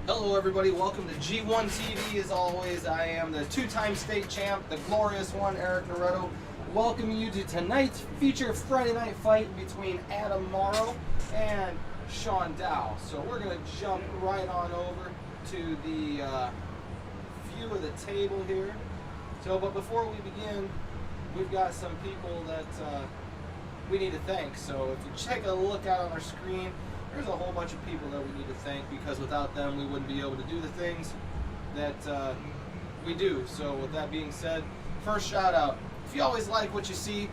Hello everybody, welcome to G1 TV. As always, I am the two-time state champ, the glorious one, Eric Loretto, welcoming you to tonight's feature Friday night fight between Morrow and Shawn Dow. So we're going to jump right on over to the view of the table here. But before we begin, we've got some people that we need to thank. So if you check a look out on our screen, there's a whole bunch of people that we need to thank, because without them we wouldn't be able to do the things that we do. So with that being said, first shout out, if you always like what you see,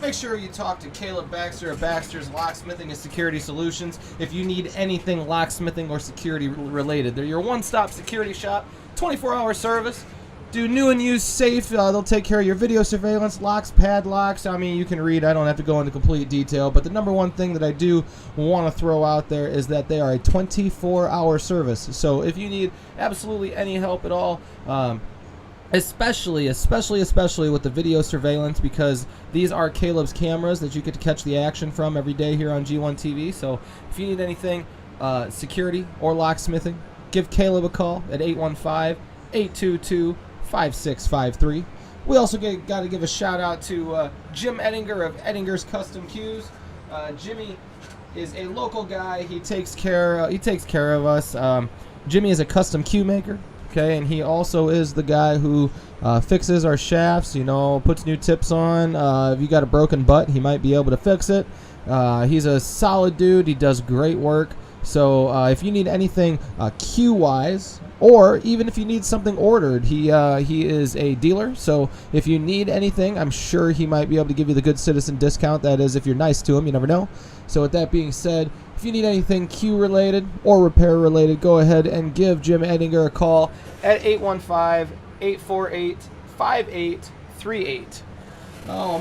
make sure you talk to Caleb Baxter at Baxter's Locksmithing and Security Solutions. If you need anything locksmithing or security related, they're your one-stop security shop, 24-hour service. Do new and used safe. They'll take care of your video surveillance, locks, padlocks. I mean, you can read. I don't have to go into complete detail. But the number one thing that I do want to throw out there is that they are a 24-hour service. So if you need absolutely any help at all, especially with the video surveillance, because these are Caleb's cameras that you get to catch the action from every day here on G1 TV. So if you need anything security or locksmithing, give Caleb a call at 815-822-5653. We also got to give a shout out to Jim Ettinger of Ettinger's Custom Cues. Jimmy is a local guy. He takes care of us. Jimmy is a custom cue maker, okay, and he also is the guy who fixes our shafts. You know, puts new tips on. If you got a broken butt, he might be able to fix it. He's a solid dude. He does great work. So if you need anything cue-wise, or even if you need something ordered, he is a dealer. So if you need anything, I'm sure he might be able to give you the good citizen discount. That is, if you're nice to him. You never know. So with that being said, if you need anything cue related or repair related, go ahead and give Jim Ettinger a call at 815-848-5838.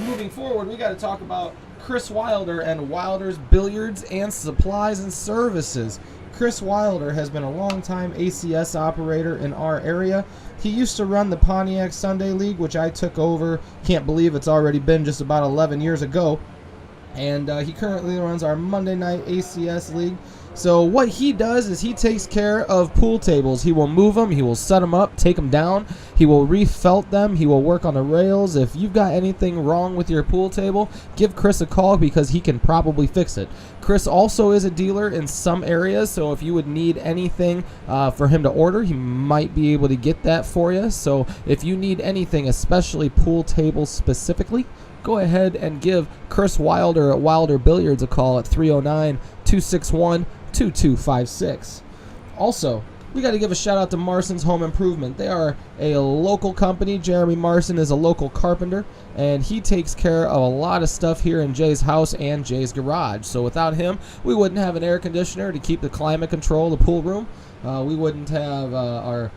Moving forward, we got to talk about Chris Wilder and Wilder's Billiards and Supplies and Services. Chris Wilder has been a long-time ACS operator in our area. He used to run the Pontiac Sunday League, which I took over. Can't believe it's already been just about 11 years ago. And he currently runs our Monday night ACS League. So what he does is he takes care of pool tables. He will move them, he will set them up, take them down, he will refelt them, he will work on the rails. If you've got anything wrong with your pool table, give Chris a call, because he can probably fix it. Chris also is a dealer in some areas, so if you would need anything for him to order, he might be able to get that for you. So if you need anything, especially pool tables specifically, go ahead and give Chris Wilder at Wilder Billiards a call at 309-261-2256. Also, we got to give a shout out to Marson's Home Improvement. They are a local company. Jeremy Marson is a local carpenter, and he takes care of a lot of stuff here in Jay's house and Jay's garage. So without him, we wouldn't have an air conditioner to keep the climate control of the pool room. We wouldn't have our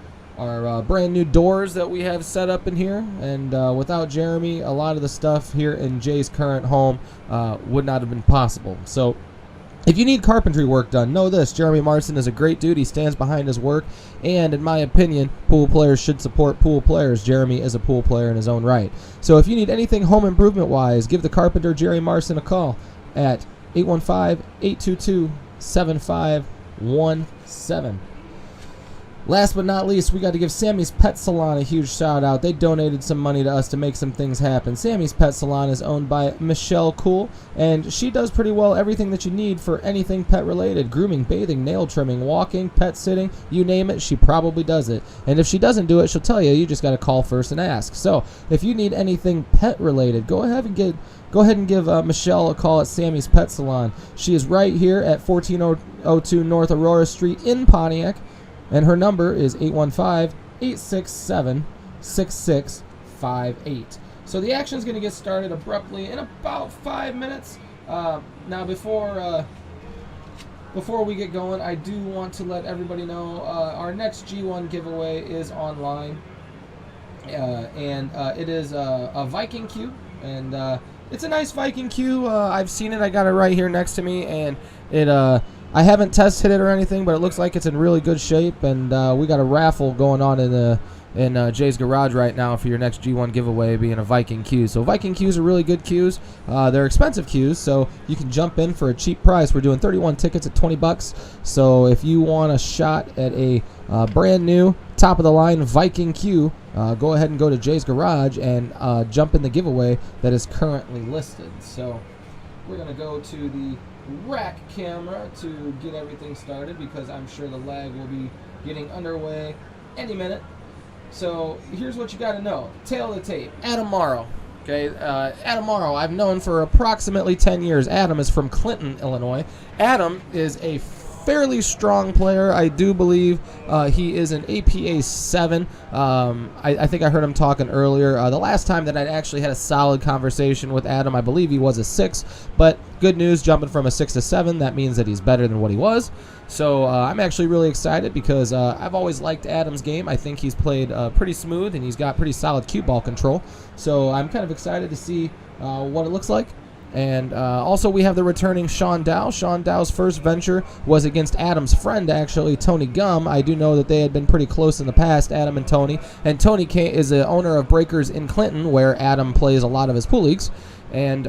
brand new doors that we have set up in here, and without Jeremy, a lot of the stuff here in Jay's current home would not have been possible. So if you need carpentry work done, know this: Jeremy Marson is a great dude. He stands behind his work, and in my opinion, pool players should support pool players. Jeremy is a pool player in his own right. So if you need anything home improvement wise, give the carpenter Jerry Marson a call at 815-822-7517. Last but not least, we got to give Sammy's Pet Salon a huge shout out. They donated some money to us to make some things happen. Sammy's Pet Salon is owned by Michelle Cool, and she does pretty well everything that you need for anything pet related: grooming, bathing, nail trimming, walking, pet sitting, you name it, she probably does it. And if she doesn't do it, she'll tell you. You just got to call first and ask. So if you need anything pet related, go ahead and give Michelle a call at Sammy's Pet Salon. She is right here at 1402 North Aurora Street in Pontiac. And her number is 815-867-6658. So the action is going to get started abruptly in about 5 minutes. Now, before we get going, I do want to let everybody know our next G1 giveaway is online. And it is a Viking cue. And it's a nice Viking cue. I've seen it. I got it right here next to me. And it I haven't test hit it or anything, but it looks like it's in really good shape, and we got a raffle going on in the in Jay's Garage right now for your next G1 giveaway being a Viking Q. So Viking Qs are really good Qs. They're expensive Qs, so you can jump in for a cheap price. We're doing 31 tickets at $20. So if you want a shot at a brand new top of the line Viking Q, go ahead and go to Jay's Garage and jump in the giveaway that is currently listed. So we're going to go to the rack camera to get everything started because I'm sure the lag will be getting underway any minute. So here's what you got to know. Tail of the tape. Adam Morrow. Okay, Adam Morrow I've known for approximately 10 years. Adam is from Clinton, Illinois. Adam is a fairly strong player. I do believe he is an APA 7. I think I heard him talking earlier. The last time that I'd actually had a solid conversation with Adam, I believe he was a 6. But good news, jumping from a 6 to 7, that means that he's better than what he was. So I'm actually really excited because I've always liked Adam's game. I think he's played pretty smooth and he's got pretty solid cue ball control. So I'm kind of excited to see what it looks like. And also we have the returning Shawn Dow. Shawn Dow's first venture was against Adam's friend, actually, Tony Gum. I do know that they had been pretty close in the past, Adam and Tony. And Tony is the owner of Breakers in Clinton, where Adam plays a lot of his pool leagues. And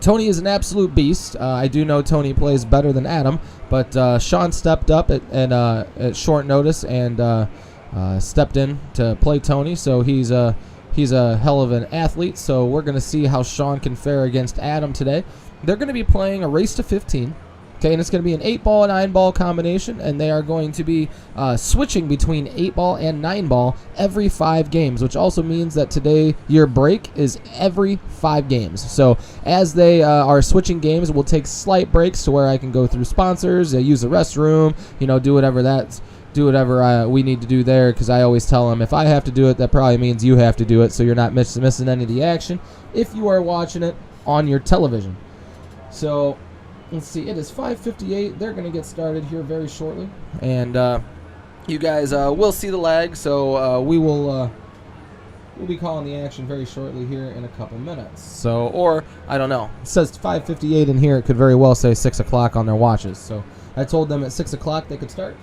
Tony is an absolute beast. I do know Tony plays better than Adam, but Shawn stepped up at short notice and stepped in to play Tony. So he's a hell of an athlete, so we're going to see how Shawn can fare against Adam today. They're going to be playing a race to 15, okay, and it's going to be an 8-ball and 9-ball combination, and they are going to be switching between 8-ball and 9-ball every 5 games, which also means that today your break is every 5 games. So as they are switching games, we'll take slight breaks to where I can go through sponsors, use the restroom, do whatever we need to do there, because I always tell them if I have to do it, that probably means you have to do it, so you're not missing any of the action if you are watching it on your television. So let's see, it is 5:58. They're going to get started here very shortly, and you guys will see the lag, so we'll be calling the action very shortly here in a couple minutes. So, or I don't know, it says 5:58 in here. It could very well say 6 o'clock on their watches, so I told them at 6 o'clock they could start.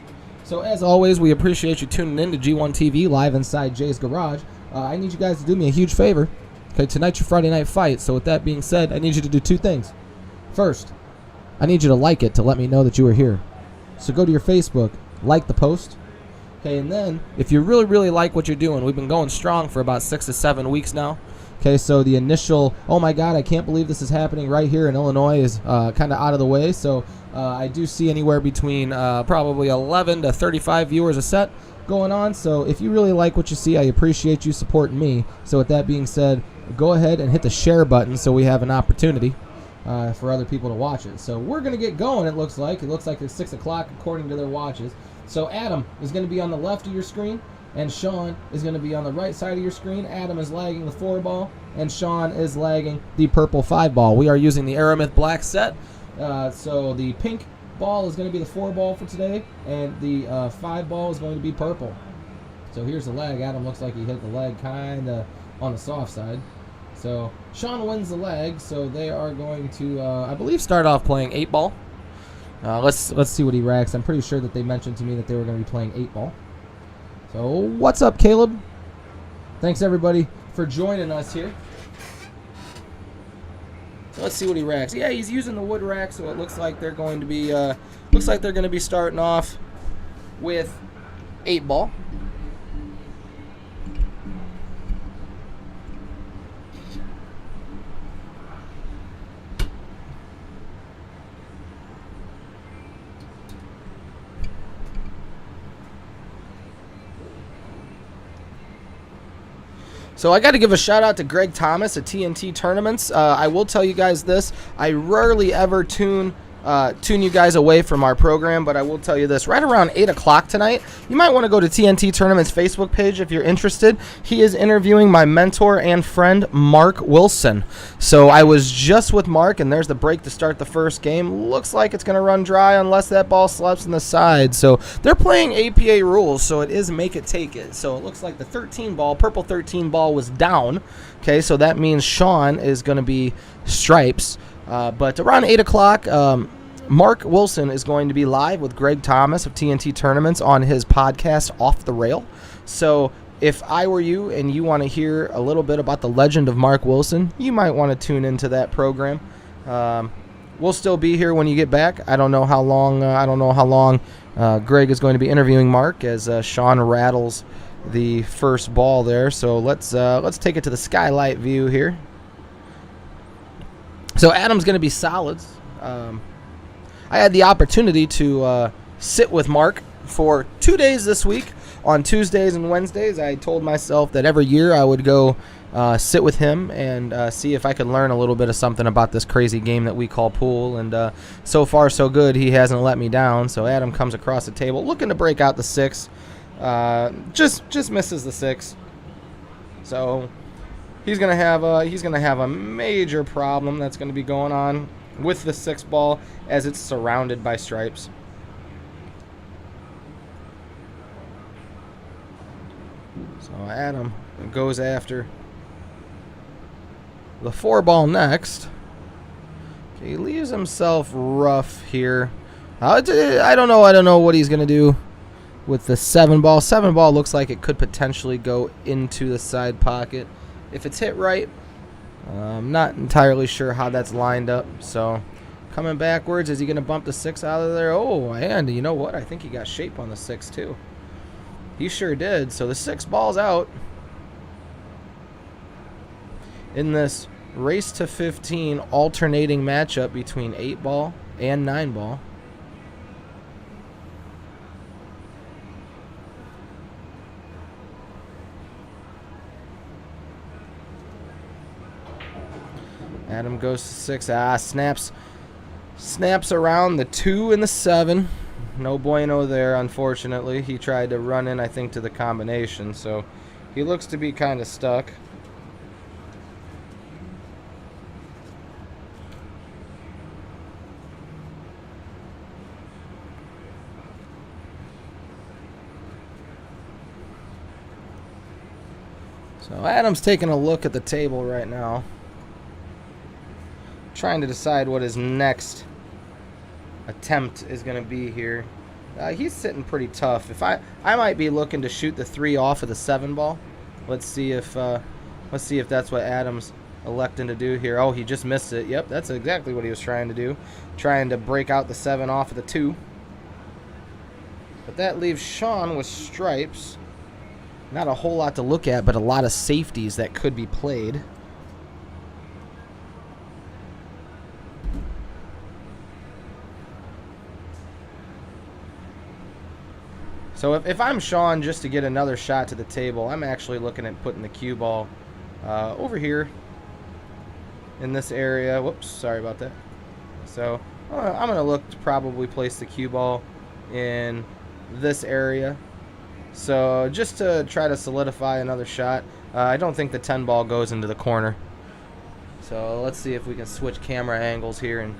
So as always, we appreciate you tuning in to G1 TV live inside Jay's Garage. I need you guys to do me a huge favor. Okay, tonight's your Friday night fight. So with that being said, I need you to do 2 things. First, I need you to like it to let me know that you are here. So go to your Facebook, like the post. Okay, and then if you really, really like what you're doing, we've been going strong for about 6 to 7 weeks now. Okay, so the initial, oh my God, I can't believe this is happening right here in Illinois is kind of out of the way. So I do see anywhere between probably 11 to 35 viewers a set going on. So if you really like what you see, I appreciate you supporting me. So with that being said, go ahead and hit the share button so we have an opportunity for other people to watch it. So we're going to get going, it looks like. It looks like it's 6 o'clock according to their watches. So Adam is going to be on the left of your screen, and Shawn is going to be on the right side of your screen. Adam is lagging the 4-ball, and Shawn is lagging the purple 5-ball. We are using the Aramith Black set. So the pink ball is going to be the 4-ball for today, and the 5-ball is going to be purple. So here's the lag. Adam looks like he hit the leg kind of on the soft side. So Shawn wins the leg, so they are going to, I believe, start off playing 8-ball. Let's see what he racks. I'm pretty sure that they mentioned to me that they were going to be playing 8-ball. So what's up, Caleb? Thanks everybody for joining us here. So let's see what he racks. Yeah, he's using the wood rack, so it looks like they're going to be starting off with 8-ball. So I got to give a shout out to Greg Thomas at TNT Tournaments. I will tell you guys this. I rarely ever tune you guys away from our program, but I will tell you this. Right around 8 o'clock tonight, you might want to go to TNT Tournaments Facebook page if you're interested. He is interviewing my mentor and friend, Mark Wilson. So I was just with Mark, and there's the break to start the first game. Looks like it's going to run dry unless that ball slaps in the side. So they're playing APA rules, so it is make it, take it. So it looks like the 13 ball, purple 13 ball was down. Okay, so that means Shawn is going to be stripes. But around 8 o'clock, Mark Wilson is going to be live with Greg Thomas of TNT Tournaments on his podcast, Off the Rail. So if I were you and you want to hear a little bit about the legend of Mark Wilson, you might want to tune into that program. We'll still be here when you get back. I don't know how long. Greg is going to be interviewing Mark as Shawn rattles the first ball there. So let's take it to the skylight view here. So Adam's going to be solids. I had the opportunity to sit with Mark for 2 days this week. On Tuesdays and Wednesdays, I told myself that every year I would go sit with him and see if I could learn a little bit of something about this crazy game that we call pool. And so far, so good. He hasn't let me down. So Adam comes across the table looking to break out the 6. Just misses the 6. So he's gonna have a major problem that's going to be going on with the 6 ball as it's surrounded by stripes. So Adam goes after the 4 ball next. Okay, he leaves himself rough here. I don't know what he's gonna do with the 7 ball. 7 ball looks like it could potentially go into the side pocket if it's hit right. I'm not entirely sure how that's lined up. So coming backwards, is he gonna bump the 6 out of there? Oh, and you know what? I think he got shape on the 6 too. He sure did. So the 6 ball's out in this race to 15 alternating matchup between 8 ball and 9 ball. Adam goes to 6. Snaps around the 2 and the 7. No bueno there, unfortunately. He tried to run in, I think, to the combination, so he looks to be kind of stuck. So Adam's taking a look at the table right now, trying to decide what his next attempt is going to be here. He's sitting pretty tough. If I might be looking to shoot the 3 off of the 7 ball. Let's see if that's what Adam's electing to do here. Oh, he just missed it. Yep, that's exactly what he was trying to do, trying to break out the 7 off of the 2. But that leaves Shawn with stripes. Not a whole lot to look at, but a lot of safeties that could be played. So if I'm Shawn, just to get another shot to the table, I'm actually looking at putting the cue ball over here in this area. Whoops, sorry about that. So I'm going to look to probably place the cue ball in this area. So just to try to solidify another shot. I don't think the 10 ball goes into the corner. So let's see if we can switch camera angles here and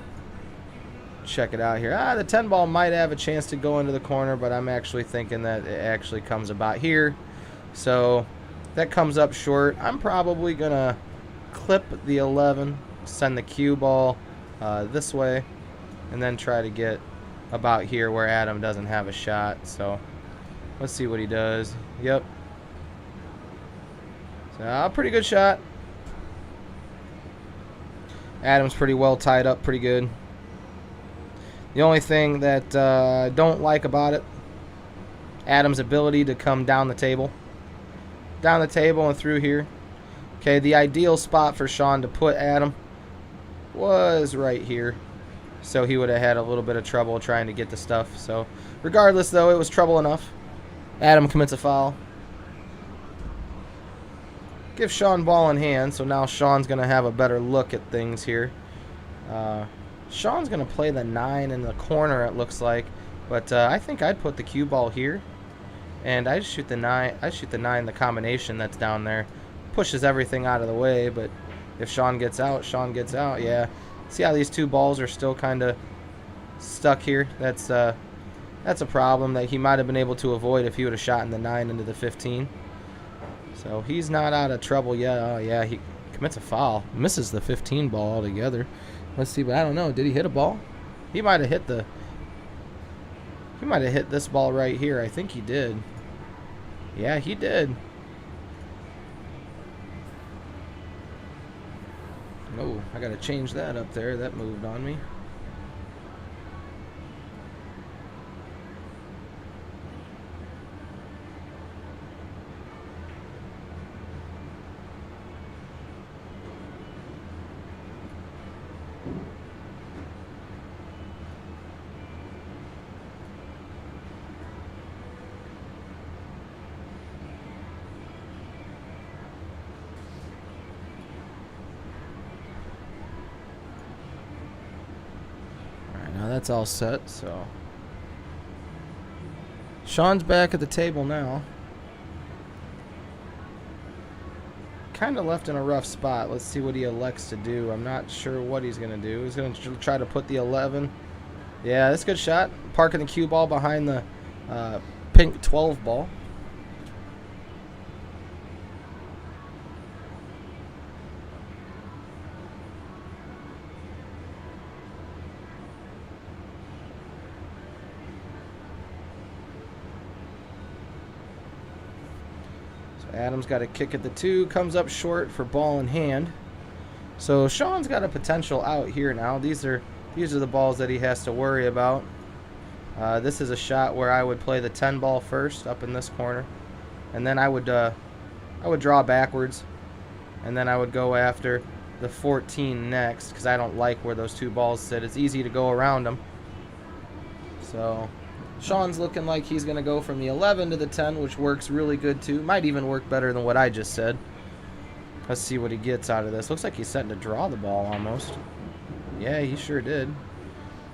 check it out here. The 10 ball might have a chance to go into the corner, but I'm actually thinking that it actually comes about here. So that comes up short. I'm probably going to clip the 11, send the cue ball this way, and then try to get about here where Adam doesn't have a shot. So let's see what he does. Yep. So pretty good shot. Adam's pretty well tied up, pretty good. The only thing that I don't like about it, Adam's ability to come down the table. Down the table and through here. Okay, the ideal spot for Shawn to put Adam was right here. So he would have had a little bit of trouble trying to get the stuff. So regardless, though, it was trouble enough. Adam commits a foul. Give Shawn ball in hand, so now Shawn's going to have a better look at things here. Shawn's going to play the 9 in the corner, it looks like. But I think I'd put the cue ball here. And I'd shoot the 9. I'd shoot the 9, the combination that's down there. Pushes everything out of the way, but if Shawn gets out, Shawn gets out. Yeah. See how these 2 balls are still kind of stuck here? That's a problem that he might have been able to avoid if he would have shot in the 9 into the 15. So he's not out of trouble yet. Oh, yeah, he commits a foul. Misses the 15 ball altogether. Let's see, but I don't know. Did he hit a ball? He might have hit this ball right here. I think he did. Yeah, he did. Oh, I gotta change that up there. That moved on me. Now that's all set, so Shawn's back at the table now. Kind of left in a rough spot. Let's see what he elects to do. I'm not sure what he's going to do. He's going to try to put the 11. Yeah, that's a good shot. Parking the cue ball behind the pink 12 ball. Adam's got a kick at the 2, comes up short for ball in hand. So Shawn's got a potential out here now. These are the balls that he has to worry about. This is a shot where I would play the 10 ball first up in this corner, and then I would draw backwards, and then I would go after the 14 next because I don't like where those 2 balls sit. It's easy to go around them. So Shawn's looking like he's going to go from the 11 to the 10, which works really good too. Might even work better than what I just said. Let's see what he gets out of this. Looks like he's setting to draw the ball almost. Yeah, he sure did.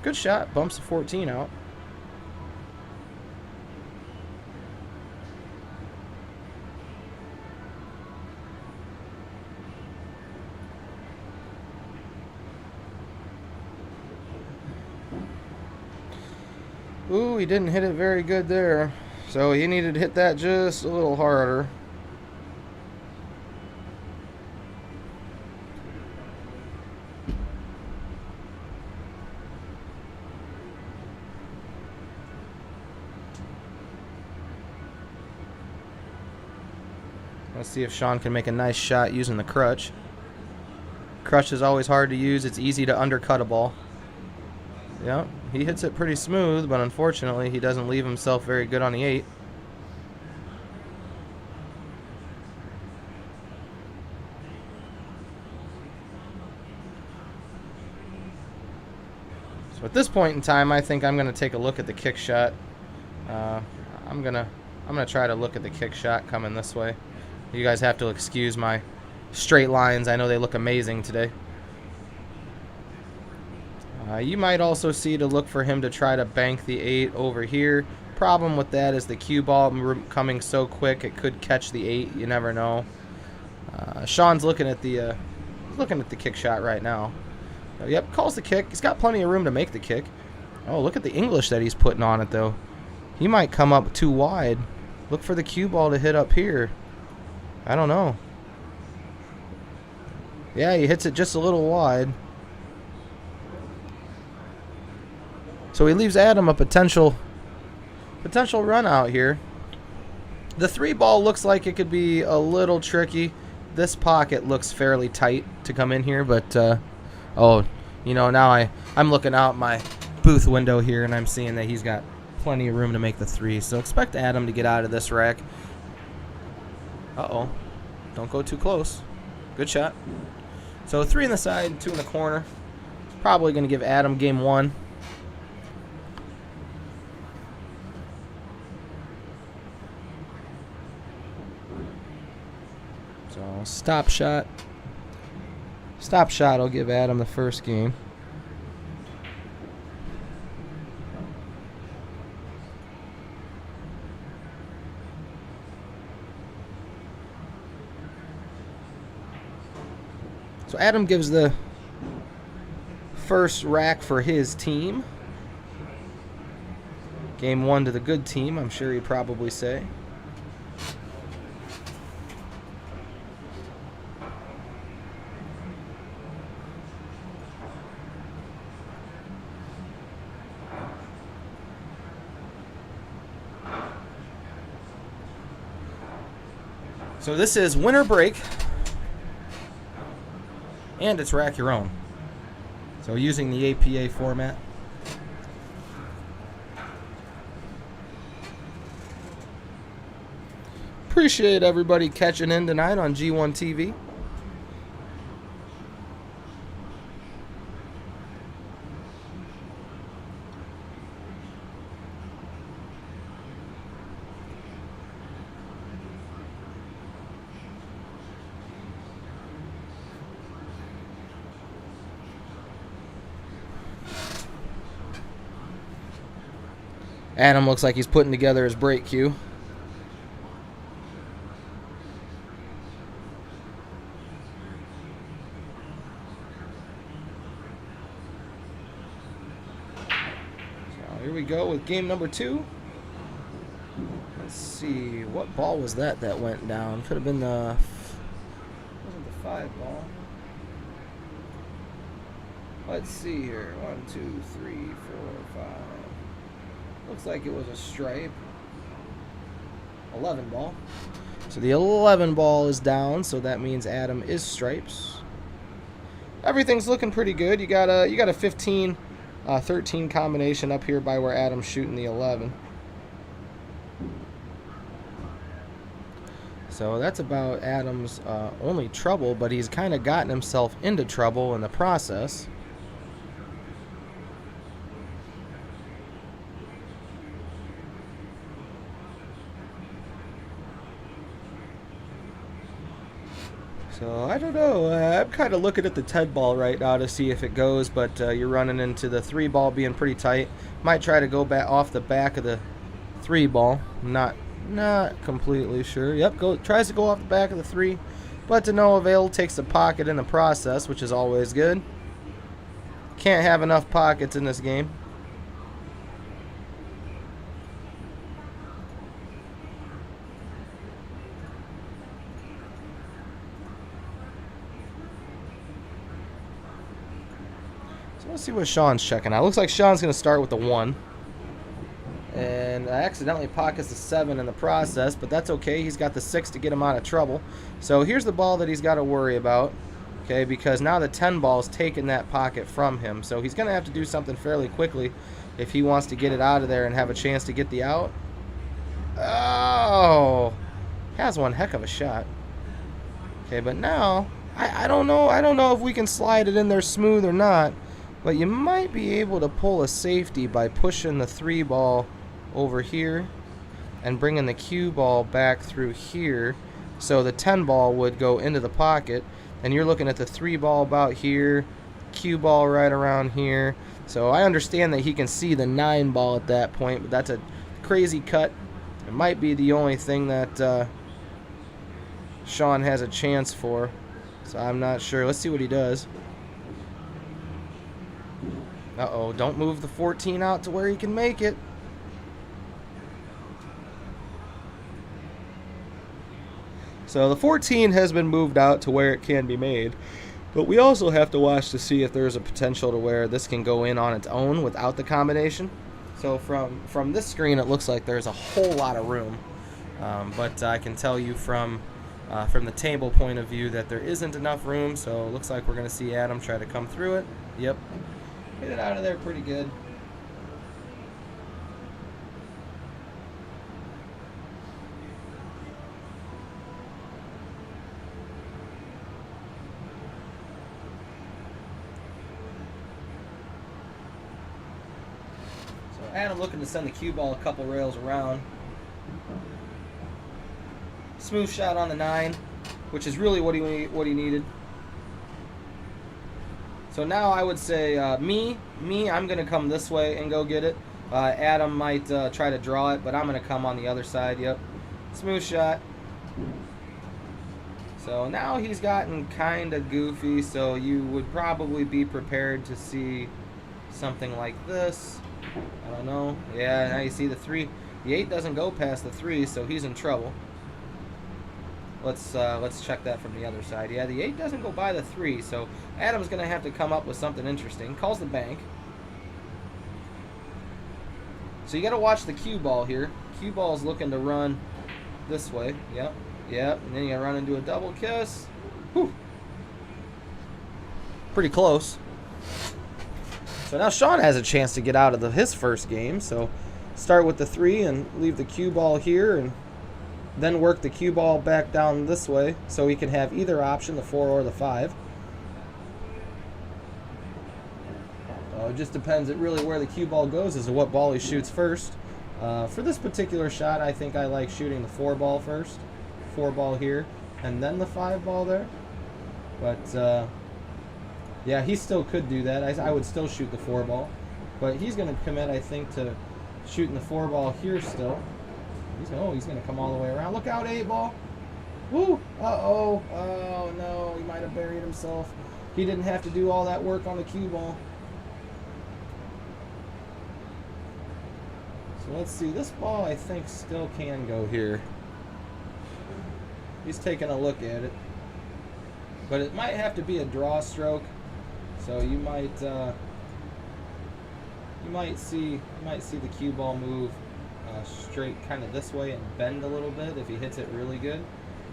Good shot. Bumps the 14 out. Ooh, he didn't hit it very good there. So he needed to hit that just a little harder. Let's see if Shawn can make a nice shot using the crutch. Crutch is always hard to use. It's easy to undercut a ball. Yeah, he hits it pretty smooth, but unfortunately he doesn't leave himself very good on the 8. So at this point in time, I think I'm going to take a look at the kick shot. I'm gonna try to look at the kick shot coming this way. You guys have to excuse my straight lines. I know they look amazing today. You might also see to look for him to try to bank the 8 over here. Problem with that is the cue ball coming so quick it could catch the 8. You never know. Shawn's looking at the kick shot right now. Yep, calls the kick. He's got plenty of room to make the kick. Oh, look at the English that he's putting on it though. He might come up too wide. Look for the cue ball to hit up here. I don't know. Yeah, he hits it just a little wide. So he leaves Adam a potential run out here. The 3 ball looks like it could be a little tricky. This pocket looks fairly tight to come in here, but oh, you know, now I'm looking out my booth window here and I'm seeing that he's got plenty of room to make the 3. So expect Adam to get out of this rack. Uh-oh. Don't go too close. Good shot. So 3 in the side, 2 in the corner. Probably going to give Adam game 1. So stop shot. Stop shot will give Adam the first game. So Adam gives the first rack for his team. Game 1 to the good team, I'm sure he'd probably say. So this is winner break, and it's rack your own. So using the APA format. Appreciate everybody catching in tonight on G1 TV. Adam looks like he's putting together his break cue. So here we go with game number 2. Let's see, what ball was that went down? Could have been the, wasn't the 5 ball. Let's see here, 1, 2, 3, 4, 5. Looks like it was a stripe. 11 ball. So the 11 ball is down, so that means Adam is stripes. Everything's looking pretty good. You got a 15, 13 combination up here by where Adam's shooting the 11. So that's about Adam's only trouble, but he's kind of gotten himself into trouble in the process. So I don't know. I'm kind of looking at the 10 ball right now to see if it goes, but you're running into the 3 ball being pretty tight. Might try to go back off the back of the 3 ball. Not completely sure. Yep, tries to go off the back of the 3, but to no avail. Takes the pocket in the process, which is always good. Can't have enough pockets in this game. Let's see what Shawn's checking out. Looks like Shawn's going to start with the 1. And I accidentally pockets the 7 in the process, but that's okay. He's got the 6 to get him out of trouble. So here's the ball that he's got to worry about, okay, because now the 10 ball's taking that pocket from him. So he's going to have to do something fairly quickly if he wants to get it out of there and have a chance to get the out. Oh! Has one heck of a shot. Okay, but now, I don't know. I don't know if we can slide it in there smooth or not. But you might be able to pull a safety by pushing the 3 ball over here and bringing the cue ball back through here. So the 10 ball would go into the pocket. And you're looking at the 3 ball about here, cue ball right around here. So I understand that he can see the 9 ball at that point, but that's a crazy cut. It might be the only thing that Shawn has a chance for. So I'm not sure. Let's see what he does. Uh-oh, don't move the 14 out to where he can make it. So the 14 has been moved out to where it can be made. But we also have to watch to see if there's a potential to where this can go in on its own without the combination. So from this screen, it looks like there's a whole lot of room. But I can tell you from the table point of view that there isn't enough room. So it looks like we're going to see Adam try to come through it. Yep. Get it out of there pretty good. So Adam looking to send the cue ball a couple rails around. Smooth shot on the 9, which is really what he needed. So now I would say me, I'm going to come this way and go get it. Adam might try to draw it, but I'm going to come on the other side. Yep. Smooth shot. So now he's gotten kind of goofy, so you would probably be prepared to see something like this. I don't know. Yeah, now you see the 3. The 8 doesn't go past the 3, so he's in trouble. Let's check that from the other side. Yeah, the 8 doesn't go by the 3, so Adam's going to have to come up with something interesting. Calls the bank. So you got to watch the cue ball here. Cue ball's looking to run this way. Yep. Yep, and then you run into a double kiss. Whew. Pretty close. So now Shawn has a chance to get out of his first game. So start with the 3 and leave the cue ball here, and then work the cue ball back down this way so he can have either option, the 4 or the 5. It just depends really where the cue ball goes as to what ball he shoots first. For this particular shot, I think I like shooting the 4 ball first. 4 ball here, and then the 5 ball there. But, yeah, he still could do that. I would still shoot the 4 ball. But he's going to commit, I think, to shooting the 4 ball here still. He's going to come all the way around. Look out, 8 ball. Woo! Uh-oh. Oh, no. He might have buried himself. He didn't have to do all that work on the cue ball. So let's see. This ball, I think, still can go here. He's taking a look at it. But it might have to be a draw stroke. So you might see the cue ball move straight kind of this way and bend a little bit if he hits it really good.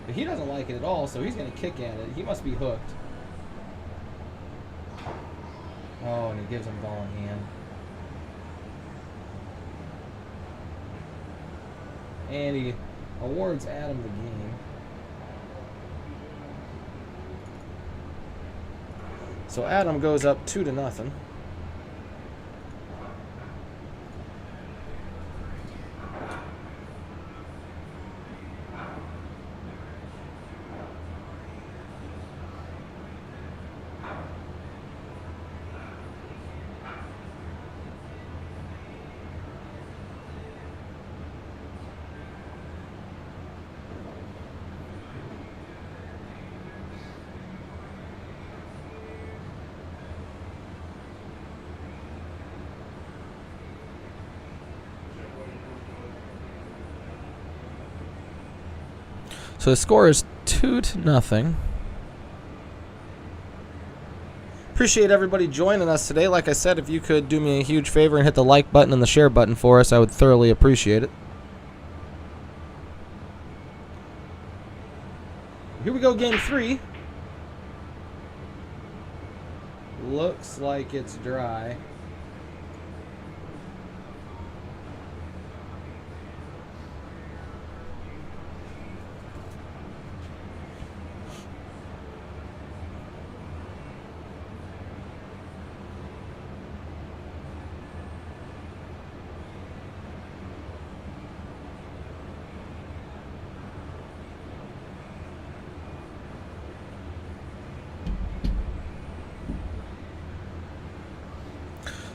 But he doesn't like it at all, so he's going to kick at it. He must be hooked. Oh, and he gives him ball in hand. And he awards Adam the game. So Adam goes up 2-0. So the score is 2-0. Appreciate everybody joining us today. Like I said, if you could do me a huge favor and hit the like button and the share button for us, I would thoroughly appreciate it. Here we go, game 3. Looks like it's dry.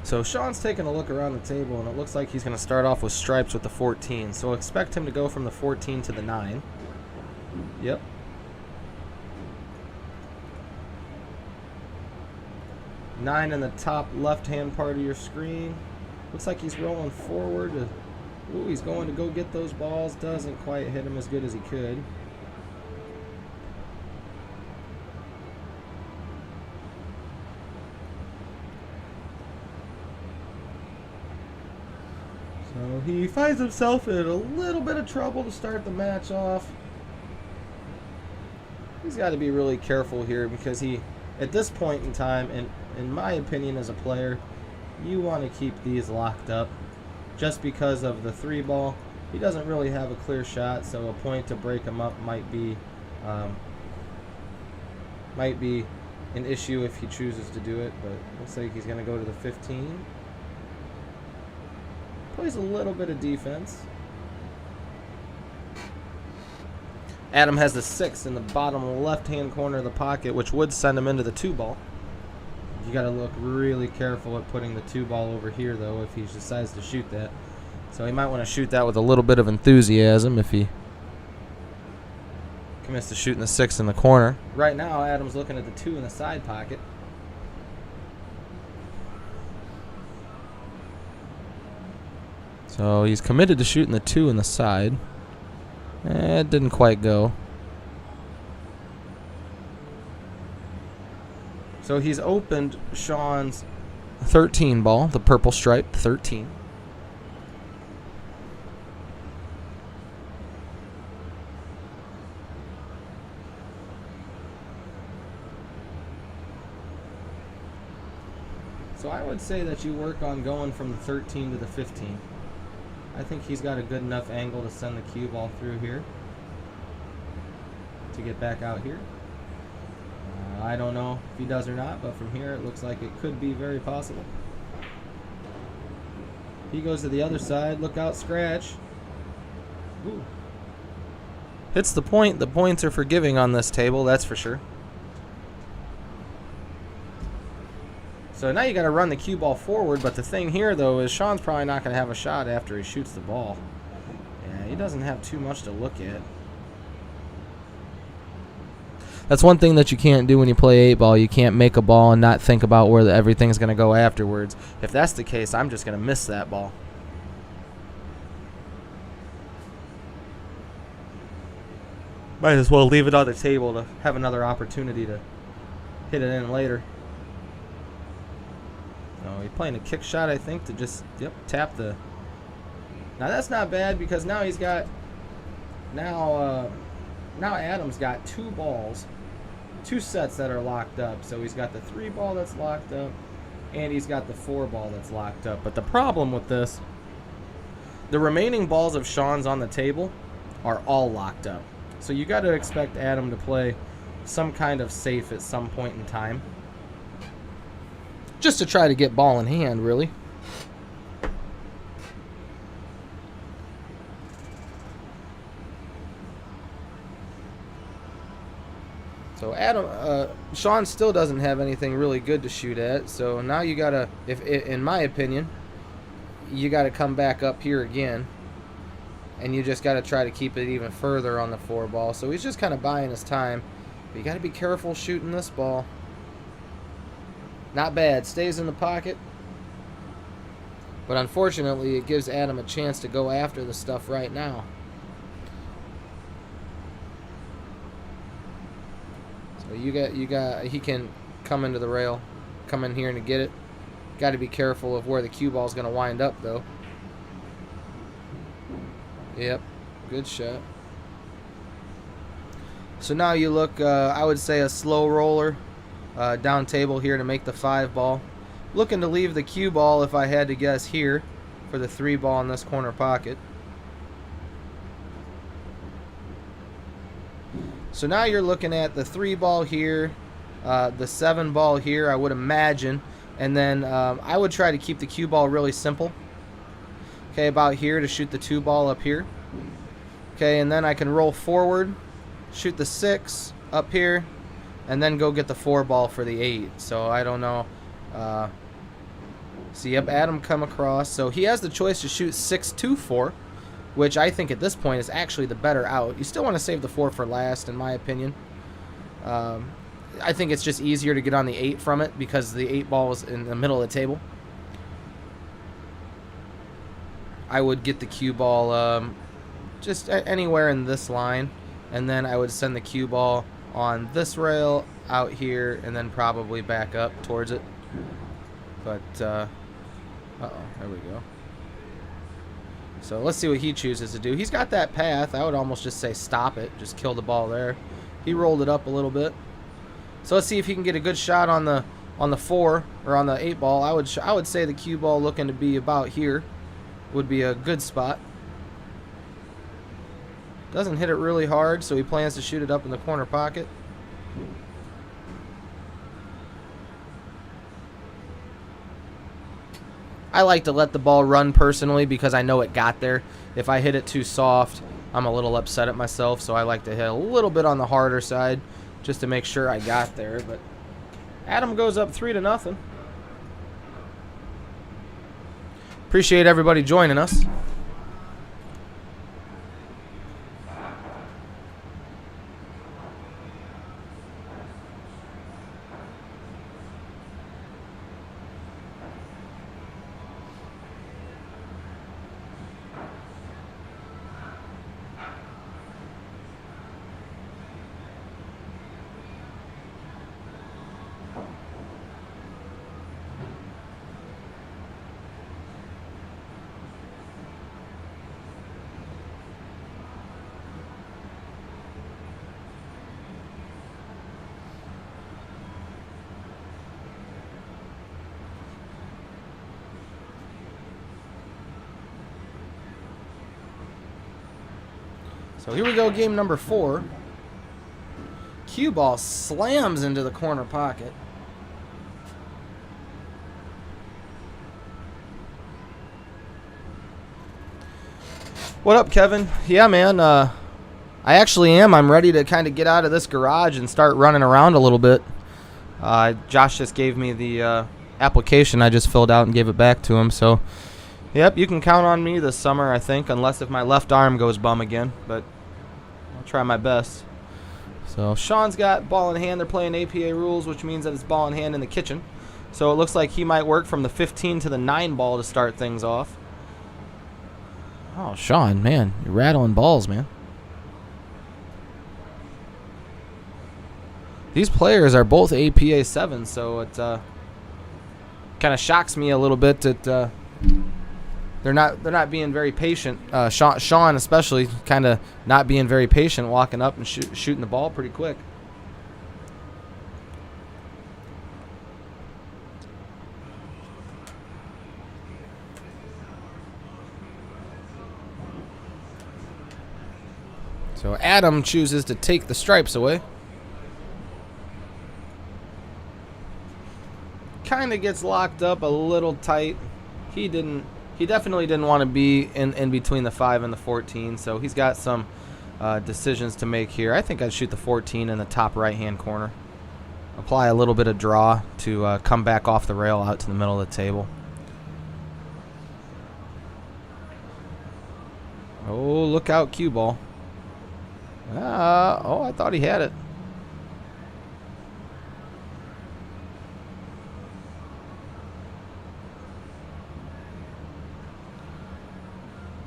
So Shawn's taking a look around the table, and it looks like he's going to start off with stripes with the 14. So expect him to go from the 14 to the 9. Yep. Nine in the top left-hand part of your screen. Looks like he's rolling forward. Ooh, he's going to go get those balls. Doesn't quite hit him as good as he could. So he finds himself in a little bit of trouble to start the match off. He's got to be really careful here because at this point in time, and in my opinion as a player, you want to keep these locked up just because of the 3 ball. He doesn't really have a clear shot, so a point to break him up might be an issue if he chooses to do it, but looks like he's going to go to the 15. Plays a little bit of defense. Adam has the 6 in the bottom left-hand corner of the pocket, which would send him into the 2 ball. You got to look really careful at putting the 2 ball over here, though, if he decides to shoot that. So he might want to shoot that with a little bit of enthusiasm if he commits to shooting the 6 in the corner. Right now, Adam's looking at the 2 in the side pocket. So he's committed to shooting the 2 in the side. It didn't quite go. So he's opened Shawn's 13 ball, the purple striped 13. would say that you work on going from the 13 to the 15. I think he's got a good enough angle to send the cue ball through here to get back out here. I don't know if he does or not, but from here it looks like it could be very possible. He goes to the other side. Look out, scratch. Ooh. Hits the point. The points are forgiving on this table, that's for sure. So now you got to run the cue ball forward, but the thing here, though, is Shawn's probably not going to have a shot after he shoots the ball. Yeah, he doesn't have too much to look at. That's one thing that you can't do when you play 8-ball. You can't make a ball and not think about where everything's going to go afterwards. If that's the case, I'm just going to miss that ball. Might as well leave it on the table to have another opportunity to hit it in later. So he's playing a kick shot, I think, to just tap the... Now that's not bad because now he's got... Now Adam's got 2 balls, 2 sets that are locked up. So he's got the 3 ball that's locked up, and he's got the 4 ball that's locked up. But the problem with this, the remaining balls of Shawn's on the table are all locked up. So you got to expect Adam to play some kind of safe at some point in time, just to try to get ball in hand, really. So Shawn still doesn't have anything really good to shoot at. So now you gotta, in my opinion, you gotta come back up here again, and you just gotta try to keep it even further on the 4 ball. So he's just kind of buying his time. But you gotta be careful shooting this ball. Not bad, stays in the pocket. But unfortunately, it gives Adam a chance to go after the stuff right now. So he can come into the rail, come in here and get it. Got to be careful of where the cue ball is going to wind up, though. Yep, good shot. So now you look, I would say a slow roller down table here to make the 5 ball. Looking to leave the cue ball, if I had to guess, here for the 3 ball in this corner pocket. So now you're looking at the 3 ball here, the 7 ball here, I would imagine. And then I would try to keep the cue ball really simple. Okay, about here to shoot the 2 ball up here. Okay, and then I can roll forward, shoot the 6 up here, and then go get the 4 ball for the 8. So I don't know. See, yep, Adam come across. So he has the choice to shoot 6-2-4, which I think at this point is actually the better out. You still want to save the 4 for last, in my opinion. I think it's just easier to get on the 8 from it because the 8 ball is in the middle of the table. I would get the cue ball just anywhere in this line, and then I would send the cue ball on this rail out here and then probably back up towards it. But uh-oh, there we go. So let's see what he chooses to do. He's got that path. I would almost just say stop it, just kill the ball there. He rolled it up a little bit. So let's see if he can get a good shot on the 4 or on the 8 ball. I would say the cue ball looking to be about here would be a good spot. Doesn't hit it really hard, so he plans to shoot it up in the corner pocket. I like to let the ball run personally because I know it got there. If I hit it too soft, I'm a little upset at myself, so I like to hit a little bit on the harder side just to make sure I got there. But Adam goes up 3-0. Appreciate everybody joining us. So here we go, game number 4. Cue ball slams into the corner pocket. What up, Kevin? Yeah, man. I actually am. I'm ready to kind of get out of this garage and start running around a little bit. Josh just gave me the application. I just filled out and gave it back to him. So, yep, you can count on me this summer, I think, unless if my left arm goes bum again. But I'll try my best. So Shawn's got ball in hand. They're playing APA rules, which means that it's ball in hand in the kitchen. So it looks like he might work from the 15 to the 9 ball to start things off. Oh, Shawn, man, you're rattling balls, man. These players are both APA 7, so it kind of shocks me a little bit that they're not being very patient. Shawn especially kind of not being very patient, walking up and shooting the ball pretty quick. So Adam chooses to take the stripes away. Kind of gets locked up a little tight. He definitely didn't want to be in between the 5 and the 14, so he's got some decisions to make here. I think I'd shoot the 14 in the top right-hand corner. Apply a little bit of draw to come back off the rail out to the middle of the table. Oh, look out, cue ball. Oh, I thought he had it.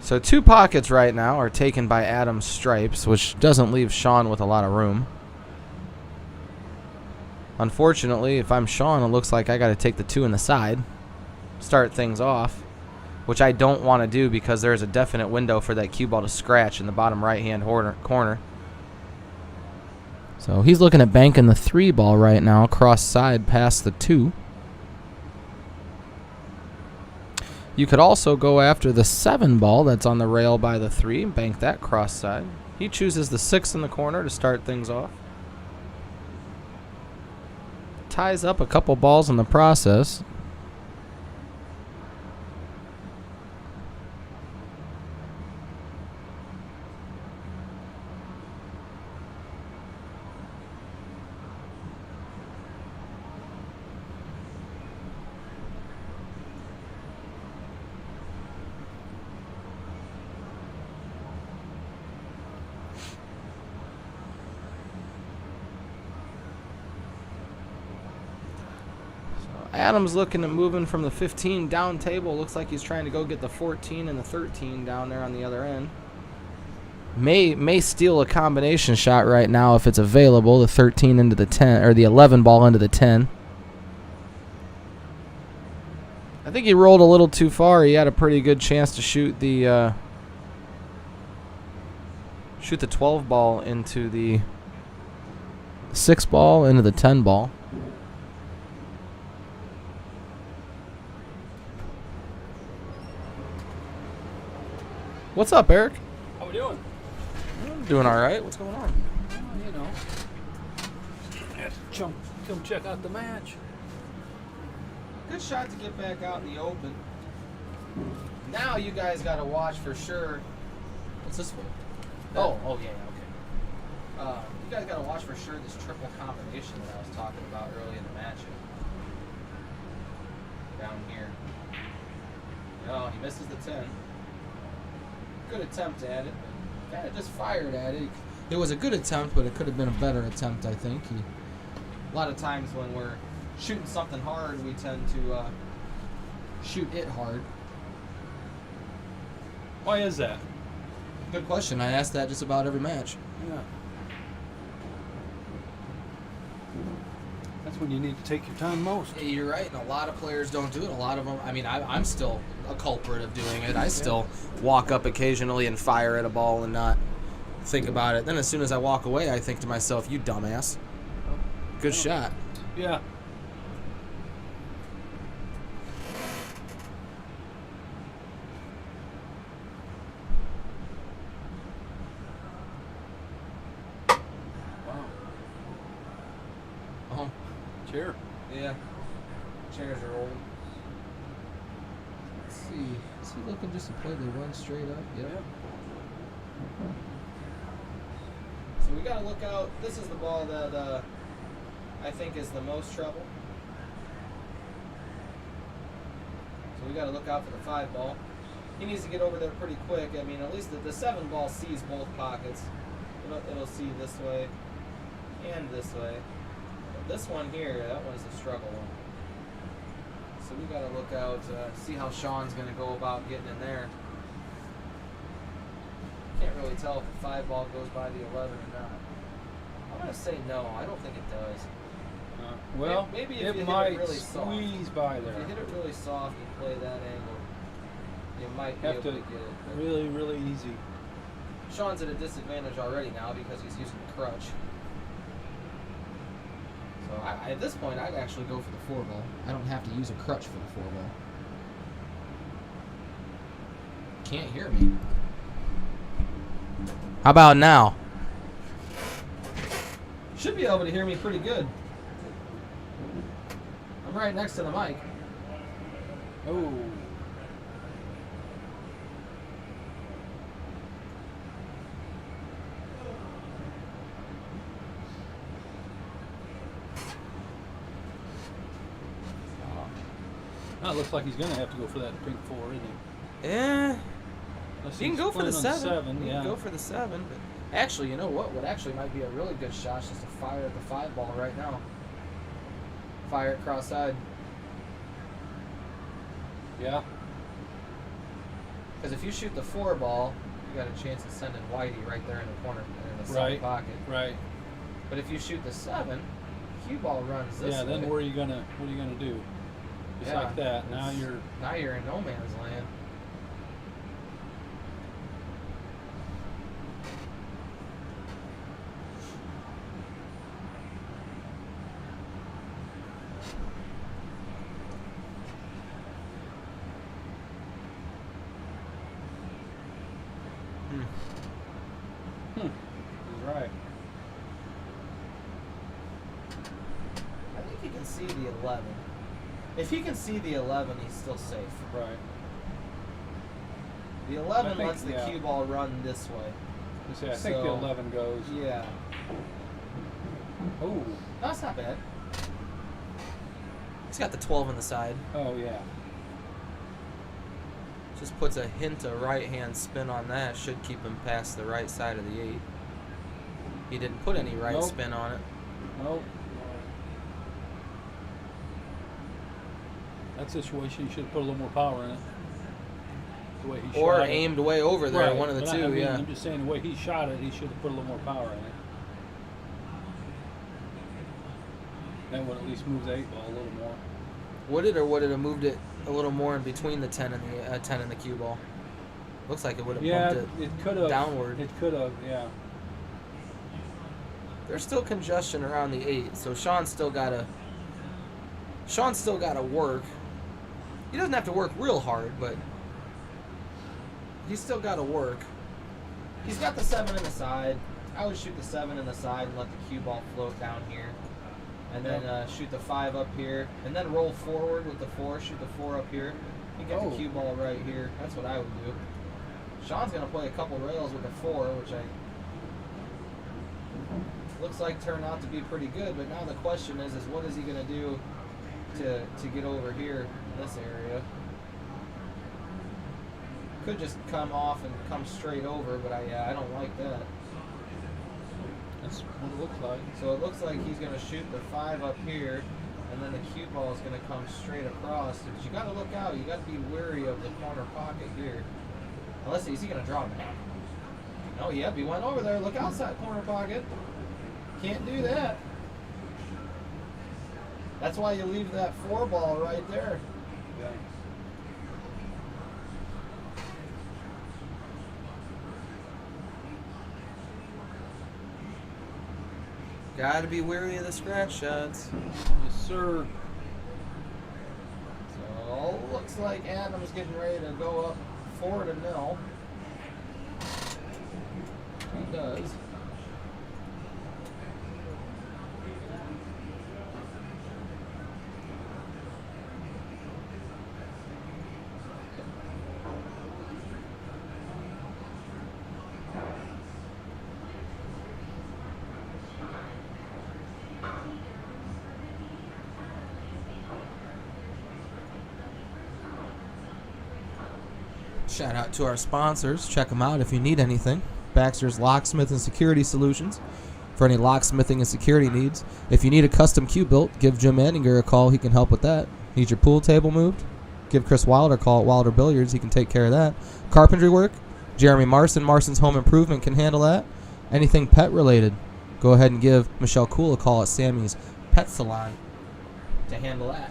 So 2 pockets right now are taken by Adam's stripes, which doesn't leave Shawn with a lot of room. Unfortunately, if I'm Shawn, it looks like I got to take the 2 in the side, start things off, which I don't want to do because there's a definite window for that cue ball to scratch in the bottom right-hand corner. So he's looking at banking the 3 ball right now, cross side past the 2. You could also go after the 7 ball that's on the rail by the 3 and bank that cross side. He chooses the 6 in the corner to start things off. Ties up a couple balls in the process. Adam's looking at moving from the 15 down table. Looks like he's trying to go get the 14 and the 13 down there on the other end. May steal a combination shot right now if it's available. The 13 into the 10, or the 11 ball into the 10. I think he rolled a little too far. He had a pretty good chance to shoot the 12 ball into the 6 ball into the 10 ball. What's up, Eric? How we doing? I'm doing all right. What's going on? You know, have to come check out the match. Good shot to get back out in the open. Now you guys got to watch for sure. What's this one? Oh yeah, okay. You guys got to watch for sure this triple combination that I was talking about early in the match. Down here. Oh, he misses the 10. Good attempt at it. Kind of just fired at it. It was a good attempt, but it could have been a better attempt, I think. A lot of times when we're shooting something hard, we tend to shoot it hard. Why is that? Good question. I ask that just about every match. Yeah. That's when you need to take your time most. Yeah, you're right, and a lot of players don't do it. A lot of them, I mean, I'm still a culprit of doing it. I still walk up occasionally and fire at a ball and not think about it. Then as soon as I walk away, I think to myself, you dumbass. Good shot. Yeah. here. Yeah. Chairs are old. Let's see. Is he looking just to play the run straight up? Yep. So we got to look out. This is the ball that I think is the most trouble. So we got to look out for the 5 ball. He needs to get over there pretty quick. I mean, at least the 7 ball sees both pockets. It'll see this way and this way. But this one here, that one's a struggle one. So we got to look out, see how Shawn's going to go about getting in there. Can't really tell if the 5 ball goes by the 11 or not. I'm going to say no. I don't think it does. Well, maybe if you it hit might it really soft. squeeze by there. If you hit it really soft and play that angle, you might be Have able to to get it. But really, really easy. Shawn's at a disadvantage already now because he's using the crutch. So At this point, I'd actually go for the 4 ball. I don't have to use a crutch for the 4 ball. Can't hear me. how about now? Should be able to hear me pretty good. I'm right next to the mic. Oh. Now it looks like he's going to have to go for that pink 4, isn't he? Yeah. Unless You can he's go for the playing on 7. You yeah. can go for the 7. But actually, you know what actually might be a really good shot is just to fire at the 5 ball right now. Fire it cross-side. Yeah. Because if you shoot the 4 ball, you got a chance of sending Whitey right there in the corner, in the side Right. pocket. Right. But if you shoot the 7, cue ball runs this Yeah. way. Then what are you gonna do? Just Yeah, like that. Now it's- you're. in no man's land. He's right. I think he can see the 11. If he can see the 11, he's still safe. Right. The 11 I think- lets the yeah. cue ball run this way. You see, I think the So- 11 goes. Yeah. Oh. That's not bad. He's got the 12 on the side. Oh yeah. Just puts a hint of right-hand spin on that. Should keep him past the right side of the 8. He didn't put any right Nope. spin on it. Nope. That situation, you should have put a little more power in it. The way he Or shot it. aimed way over there, Right, one of the but two, I mean, yeah. I'm just saying the way he shot it, he should have put a little more power in it. That would at least move the 8 ball a little more. Would it, or would it have moved it a little more in between the 10 and the 10 and the cue ball? Looks like it would have Yeah, bumped it could have. downward. It could have, yeah. There's still congestion around the 8, so Shawn's still gotta work. He doesn't have to work real hard, but he's still gotta work. He's got the 7 in the side. I would shoot the 7 in the side and let the cue ball float down here. And then shoot the 5 up here. And then roll forward with the 4. Shoot the 4 up here. You get the cue ball right here. That's what I would do. Shawn's going to play a couple rails with the 4, which looks like turned out to be pretty good. But now the question is what is he going to do to get over here in this area? Could just come off and come straight over, but I don't like that. That's what it looks like. So it looks like he's going to shoot the 5 up here, and then the cue ball is going to come straight across. But you got to look out. You got to be wary of the corner pocket here. Unless is he going to draw now? No, yep, he went over there. Look outside corner pocket. Can't do that. That's why you leave that 4 ball right there. Yeah. Got to be wary of the scratch shots. Yes, sir. So looks like Adam's getting ready to go up 4-0. He does. Shout out to our sponsors. Check them out if you need anything. Baxter's Locksmith and Security Solutions for any locksmithing and security needs. If you need a custom cue built, give Jim Anninger a call. He can help with that. Need your pool table moved? Give Chris Wilder a call at Wilder Billiards. He can take care of that. Carpentry work? Jeremy Marson. Marson's Home Improvement can handle that. Anything pet related? Go ahead and give Michelle Cool a call at Sammy's Pet Salon to handle that.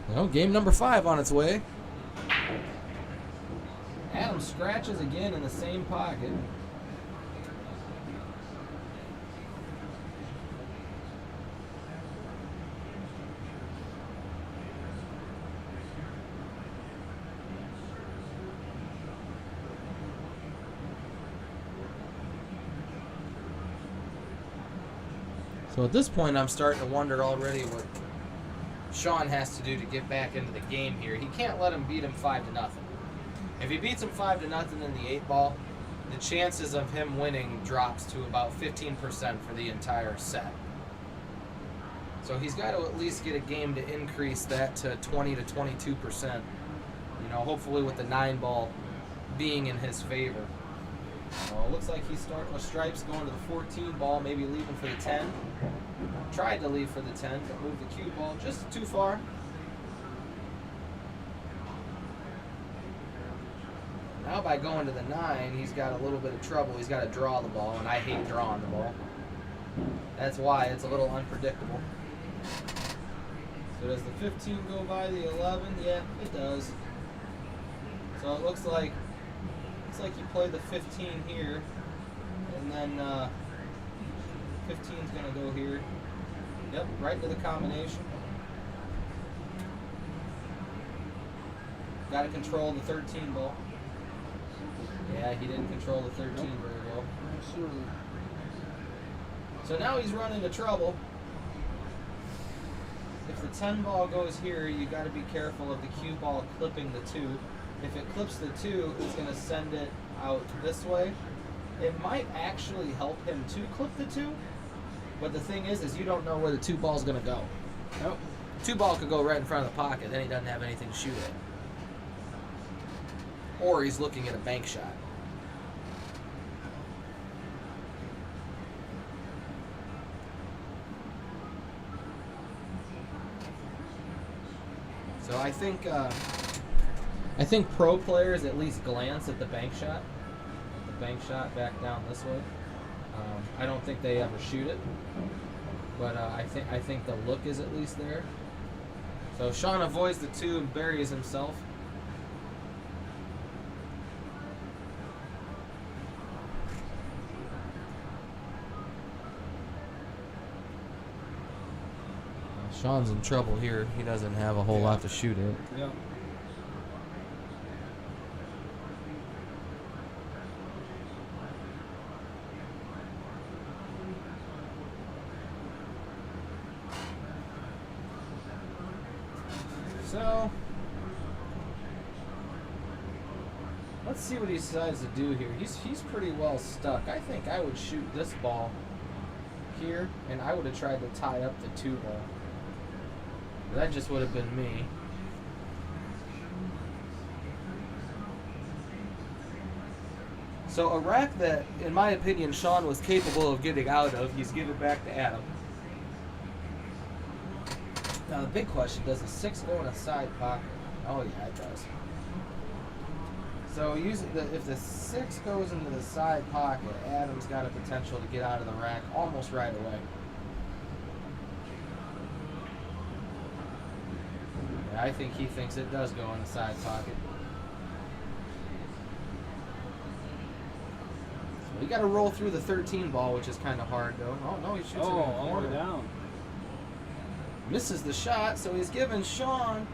Well, game number 5 on its way. Adam scratches again in the same pocket. So at this point, I'm starting to wonder already what Shawn has to do to get back into the game here. He can't let him beat him 5-0. If he beats him 5-0 in the 8-ball, the chances of him winning drops to about 15% for the entire set. So he's got to at least get a game to increase that to 20 to 22%. You know, hopefully with the 9-ball being in his favor. Well, it looks like he's starting with stripes, going to the 14 ball, maybe leaving for the 10. Tried to leave for the 10, but moved the cue ball just too far. Now by going to the 9, he's got a little bit of trouble. He's got to draw the ball, and I hate drawing the ball. That's why it's a little unpredictable. So does the 15 go by the 11? Yeah, it does. So it looks like you play the 15 here, and then 15's going to go here. Yep, right to the combination. Got to control the 13 ball. Yeah, he didn't control the 13 very well. So now he's run into trouble. If the 10 ball goes here, you got to be careful of the cue ball clipping the 2. If it clips the 2, it's going to send it out this way. It might actually help him to clip the 2, but the thing is you don't know where the 2 ball's going to go. Nope. 2 ball could go right in front of the pocket, then he doesn't have anything to shoot at. Or he's looking at a bank shot. So I think pro players at least glance at the bank shot. The bank shot back down this way. I don't think they ever shoot it, but I think the look is at least there. So Shawn avoids the 2 and buries himself. Shawn's in trouble here. He doesn't have a whole lot to shoot at. Yeah. So let's see what he decides to do here. He's pretty well stuck. I think I would shoot this ball here, and I would have tried to tie up the 2 ball. That just would have been me. So a rack that, in my opinion, Shawn was capable of getting out of, he's given back to Adam. Now the big question, does the 6 go in a side pocket? Oh yeah, it does. So if the 6 goes into the side pocket, Adam's got a potential to get out of the rack almost right away. I think he thinks it does go in the side pocket. So we got to roll through the 13 ball, which is kind of hard, though. Oh, no, he shoots it in the all the corner. way down. Misses the shot, so he's given Shawn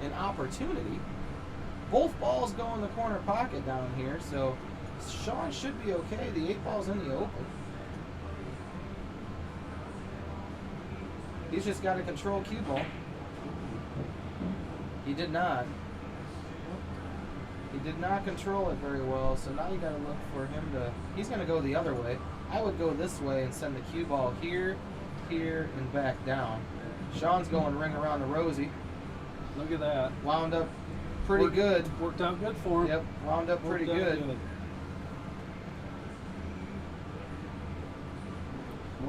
an opportunity. Both balls go in the corner pocket down here, so Shawn should be okay. The 8 ball's in the open. He's just got to control cue ball. He did not. He did not control it very well, so now you got to look for him to... He's going to go the other way. I would go this way and send the cue ball here, here, and back down. Shawn's going ring around the rosy. Look at that. Wound up pretty good. Worked out good for him. Yep, wound up pretty good.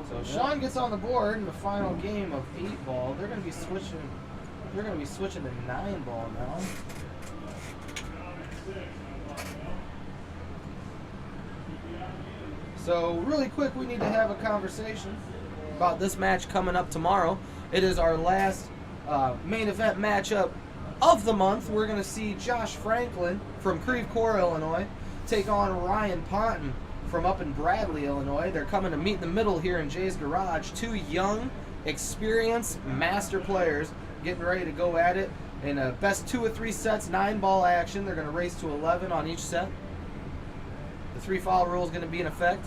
So Shawn gets on the board in the final game of 8-ball. They're going to be switching. They're going to be switching to 9-ball now. So really quick, we need to have a conversation about this match coming up tomorrow. It is our last main event matchup of the month. We're going to see Josh Franklin from Creve Coeur, Illinois, take on Ryan Ponton from up in Bradley, Illinois. They're coming to meet in the middle here in Jay's Garage. Two young, experienced master players getting ready to go at it in a best 2 or 3 sets, 9-ball action. They're going to race to 11 on each set. The 3-foul rule is going to be in effect.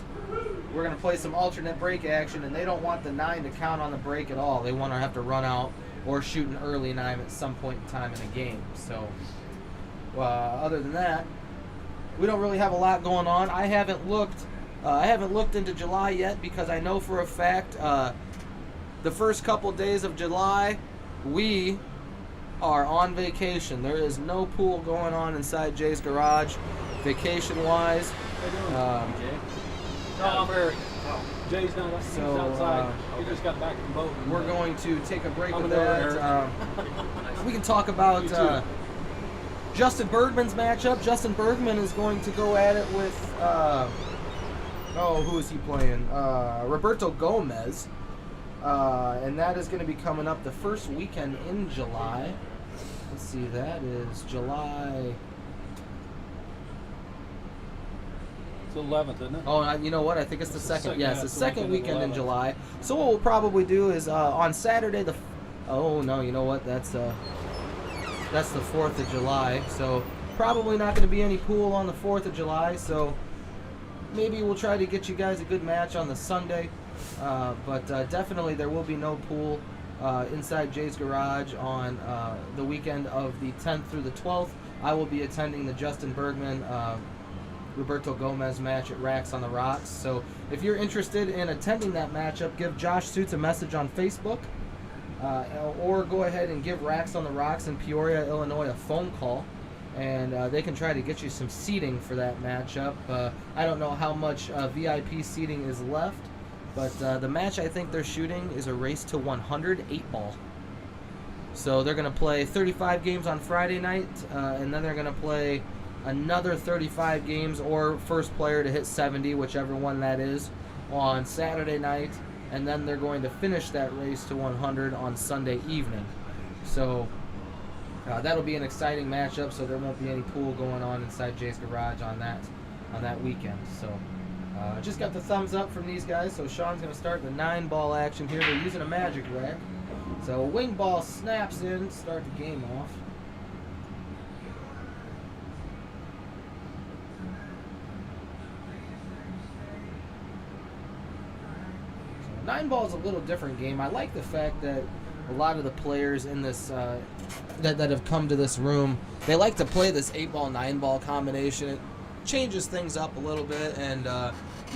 We're going to play some alternate break action, and they don't want the 9 to count on the break at all. They want to have to run out or shoot an early 9 at some point in time in the game. So, other than that, we don't really have a lot going on. I haven't looked into July yet because I know for a fact the first couple days of July we are on vacation. There is no pool going on inside Jay's Garage, vacation-wise. How you doing, Jay? No, I'm Eric. Jay's not. He's outside. He just got back from the boat. We're going to take a break I'm with an that. We can talk about Justin Bergman's matchup. Justin Bergman is going to go at it with, who is he playing? Roberto Gomez. And that is going to be coming up the first weekend in July. Let's see, that is July... It's the 11th, isn't it? Oh, you know what? I think it's the second. Yes, yeah, the it's the second weekend in 11th. July. So what we'll probably do is on Saturday oh no, you know what? That's the 4th of July. So probably not going to be any pool on the 4th of July. So maybe we'll try to get you guys a good match on the Sunday. But definitely there will be no pool inside Jay's Garage on the weekend of the 10th through the 12th. I will be attending the Justin Bergman Roberto Gomez match at Racks on the Rocks. So if you're interested in attending that matchup, give Josh Suits a message on Facebook, or go ahead and give Racks on the Rocks in Peoria, Illinois a phone call, and they can try to get you some seating for that matchup. I don't know how much VIP seating is left, but the match I think they're shooting is a race to 100 8-ball. So they're going to play 35 games on Friday night, and then they're going to play another 35 games or first player to hit 70, whichever one that is, on Saturday night, and then they're going to finish that race to 100 on Sunday evening. So that'll be an exciting matchup, so there won't be any pool going on inside Jay's Garage on that weekend. So just got the thumbs up from these guys, so Shawn's going to start the 9-ball action here. They're using a magic rack. So a wing ball snaps in to start the game off. 9-ball is a little different game. I like the fact that a lot of the players in this that have come to this room, they like to play this 8-ball, 9-ball combination. It changes things up a little bit, and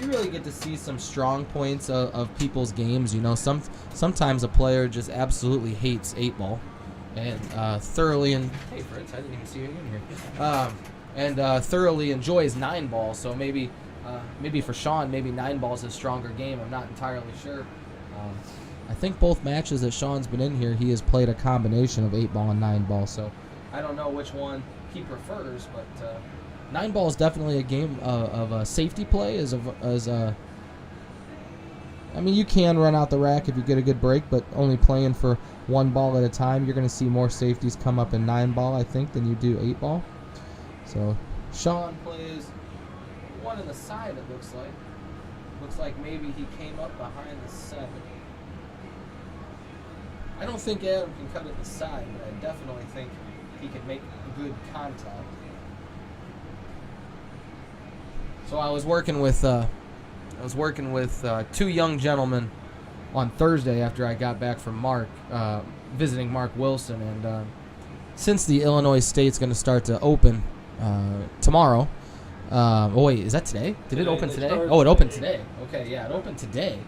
you really get to see some strong points of people's games. You know, sometimes a player just absolutely hates 8-ball and thoroughly hey Fritz, I didn't even see you in here. And thoroughly enjoys 9-ball. So maybe for Shawn, maybe 9-ball is his stronger game. I'm not entirely sure. I think both matches that Shawn's been in here, he has played a combination of 8-ball and 9-ball. So I don't know which one he prefers, but 9-ball is definitely a game of a safety play. I mean, you can run out the rack if you get a good break, but only playing for 1 ball at a time, you're going to see more safeties come up in 9-ball, I think, than you do 8-ball. So Shawn plays one in the side, it looks like. Looks like maybe he came up behind the 7. I don't think Adam can cut it the side, but I definitely think he can make good contact. So I was working with 2 young gentlemen on Thursday after I got back from visiting Mark Wilson, and since the Illinois State's going to start to open tomorrow. Oh wait, is that today? Did it open today? Oh, it opened today. Okay, yeah, it opened today.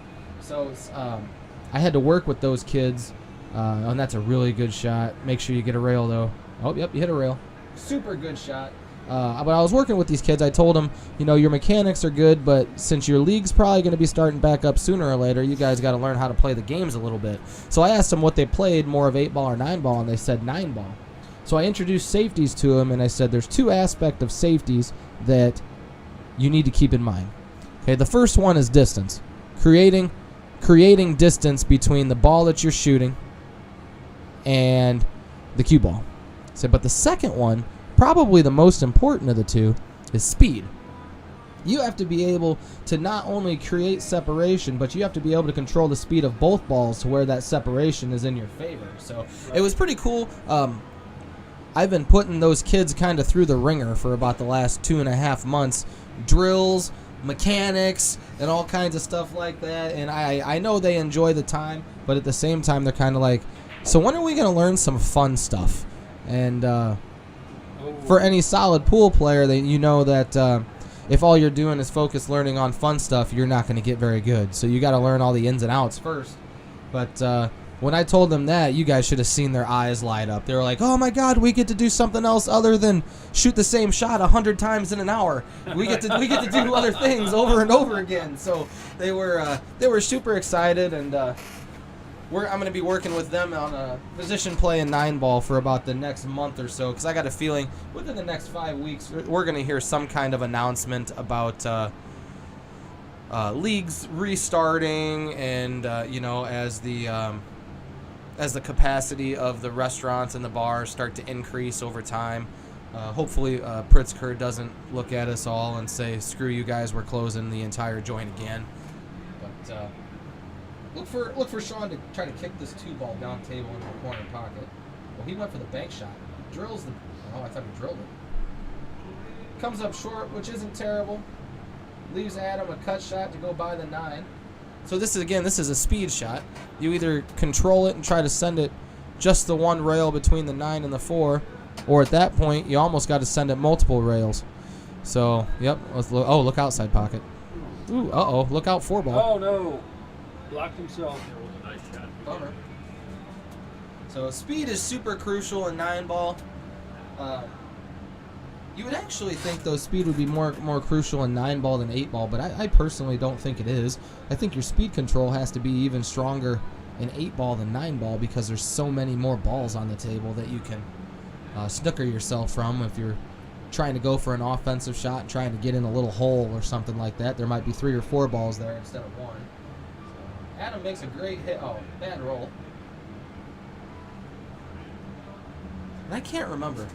So I had to work with those kids, and that's a really good shot. Make sure you get a rail though. Oh, yep, you hit a rail. Super good shot. But I was working with these kids. I told them, your mechanics are good, but since your league's probably going to be starting back up sooner or later, you guys got to learn how to play the games a little bit. So I asked them what they played, more of 8-ball or 9-ball, and they said 9-ball. So I introduced safeties to them, and I said there's 2 aspects of safeties that you need to keep in mind. Okay, the first one is distance. Creating distance between the ball that you're shooting and the cue ball. So, but the second one, probably the most important of the 2, is speed. You have to be able to not only create separation, but you have to be able to control the speed of both balls to where that separation is in your favor. So it was pretty cool. I've been putting those kids kind of through the ringer for about the last 2.5 months. Drills, mechanics, and all kinds of stuff like that. And I know they enjoy the time, but at the same time, they're kind of like, so when are we going to learn some fun stuff? And for any solid pool player, that if all you're doing is focus learning on fun stuff, you're not going to get very good. So you got to learn all the ins and outs first. But when I told them that, you guys should have seen their eyes light up. They were like, "Oh my God, we get to do something else other than shoot the same shot 100 times in an hour. We get to do other things over and over again." So they were super excited, and I'm going to be working with them on a position play in 9-ball for about the next month or so, because I got a feeling within the next 5 weeks we're going to hear some kind of announcement about leagues restarting, and as the capacity of the restaurants and the bars start to increase over time. Hopefully Pritzker doesn't look at us all and say, "Screw you guys, we're closing the entire joint again." But look for Shawn to try to kick this 2-ball down table into the corner pocket. Well, he went for the bank shot. Drills the... Oh, I thought he drilled it. Comes up short, which isn't terrible. Leaves Adam a cut shot to go by the 9. So this is a speed shot. You either control it and try to send it just the one rail between the 9 and the 4, or at that point you almost got to send it multiple rails. So, yep. Look outside pocket. Ooh, look out 4-ball. Oh no, blocked himself. That was a nice shot. Bummer. So speed is super crucial in 9-ball. You would actually think, though, speed would be more crucial in 9-ball than 8-ball, but I personally don't think it is. I think your speed control has to be even stronger in 8-ball than 9-ball, because there's so many more balls on the table that you can snooker yourself from. If you're trying to go for an offensive shot and trying to get in a little hole or something like that, there might be 3 or 4 balls there instead of 1. So Adam makes a great hit. Oh, bad roll. And I can't remember.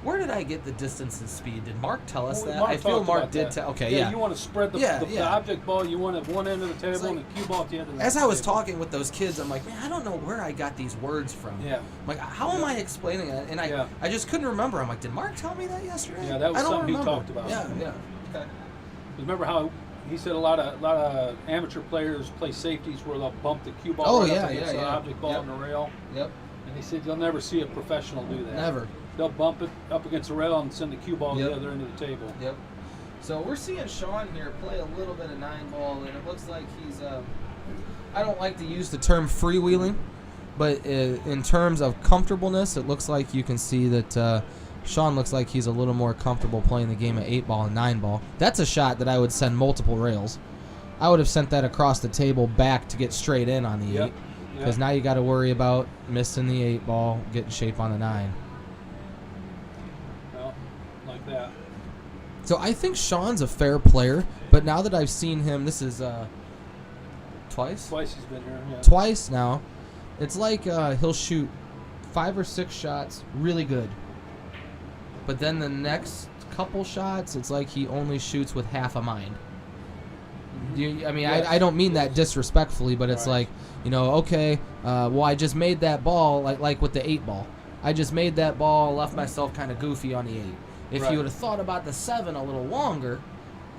Where did I get the distance and speed? Did Mark tell us that? I feel Mark did tell. Okay, yeah. You want to spread the object ball. You want at one end of the table and the cue ball at the other end. As I was talking with those kids, I'm like, man, I don't know where I got these words from. Yeah. I'm like, how am I explaining it? And I just couldn't remember. I'm like, did Mark tell me that yesterday? Yeah, that was something he talked about. Yeah. Okay. Remember how he said a lot of amateur players play safeties where they'll bump the cue ball up against the object ball in the rail. Yep. And he said you'll never see a professional do that. Never. They'll bump it up against the rail and send the cue ball to the other end of the table. Yep. So we're seeing Shawn here play a little bit of 9-ball, and it looks like he's... I don't like to use the term freewheeling, but in terms of comfortableness, it looks like you can see that Shawn looks like he's a little more comfortable playing the game at 8-ball and 9-ball. That's a shot that I would send multiple rails. I would have sent that across the table back to get straight in on the 8, because now you got to worry about missing the 8-ball, getting shape on the 9. Like that. So I think Shawn's a fair player, but now that I've seen him, this is twice? Twice he's been here, yeah. Twice now. It's like he'll shoot 5 or 6 shots really good. But then the next couple shots, it's like he only shoots with half a mind. I don't mean that disrespectfully, but it's like, okay, well, I just made that ball, like with the 8-ball. I just made that ball, left myself kind of goofy on the 8. If you would have thought about the 7 a little longer,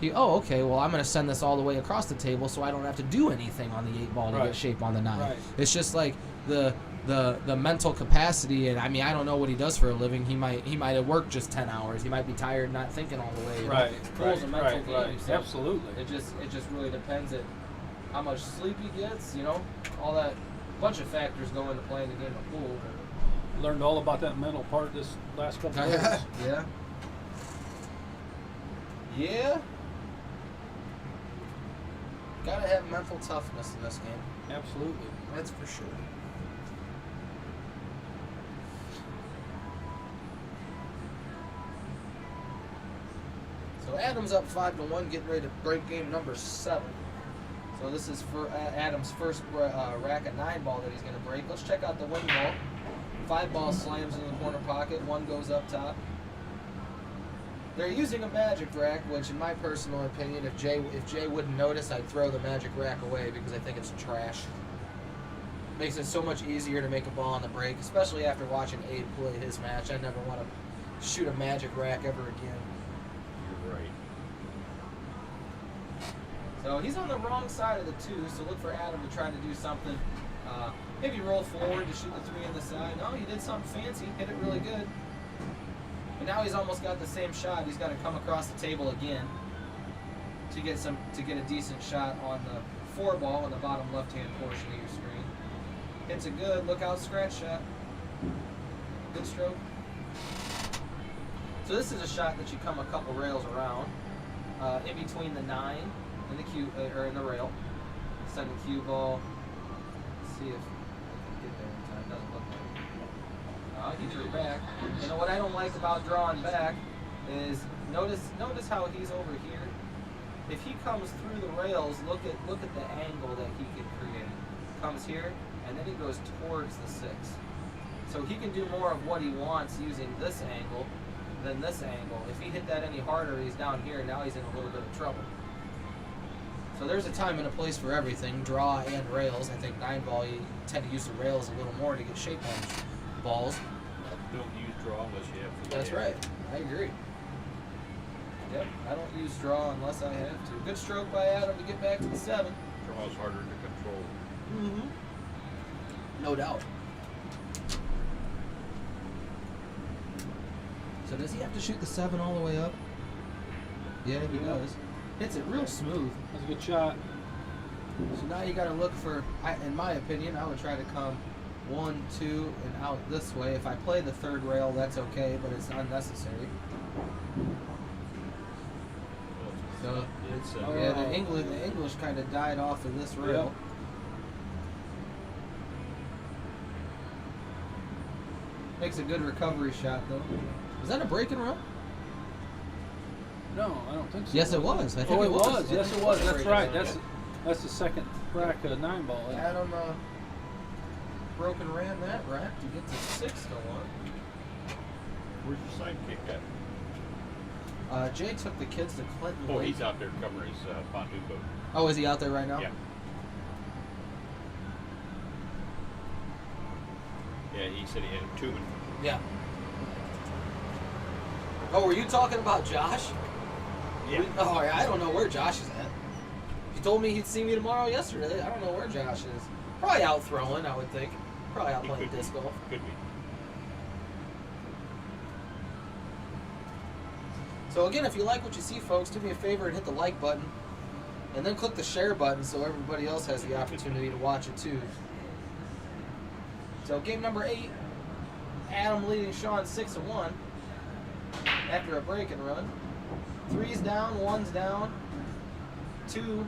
okay, well, I'm going to send this all the way across the table so I don't have to do anything on the 8-ball to get shape on the 9. Right. It's just like the the mental capacity. And I mean, I don't know what he does for a living. He might have worked just 10 hours. He might be tired, not thinking all the way. You know? Right. Pool's a mental game. Right. So Absolutely. It just really depends on how much sleep he gets. You know, all that bunch of factors go into playing the game of pool. Learned all about that mental part this last couple of days. Yeah. Yeah. Gotta have mental toughness in this game. Absolutely. That's for sure. So Adam's up 5-1, getting ready to break game number 7. So this is for Adam's first rack of 9 ball that he's going to break. Let's check out the wing ball. 5 ball slams in the corner pocket. 1 goes up top. They're using a magic rack, which, in my personal opinion, if Jay wouldn't notice, I'd throw the magic rack away because I think it's trash. Makes it so much easier to make a ball on the break, especially after watching Abe play his match. I never want to shoot a magic rack ever again. You're right. So he's on the wrong side of the 2, so look for Adam to try to do something. Maybe roll forward to shoot the 3 in the side. No, he did something fancy, hit it really good. But now he's almost got the same shot. He's got to come across the table again to get a decent shot on the 4 ball in the bottom left-hand portion of your screen. It's a good look-out scratch shot. Good stroke. So this is a shot that you come a couple rails around, in between the 9 and the cue, or in the rail. Send the cue ball. Let's see if I can get there in time. Doesn't look like it. He drew back. You know what I don't like about drawing back is notice how he's over here. If he comes through the rails, look at the angle that he can create. Comes here, and then he goes towards the 6. So he can do more of what he wants using this angle than this angle. If he hit that any harder, he's down here. Now he's in a little bit of trouble. So there's a time and a place for everything, draw and rails. I think 9 ball, you tend to use the rails a little more to get shape on balls. Don't use draw unless you have to. That's right. I agree. Yep, I don't use draw unless I have to. Good stroke by Adam to get back to the 7. Draw is harder to control. Mm-hmm. No doubt. So does he have to shoot the 7 all the way up? Yeah, he does. Hits it real smooth. That's a good shot. So now you got to look for, in my opinion, I would try to come 1, 2, and out this way. If I play the 3rd rail, that's okay, but it's unnecessary. So It's yeah, the English kind of died off of this rail. Yep. Makes a good recovery shot though. Was that a break and run? No, I don't think so. Yes, it was. I think it was. Yes, it was. That's right. That's the second rack of 9 ball. Yeah. Adam broke and ran that rack to get to 6-1. Where's your sidekick at? Jay took the kids to Clinton Oh, Lake. he's out there covering his pontoon boat. Oh, is he out there right now? Yeah. Yeah, he said he had a tubing. Yeah. Oh, were you talking about Josh? Yeah. I don't know where Josh is at. He told me he'd see me tomorrow yesterday. I don't know where Josh is. Probably out throwing, I would think. Probably out He playing could disc be. golf. Could be. So again, if you like what you see, folks, do me a favor and hit the like button. And then click the share button so everybody else has the opportunity to watch it too. So game number 8, Adam leading Shawn 6-1 after a break and run. 3's down, 1's down, 2's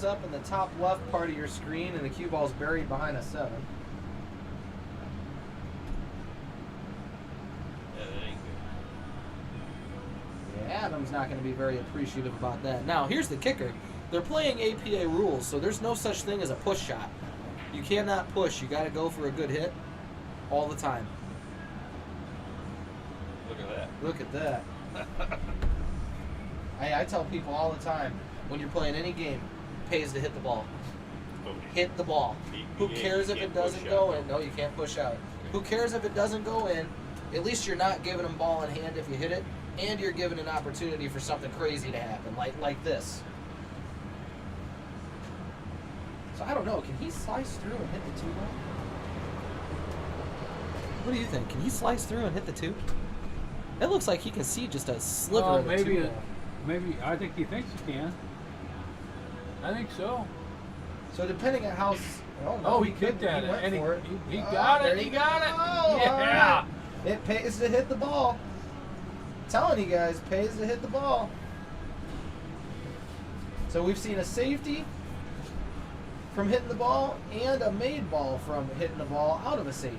up in the top left part of your screen, and the cue ball's buried behind a 7. Yeah, that ain't good. Yeah, Adam's not going to be very appreciative about that. Now, here's the kicker. They're playing APA rules, so there's no such thing as a push shot. You cannot push. You got to go for a good hit all the time. Look at that. Look at that. I tell people all the time, when you're playing any game, it pays to hit the ball. Hit the ball. Who cares if it doesn't go in? No, you can't push out. Who cares if it doesn't go in? At least you're not giving them ball in hand if you hit it, and you're giving an opportunity for something crazy to happen, like this. So I don't know. Can he slice through and hit the 2-1? What do you think? Can he slice through and hit the 2? It looks like he can see just a sliver of the 2 ball. Maybe. I think he thinks he can. I think so. So depending on how... he kicked at it. And he got it. He got it. Oh, Yeah. right. It pays to hit the ball. I'm telling you guys, pays to hit the ball. So we've seen a safety from hitting the ball and a made ball from hitting the ball out of a safety.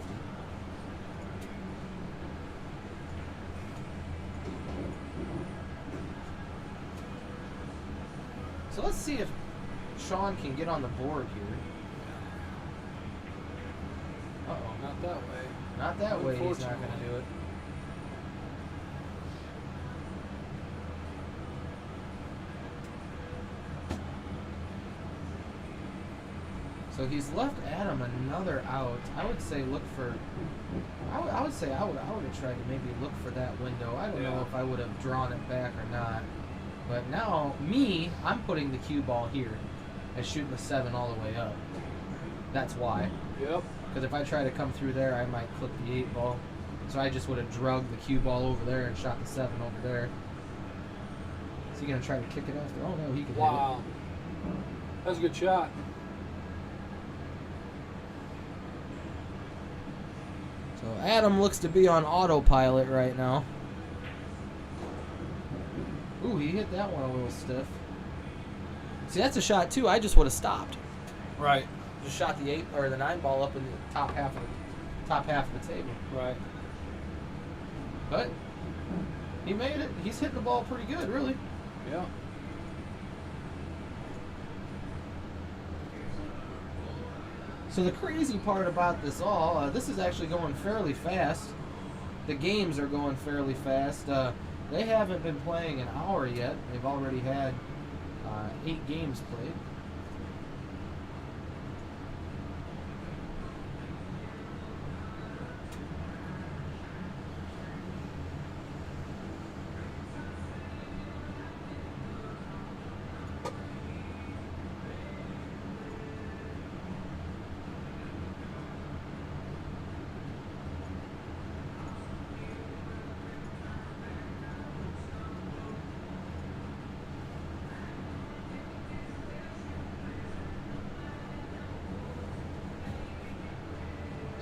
So let's see if Shawn can get on the board here. Uh-oh. Not that way. Not that way, he's not going to do it. So he's left Adam another out. I would say look for... I would say I would have tried to maybe look for that window. I don't know if I would have drawn it back or not. But now, I'm putting the cue ball here and shooting the 7 all the way up. That's why. Yep. Because if I try to come through there, I might clip the 8 ball. So I just would have drugged the cue ball over there and shot the 7 over there. Is he going to try to kick it after? Oh, no, he can hit it. Wow. That's a good shot. So Adam looks to be on autopilot right now. Ooh, he hit that one a little stiff. See, that's a shot too. I just would have stopped. Right. Just shot the 8 or the 9 ball up in the top half of the table. Right. But he made it. He's hitting the ball pretty good, really. Yeah. So the crazy part about this all, this is actually going fairly fast. The games are going fairly fast. They haven't been playing an hour yet. They've already had 8 games played.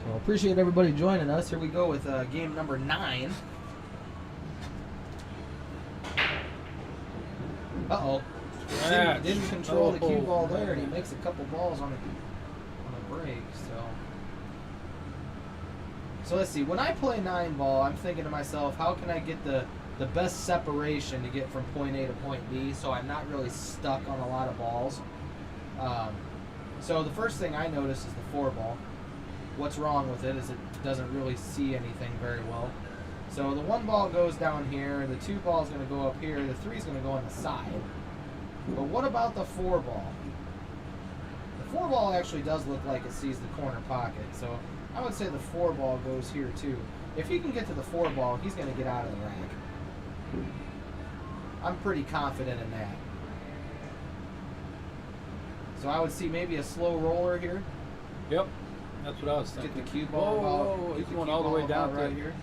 So appreciate everybody joining us. Here we go with game number 9. Uh-oh. Didn't control the cue ball there, and he makes a couple balls on the break. So let's see. When I play 9 ball, I'm thinking to myself, how can I get the best separation to get from point A to point B so I'm not really stuck on a lot of balls? So the first thing I notice is the 4 ball. What's wrong with it is it doesn't really see anything very well. So the 1 ball goes down here, the 2 ball is going to go up here, the 3 is going to go on the side. But what about the 4 ball? The 4 ball actually does look like it sees the corner pocket, so I would say the 4 ball goes here too. If he can get to the 4 ball, he's going to get out of the rack. I'm pretty confident in that. So I would see maybe a slow roller here. Yep. That's what I was thinking. Get the cue ball Whoa, he's going all the way down right here.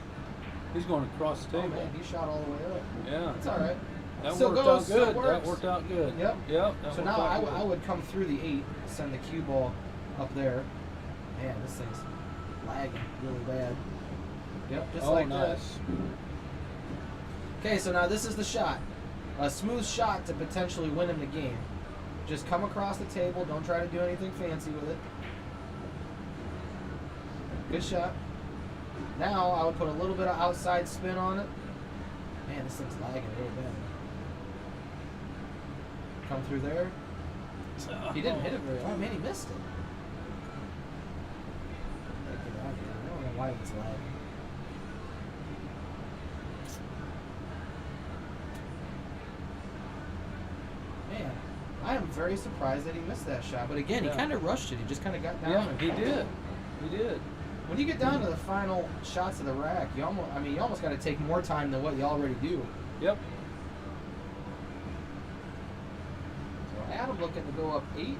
He's going across the Oh table. man, he shot all the way up. Yeah. It's all right. That Still worked goes, out still good. works. That worked out good. Yep. Yep. So now I would come through the 8, send the cue ball up there. Man, this thing's lagging really bad. Yep, just like that. Okay, so now this is the shot. A smooth shot to potentially win him the game. Just come across the table. Don't try to do anything fancy with it. Good shot. Now I would put a little bit of outside spin on it. Man, this thing's lagging really bad. Come through there. He didn't hit it very well. Oh man, he missed it. I don't know why it's lagging. Man, I am very surprised that he missed that shot. But again, he kind of rushed it. He just kind of got down. Yeah, he did. He did. When you get down to the final shots of the rack, you almost got to take more time than what you already do. Yep. So Adam looking to go up 8-1.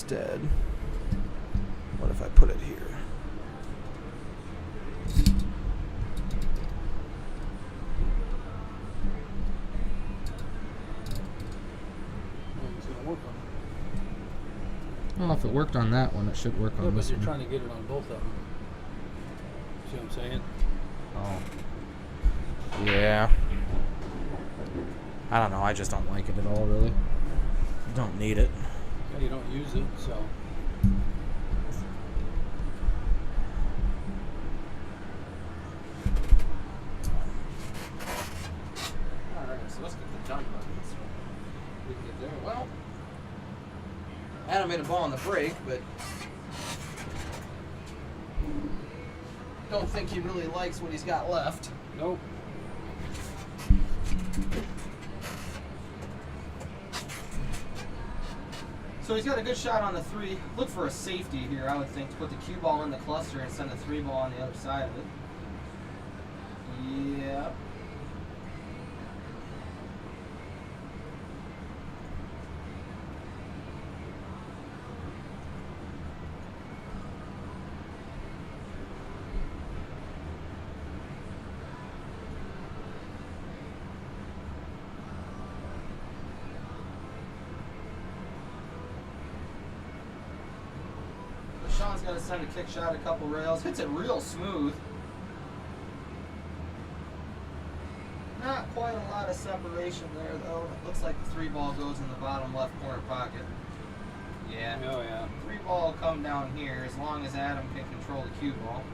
instead, what if I put it here? It's gonna work on I don't know if it worked on that one. It should work it. Yeah, on but this you're one. trying to get it on both of them. See what I'm saying? Oh. Yeah. I don't know. I just don't like it at all, really. Don't need it. Yeah, you don't use it, so. Alright, so let's get the done button so we can get there. Well, Adam made a ball on the break, but don't think he really likes what he's got left. Nope. So he's got a good shot on the 3. Look for a safety here, I would think, to put the cue ball in the cluster and send the 3 ball on the other side of it. Yeah. Shawn's going to send a kick shot, a couple rails. Hits it real smooth. Not quite a lot of separation there, though. It looks like the 3 ball goes in the bottom left corner pocket. Yeah. Oh, yeah. 3 ball will come down here as long as Adam can control the cue ball.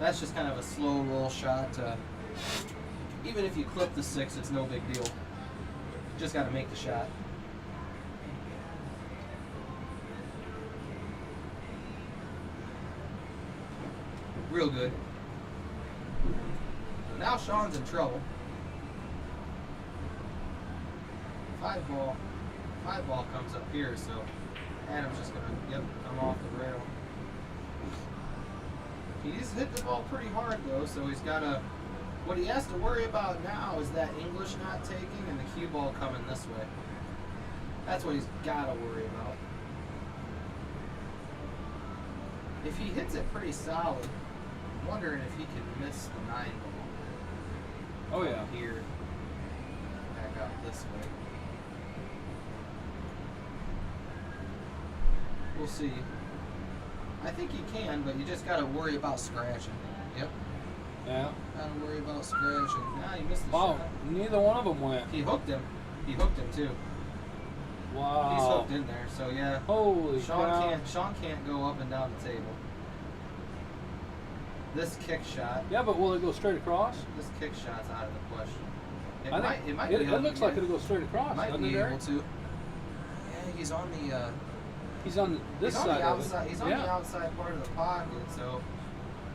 That's just kind of a slow roll shot. Even if you clip the 6, it's no big deal. Just got to make the shot. Real good. Now Shawn's in trouble. 5 ball comes up here, so Adam's just gonna come off the rail. He's hit the ball pretty hard though, so he's got to. What he has to worry about now is that English not taking and the cue ball coming this way. That's what he's got to worry about. If he hits it pretty solid, I'm wondering if he can miss the 9 ball. Oh, yeah. Here, back out this way. We'll see. I think he can, but you just got to worry about scratching. Yep. Yeah. Got to worry about scratching. Nah, he missed the Wow. shot. Neither one of them went. He hooked him. He hooked him too. Wow. He's hooked in there, so yeah. Holy Shawn cow. Shawn can't go up and down the table. This kick shot. Yeah, but will it go straight across? This kick shot's out of the question. It I might. think It might it, be. it looks like it'll go straight across. Might doesn't be it, Eric? able to. Yeah, he's on the. He's on this he's on side the of outside. it. He's on yeah. the outside part of the pocket. So,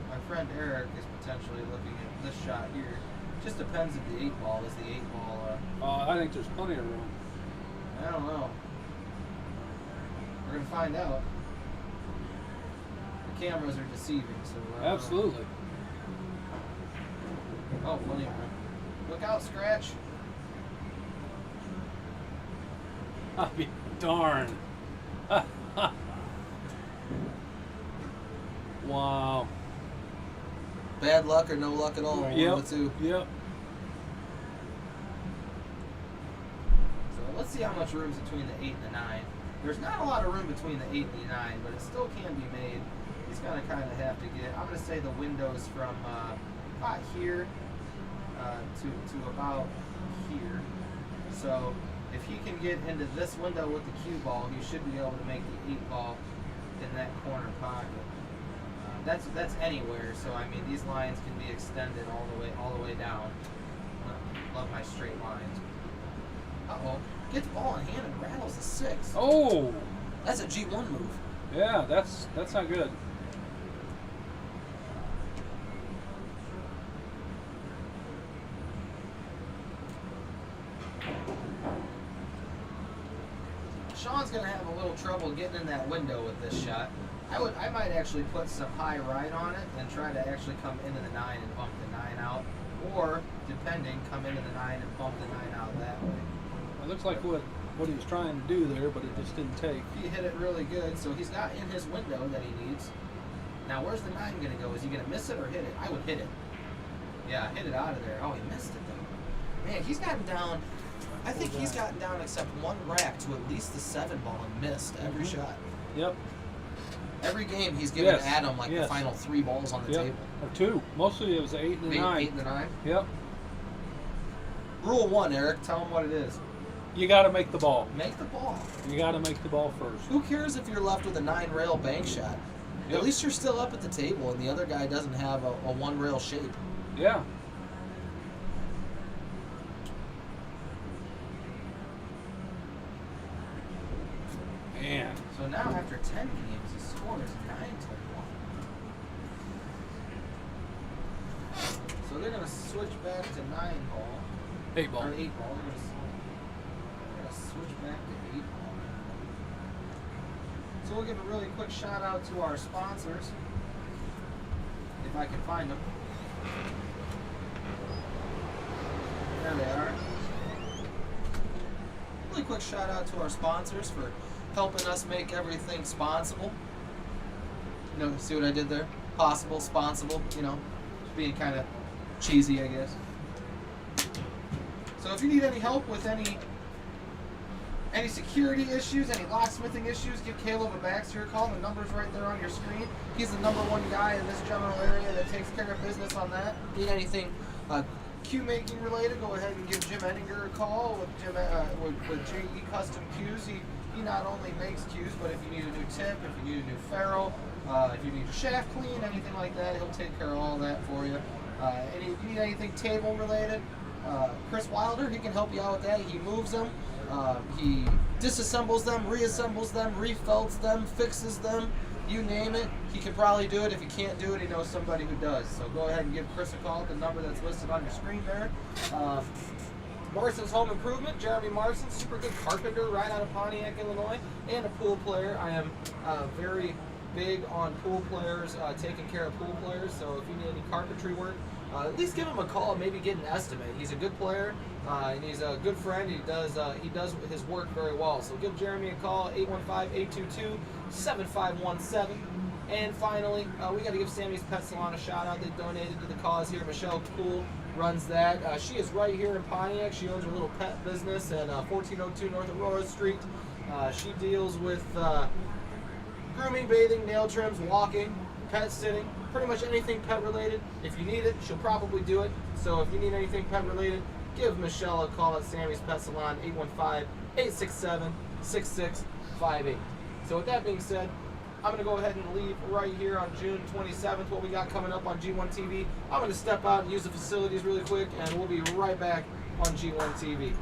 my friend Eric is potentially looking at this shot here. Just depends if the 8 ball is the 8 ball. I think there's plenty of room. I don't know. We're gonna find out. The cameras are deceiving, so. Absolutely. Oh, plenty of room. Look out, Scratch. I'll be darned. Wow. Bad luck or no luck at all. Yep. One of the two. Yep. So let's see how much room's between the 8 and the 9. There's not a lot of room between the 8 and the 9, but it still can be made. He's gonna kind of have to get. I'm gonna say the windows from about here to about here. So if he can get into this window with the cue ball, he should be able to make the 8 ball in that corner pocket. That's anywhere. So I mean, these lines can be extended all the way down. Love my straight lines. Uh-oh. Gets ball in hand and rattles the 6. Oh. That's a G1 move. Yeah, that's not good. Shawn's going to have a little trouble getting in that window with this shot. I might actually put some high right on it and try to actually come into the 9 and bump the 9 out, or depending, come into the 9 and bump the 9 out that way. It looks like what he was trying to do there, but it just didn't take. He hit it really good, so he's got in his window that he needs. Now, where's the 9 going to go? Is he going to miss it or hit it? I would hit it. Yeah, hit it out of there. Oh, he missed it, though. Man, he's gotten down. I think he's gotten down except one rack to at least the 7 ball and missed every shot. Yep. Every game he's given Yes. Adam like the Yes. final 3 balls on the table. Or 2. Mostly it was 8 and the 9. 8 and the 9. Yep. Rule 1, Eric. Tell him what it is. You got to make the ball. Make the ball. You got to make the ball first. Who cares if you're left with a 9 rail bank shot? Yep. At least you're still up at the table, and the other guy doesn't have a 1 rail shape. Yeah. Man. So now after 10 games, the score is 9-1. So they're going to switch back to 9 ball. 8 ball. Or 8 ball. They're going to switch back to 8 ball. So we'll give a really quick shout out to our sponsors, if I can find them. There they are. Really quick shout out to our sponsors for helping us make everything sponsible. You know, see what I did there? Possible, sponsible, you know, being kind of cheesy, I guess. So if you need any help with any security issues, any locksmithing issues, give Caleb a Baxter a call. The number's right there on your screen. He's the #1 guy in this general area that takes care of business on that. Need anything Q making related, go ahead and give Jim Enninger a call with JE Custom Qs. He not only makes Qs, but if you need a new tip, if you need a new ferrule, if you need your shaft clean, anything like that, he'll take care of all that for you. If you need anything table related, Chris Wilder, he can help you out with that. He moves them, he disassembles them, reassembles them, refelds them, fixes them, you name it. He can probably do it. If he can't do it, he knows somebody who does. So go ahead and give Chris a call at the number that's listed on your screen there. Morrison's Home Improvement, Jeremy Marson, super good carpenter right out of Pontiac, Illinois, and a pool player. I am very big on pool players, taking care of pool players, so if you need any carpentry work, at least give him a call and maybe get an estimate. He's a good player, and he's a good friend. He does his work very well. So give Jeremy a call, 815-822-7517. And finally, we got to give Sammy's Pet Salon a shout out. They donated to the cause here. Michelle Poole runs that. She is right here in Pontiac. She owns her little pet business at 1402 North Aurora Street. She deals with grooming, bathing, nail trims, walking, pet sitting, pretty much anything pet related. If you need it, she'll probably do it. So if you need anything pet related, give Michelle a call at Sammy's Pet Salon, 815-867-6658. So with that being said, I'm going to go ahead and leave right here on June 27th, what we got coming up on G1 TV. I'm going to step out and use the facilities really quick, and we'll be right back on G1 TV.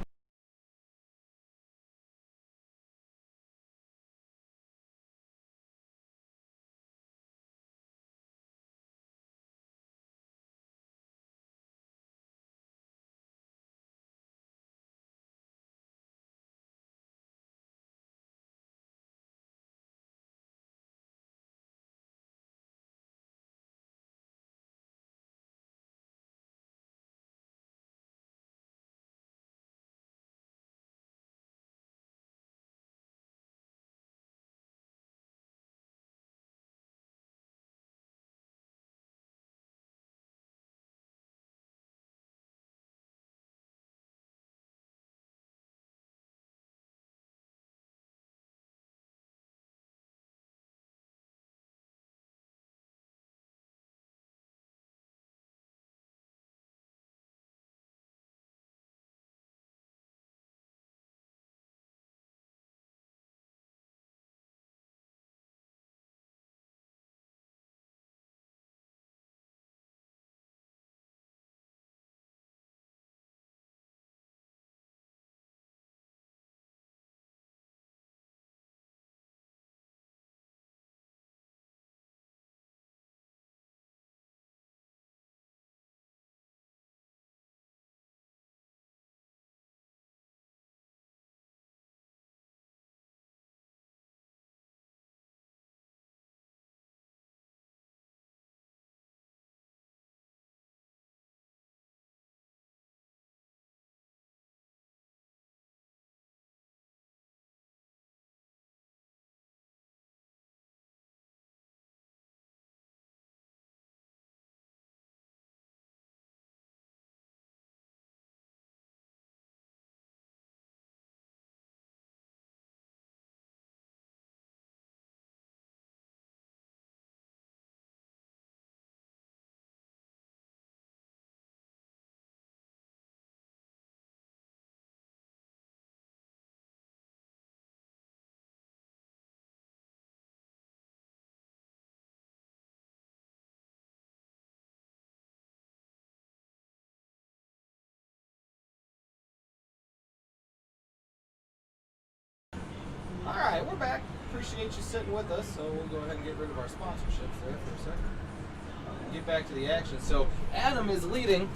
back. Appreciate you sitting with us. So we'll go ahead and get rid of our sponsorships there for a second. Get back to the action. So Adam is leading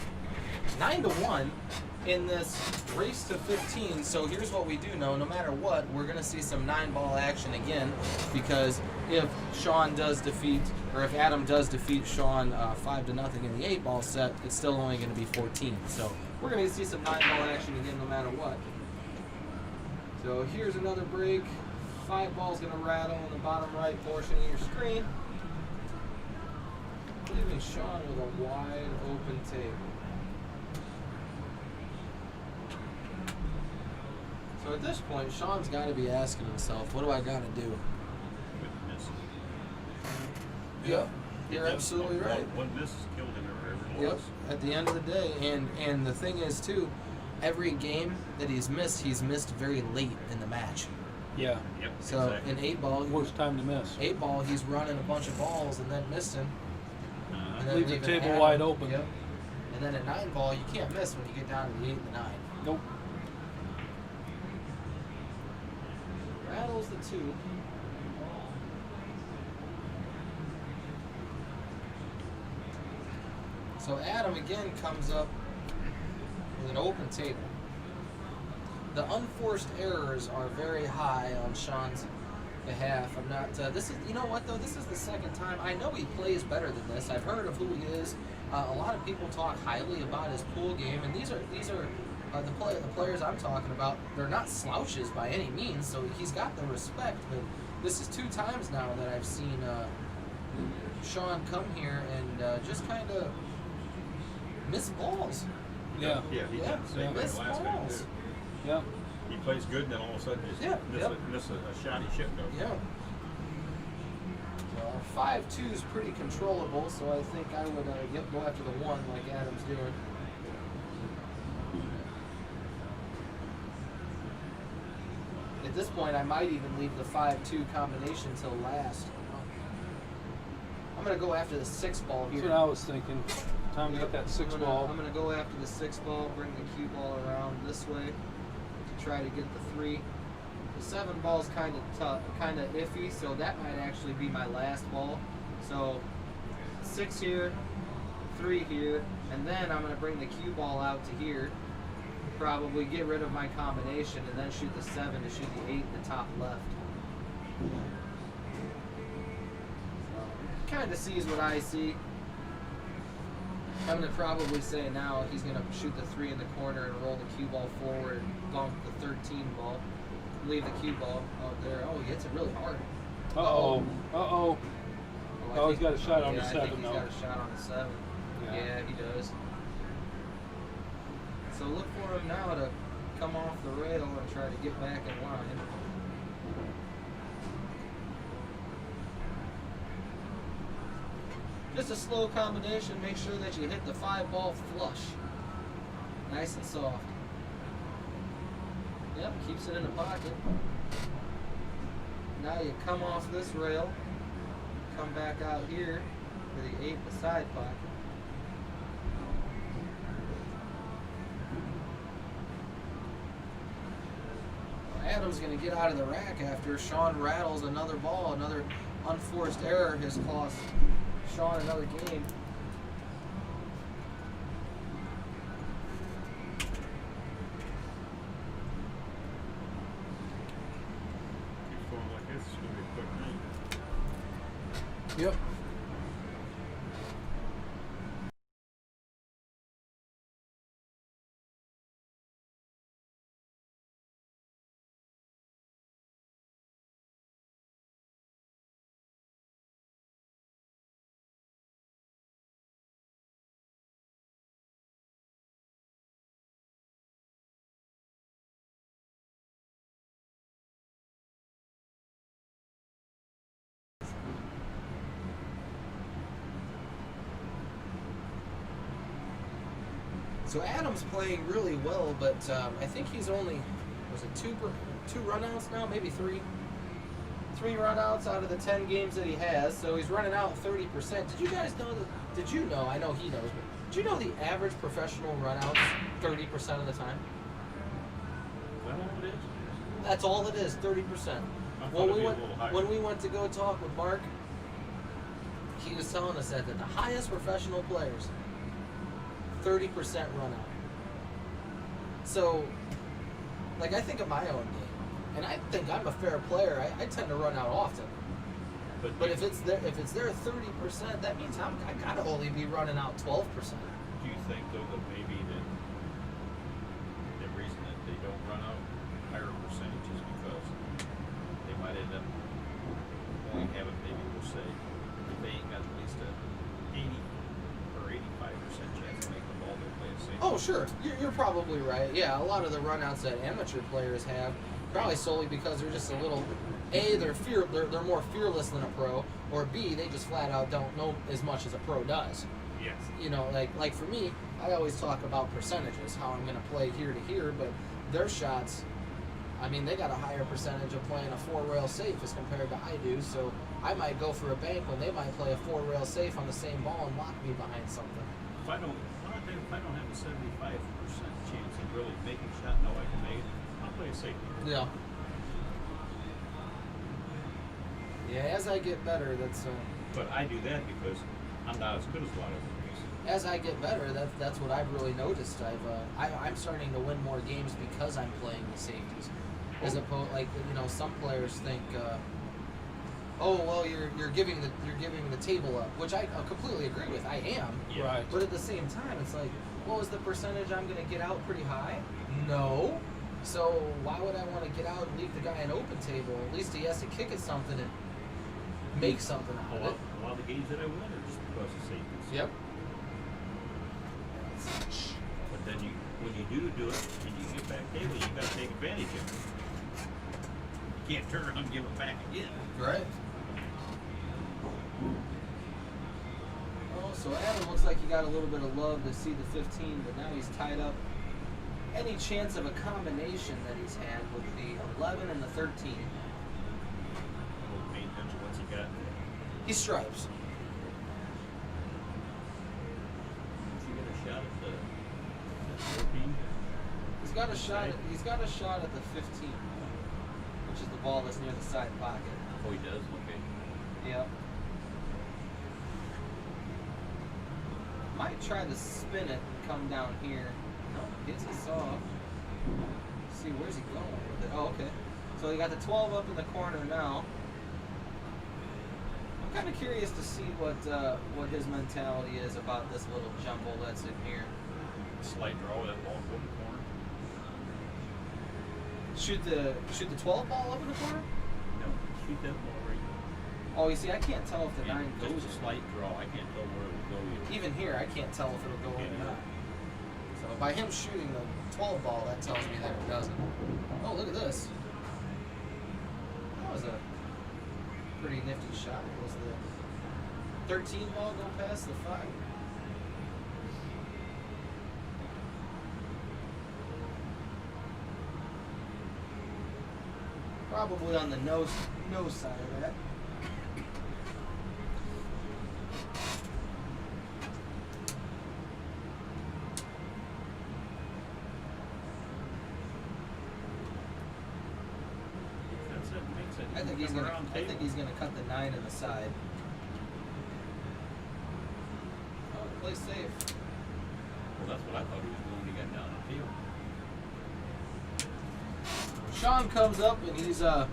9-1 in this race to 15. So here's what we do know: no matter what, we're going to see some 9-ball action again, because if Shawn does defeat, or if Adam does defeat Shawn 5-0 in the 8-ball set, it's still only going to be 14. So we're going to see some 9-ball action again, no matter what. So here's another break. 5 balls going to rattle in the bottom right portion of your screen, leaving Shawn with a wide open table. So at this point, Shawn's got to be asking himself, what do I got to do? Yep, you're absolutely right. One miss is killed him every Yep, loss. at the end of the day. And the thing is, too, every game that he's missed very late in the match. Yeah. Yep, So exactly. in 8-ball, Worst time to miss. 8-ball, he's running a bunch of balls and then missing. And then Leaves the leaving table Adam. wide open. Yep. And then at 9-ball, you can't miss when you get down to the 8 and the 9. Nope. Rattles the 2. So Adam again comes up with an open table. The unforced errors are very high on Shawn's behalf. I'm not. This is. You know what though? This is the second time. I know he plays better than this. I've heard of who he is. A lot of people talk highly about his pool game, and these are the players I'm talking about. They're not slouches by any means. So he's got the respect. But this is 2 times now that I've seen Shawn come here and just kind of miss balls. Yeah. Yeah, he Yeah, did the same miss thing last game balls. too. Yeah. He plays good, and then all of a sudden just Yeah, miss a shot he shouldn't have. Yeah. So 5-2 is pretty controllable, so I think I would go after the 1 like Adam's doing. At this point, I might even leave the 5-2 combination till last. I'm going to go after the 6-ball here. That's what I was thinking. Time to get that 6-ball. I'm going to go after the 6-ball, bring the cue ball around this way to try to get the 3. The 7-ball's kind of tough, kind of iffy, so that might actually be my last ball. So 6 here, 3 here, and then I'm going to bring the cue ball out to here, probably get rid of my combination, and then shoot the 7 to shoot the 8 in the top left. Kind of sees what I see. I'm going to probably say now he's going to shoot the 3 in the corner and roll the cue ball forward, bump the 13 ball, leave the cue ball out there. Oh, he hits it really hard. Uh-oh. Uh-oh. Oh, he's got a shot on the I 7 think he's now. got a shot on the 7. Yeah, he does. So look for him now to come off the rail and try to get back in line. Just a slow combination. Make sure that you hit the 5-ball flush. Nice and soft. Yep, keeps it in the pocket. Now you come off this rail, come back out here to the 8 in the side pocket. Adam's going to get out of the rack after Shawn rattles another ball. Another unforced error has cost Shawn another game. Keeps going like this, it's going to be a quick night. Yep. So Adam's playing really well, but I think he's only, was it two runouts now? Maybe 3. 3 runouts out of the 10 games that he has, so he's running out 30%. Did you guys know that? Did you know? I know he knows, but did you know the average professional runouts 30% of the time? Is that all it is? That's all it is, 30%. When we went to go talk with Mark, he was telling us that the highest professional players, 30% run out. So, like, I think of my own game, and I think I'm a fair player. I tend to run out often. But if it's there 30%, that means I gotta only be running out 12%. Do you think though that maybe the reason that they don't run out higher percentages because they might end up only having maybe we'll say if they ain't got at least a 80 or 85% chance to make the ball they play safe. Oh sure, you're probably right. Yeah, a lot of the runouts that amateur players have probably solely because they're just a little. A, they're more fearless than a pro, or B, they just flat out don't know as much as a pro does. Yes. You know, like for me, I always talk about percentages, how I'm going to play here to here, but their shots, I mean, they got a higher percentage of playing a 4-rail safe as compared to I do, so I might go for a bank when they might play a 4-rail safe on the same ball and lock me behind something. If I don't have a 75% chance of really making a shot, no, I can make it. I'll play a safety. Yeah. Yeah, as I get better, that's. But I do that because I'm not as good as a lot of them. As I get better, that's what I've really noticed. I'm starting to win more games because I'm playing the safeties, as opposed like some players think, oh well, you're giving the table up, which I completely agree with. I am. Yeah. Right. But at the same time, it's like, well, is the percentage I'm going to get out pretty high? No. So why would I want to get out and leave the guy an open table? At least he has to kick at something and make something out of it. A lot of the games that I win are just because of safeties. Yep. But then when you do it and you get back table, you got to take advantage of it. You can't turn around and give it back again. Right. Oh, so Adam looks like he got a little bit of love to see the 15, but now he's tied up. Any chance of a combination that he's had with the 11 and the 13? Well, main attention, what's he got? He stripes. Did you get a shot at the 14? He's got a shot at the 15, which is the ball that's near the side pocket. Oh, he does? Okay. Yep. Might try to spin it and come down here. No, gets it soft. Let's see, where's he going with it? Oh, okay. So he got the 12 up in the corner now. I'm kind of curious to see what his mentality is about this little jumble that's in here. Slight draw that ball in the corner. Shoot the 12 ball up in the corner? No, shoot that ball right. Oh, you see, I can't tell if the 9 goes. Just a slight draw. I can't tell where it will go yet. Even here, I can't tell if it'll go in or not. So by him shooting the 12 ball, that tells me that it doesn't. Oh, look at this. That was a pretty nifty shot. Was the 13 ball go past the 5? Probably on the nose side of that. I think he's gonna cut the 9 in the side. Oh, play safe. Well, that's what I thought he was doing when he got down the field. Shawn comes up and he's in a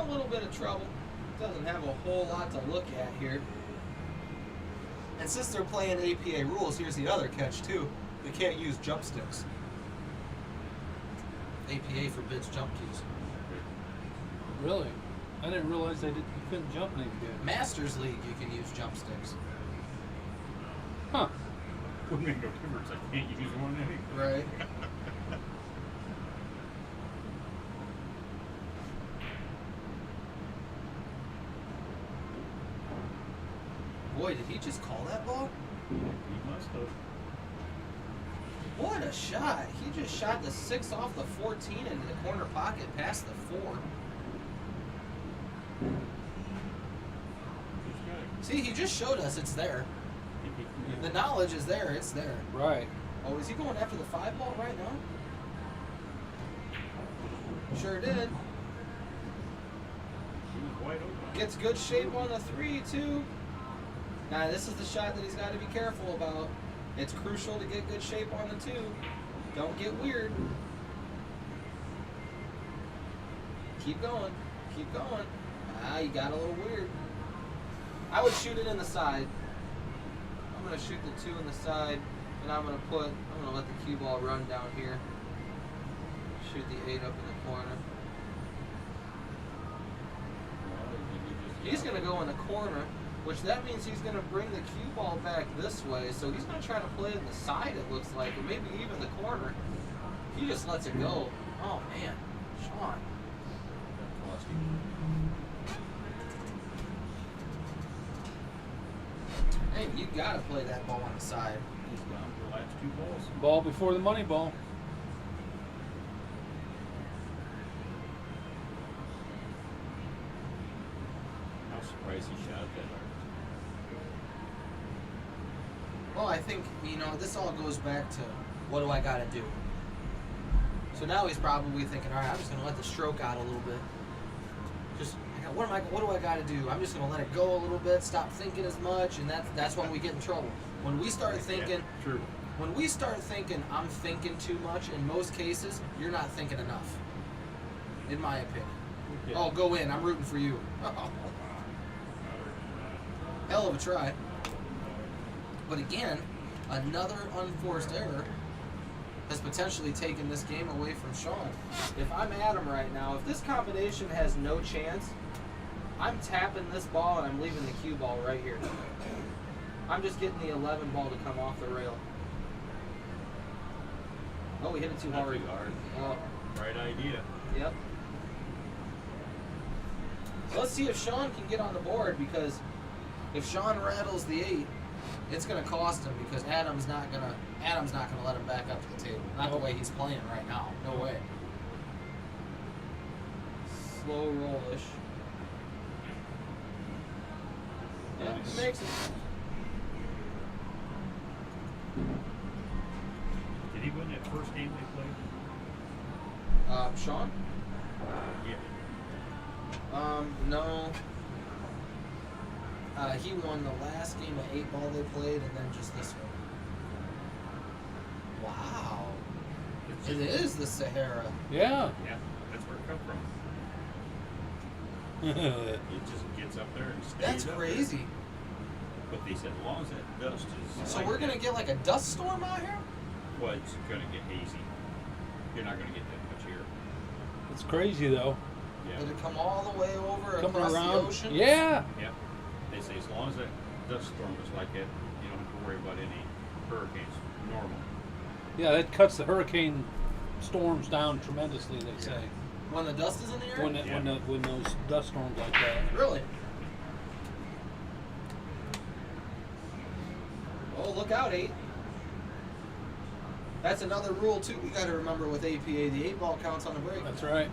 little bit of trouble. Doesn't have a whole lot to look at here. And since they're playing APA rules, here's the other catch too. They can't use jump sticks. APA forbids jump cues. Really? I didn't realize you couldn't jump any good. Masters League, you can use jump sticks. Huh. Wouldn't make no difference. I can't use one anyway. Right. Boy, did he just call that ball? He must have. What a shot. He just shot the 6 off the 14 into the corner pocket past the 4. See, he just showed us it's there. The knowledge is there, it's there. Right. Oh, is he going after the 5 ball right now? Sure did. wide open. Gets good shape on the 3, too. Now, this is the shot that he's got to be careful about. It's crucial to get good shape on the 2. Don't get weird. Keep going. Keep going. Ah, you got a little weird. I would shoot it in the side. I'm going to shoot the 2 in the side, and I'm going to let the cue ball run down here. Shoot the 8 up in the corner. He's going to go in the corner, which that means he's going to bring the cue ball back this way. So he's going to try to play it in the side, it looks like, or maybe even the corner. He just lets it go. Oh, man. Shawn. Hey, you got to play that ball on the side. He's gone for the last 2 balls. Ball before the money ball. I'm surprised he shot that hard. Well, I think, this all goes back to what do I got to do? So now he's probably thinking, all right, I'm just going to let the stroke out a little bit. What do I got to do? I'm just going to let it go a little bit, stop thinking as much, and that's when we get in trouble. When we start thinking, True. when we start thinking I'm thinking too much, in most cases, you're not thinking enough, in my opinion. Yeah. Oh, go in. I'm rooting for you. Hell of a try. But again, another unforced error has potentially taken this game away from Shawn. If I'm Adam right now, if this combination has no chance, I'm tapping this ball and I'm leaving the cue ball right here. I'm just getting the 11 ball to come off the rail. Oh, he hit it too hard. Too hard. Oh, Right idea. yep. So let's see if Shawn can get on the board, because if Shawn rattles the 8, it's going to cost him, because Adam's not going to let him back up to the table. Not the way he's playing right now. No way. Slow rollish. Yeah, Nice. it makes it. Did he win that first game they played? Shawn? Yeah. No. He won the last game of 8 ball they played, and then just this one. Wow. It is the Sahara. Yeah. Yeah, that's where it come from. It just gets up there and stays That's up crazy. There. But they said as long as that dust is So like we're gonna that, get like a dust storm out here? well, it's gonna get hazy. You're not gonna get that much here. It's crazy though. Yeah. Did it come all the way over Coming across around. the ocean? Yeah. Yeah. They say as long as that dust storm is like that, you don't have to worry about any hurricanes. Normal. Yeah, that cuts the hurricane storms down tremendously, they say. When the dust is in the air? When those dust storms like that. Really? Oh, look out, 8. That's another rule, too, we got to remember with APA. The 8 ball counts on the break. That's right.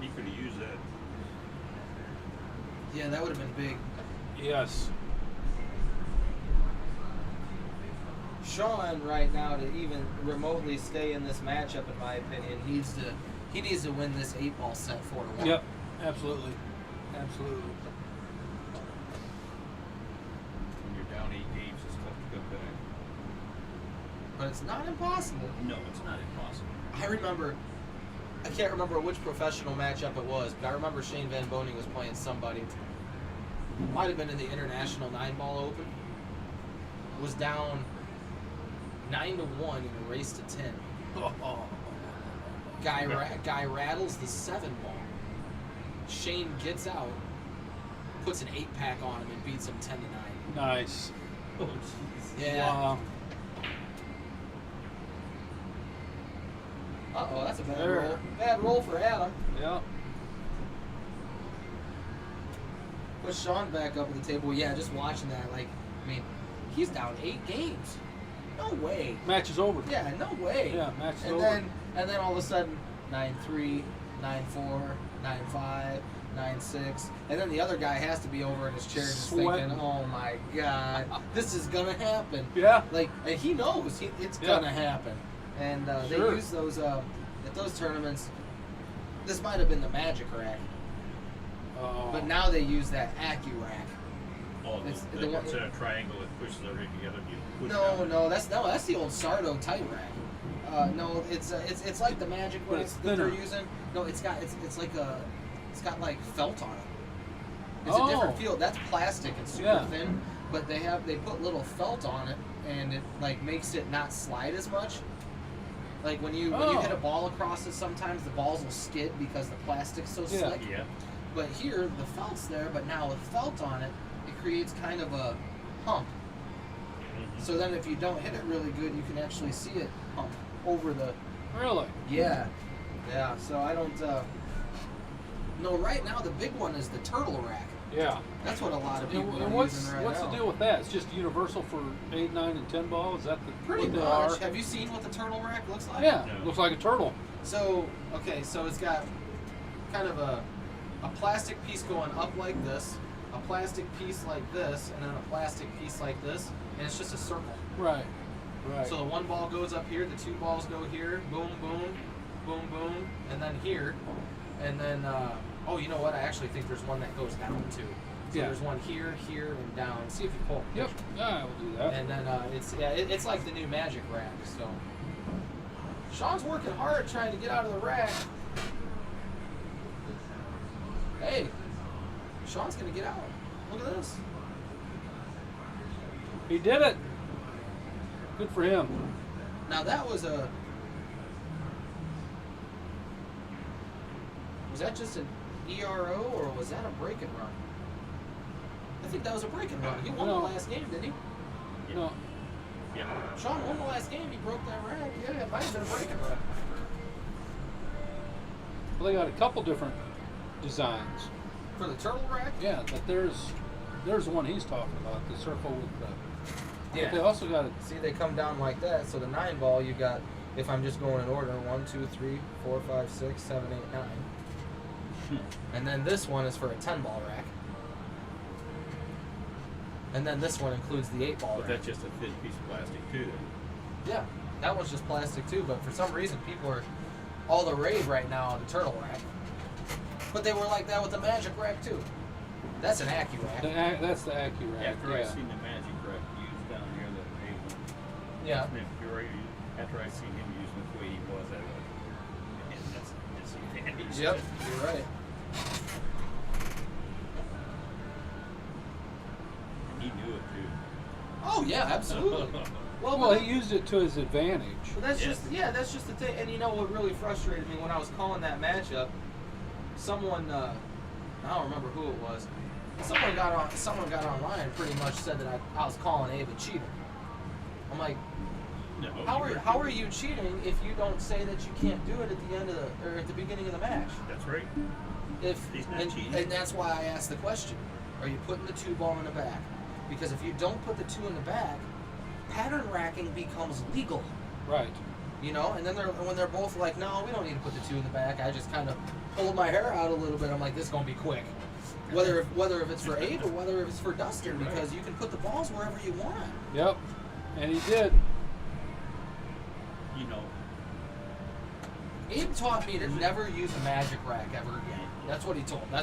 He could have used that. Yeah, that would have been big. Yes. Shawn, right now, to even remotely stay in this matchup, in my opinion, he needs to win this 8 ball set 4-1. Yep. Absolutely. Absolutely. When you're down 8 games, it's tough to come back. But it's not impossible. No, it's not impossible. I can't remember which professional matchup it was, but I remember Shane Van Boning was playing somebody. Might have been in the International 9-ball Open. Was down 9-1 in a race to 10. Guy rattles the 7 ball. Shane gets out, puts an 8-pack on him, and beats him 10-9. Nice. Oh, jeez. Yeah. Wow. Uh-oh, that's a bad There. roll. Bad roll for Adam. Yeah. Put Shawn back up at the table. Yeah, just watching that, he's down 8 games. No way. Match is over. Yeah, no way. Yeah, match is and over. then all of a sudden, 9-3, 9-4, 9-5, 9-6, and then the other guy has to be over in his chair just Sweating. thinking, "Oh my God, this is gonna happen." Yeah. And he knows it's Yeah. gonna happen. And they Sure. use those at those tournaments. This might have been the Magic Rack, but now they use that AccuRack. Oh, It's the the one- instead of triangle that pushes everything together, you push down. No, that's the old Sardo Tight Rack. No, it's like the Magic But Rack it's that they're thinner. using. No, it's got like felt on it. It's Oh. a different feel. That's plastic and super Yeah. thin, but they put little felt on it, and it like makes it not slide as much. Like when you hit a ball across it, sometimes the balls will skid because the plastic's so Yeah. slick. Yeah. But here the felt's there, but now with felt on it, it creates kind of a hump. So then if you don't hit it really good, you can actually see it hump over the. Really? Yeah. Yeah. So I don't. No, right now the big one is the Turtle Rack. Yeah. That's what a lot of people And are what's using right what's now. the deal with that? It's just universal for 8, 9, and 10 ball. Is that Pretty what they much. are? Have you seen what the Turtle Rack looks like? Yeah. No. Looks like a turtle. So so it's got kind of a plastic piece going up like this, a plastic piece like this, and then a plastic piece like this, and it's just a circle. Right. Right. So the one ball goes up here, the two balls go here, boom, boom, boom, boom, and then here, and then oh, you know what? I actually think there's one that goes down too. So Yeah. there's one here, here, and down. See if you pull. a Yep. picture. Yeah, we'll do that. And then it's like the new Magic Rack. So Sean's working hard trying to get out of the rack. Hey, Sean's gonna get out. Look at this. He did it. Good for him. Now that was that just an ERO or was that a break and run? I think that was a break and run. He won No. the last game, didn't he? You know, Yeah. Sean won the last game. He broke that rack. Yeah, it might have been a break and run. well, they got a couple different designs. For the turtle rack? Yeah, but there's the one he's talking about, the circle with the. Yeah. But they also got it. See, they come down like that. So the 9 ball, you got, if I'm just going in order, 1, 2, 3, 4, 5, 6, 7, 8, 9. And then this one is for a 10 ball rack. And then this one includes the 8 ball But rack. that's just a thin piece of plastic too. Yeah, that one's just plastic too, but for some reason people are all the rave right now on the turtle rack. But they were like that with the Magic Rack too. That's an AccuRack. That's the AccuRack. After I Yeah. seen the Magic Rack used down here, that pavement, Yeah. after I seen him using it the way he was, I was like, man, that's disadvantage. Yep, you're right. He knew it too. Oh yeah, absolutely. Well, Well, but he used it to his advantage. but that's Yes. that's just the thing. And you know what really frustrated me when I was calling that matchup? Someone, I don't remember who it was. Someone got online and pretty much said that I was calling Abe a cheater. I'm like, No. how are you cheating if you don't say that you can't do it at the end of or at the beginning of the match? That's right. If He's not cheating. and that's why I asked the question: are you putting the 2 ball in the back? Because if you don't put the 2 in the back, pattern racking becomes legal. Right. You know, and then when they're both like, no, we don't need to put the 2 in the back. I just kind of pulled my hair out a little bit. I'm like, this is gonna be quick. Whether if it's for Abe or whether if it's for Dustin, You're right. because you can put the balls wherever you want. Yep. And he did. You know, Abe taught me to never use the Magic Rack ever again. That's what he taught me.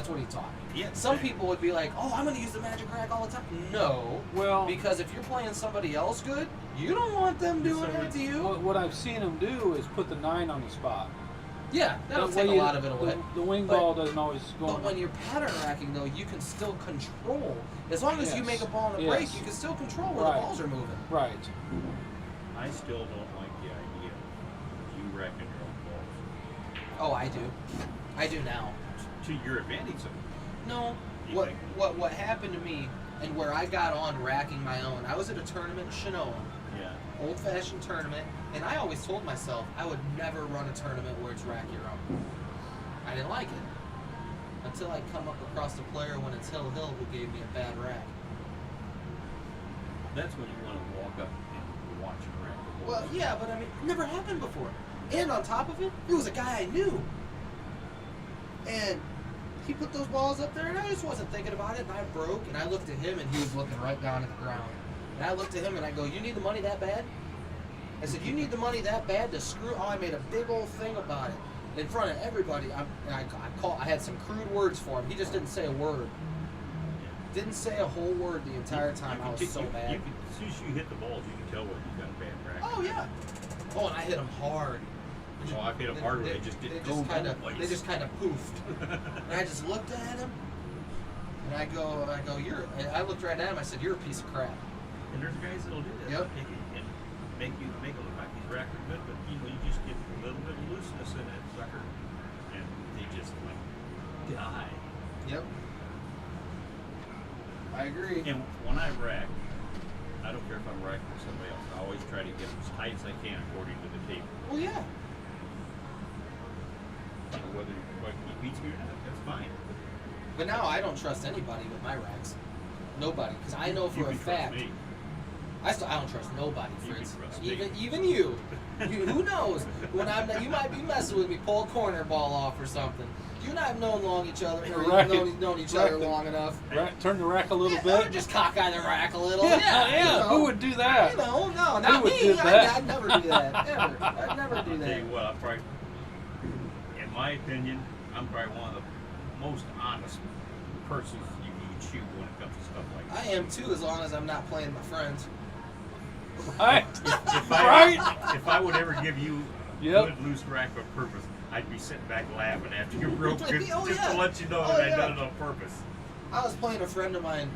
Yeah, Some exactly. people would be like, oh, I'm gonna use the Magic Rack all the time. No. Well, Because if you're playing somebody else good, you don't want them doing So that to you. what I've seen him do is put the 9 on the spot. Yeah, that'll That take a way lot of it away. The wing But- ball doesn't always go. But when you're pattern racking, though, you can still control. As long as you Yes. make a ball in a Yes. break, you can still control where Right. the balls are moving. Right. I still don't like the idea of you wrecking your own balls. Oh, I do. I do now. To your advantage, No, You what think? what happened to me and where I got on racking my own, I was at a tournament in Chinoa, yeah. old-fashioned tournament, and I always told myself I would never run a tournament where it's rack your own. I didn't like it until I come up across a player when it's Hill who gave me a bad rack. That's when you want to walk up and watch him wreck the ball. Well, yeah, but I mean, it never happened before. And on top of it, it was a guy I knew. And he put those balls up there, and I just wasn't thinking about it, and I broke, and I looked at him, and he was looking right down at the ground. And I looked at him, and I go, you need the money that bad? I said, you need the money that bad to screw? Oh, I made a big old thing about it. in front of everybody. I had some crude words for him. He just didn't say a word. Didn't say a whole word the entire time. I was so mad. As soon as you hit the balls, you can tell when you got a bad rack. Oh yeah. Oh, and I hit him hard. Oh, I hit them hard. They just didn't go They just kind of poofed. And I just looked at him, and I go, I looked right at him. I said, "You're a piece of crap." And there's guys that'll do that. Yep. And make it look like he's racking good, but you just get a little bit of looseness in that sucker, and they just like die. Yep. I agree. And when I rack, I don't care if I'm racking with somebody else. I always try to get them as tight as I can according to the table. Well, yeah. Whether he beats me or not, that's fine. But now I don't trust anybody with my racks. Nobody, because I know for You a can fact. trust me. I don't trust nobody, You Fritz. can trust me. Even you. Who knows? When you might be messing with me, pull a corner ball off or something. You and I have known each other long enough. Turn the rack a little Yeah, bit. just cockeye the rack a little. Yeah. You know. Who would do that? No, not Who would me. do that? I'd never do that. Ever. I'd never do I'll that. tell you what, in my opinion, I'm probably one of the most honest persons you can shoot when it comes to stuff like that. I am too, as long as I'm not playing my friends. Right. If I would ever give you a Yep. good loose rack on purpose, I'd be sitting back laughing after you broke it, Oh, just yeah. to let you know Oh, that I yeah. done it on purpose. I was playing a friend of mine.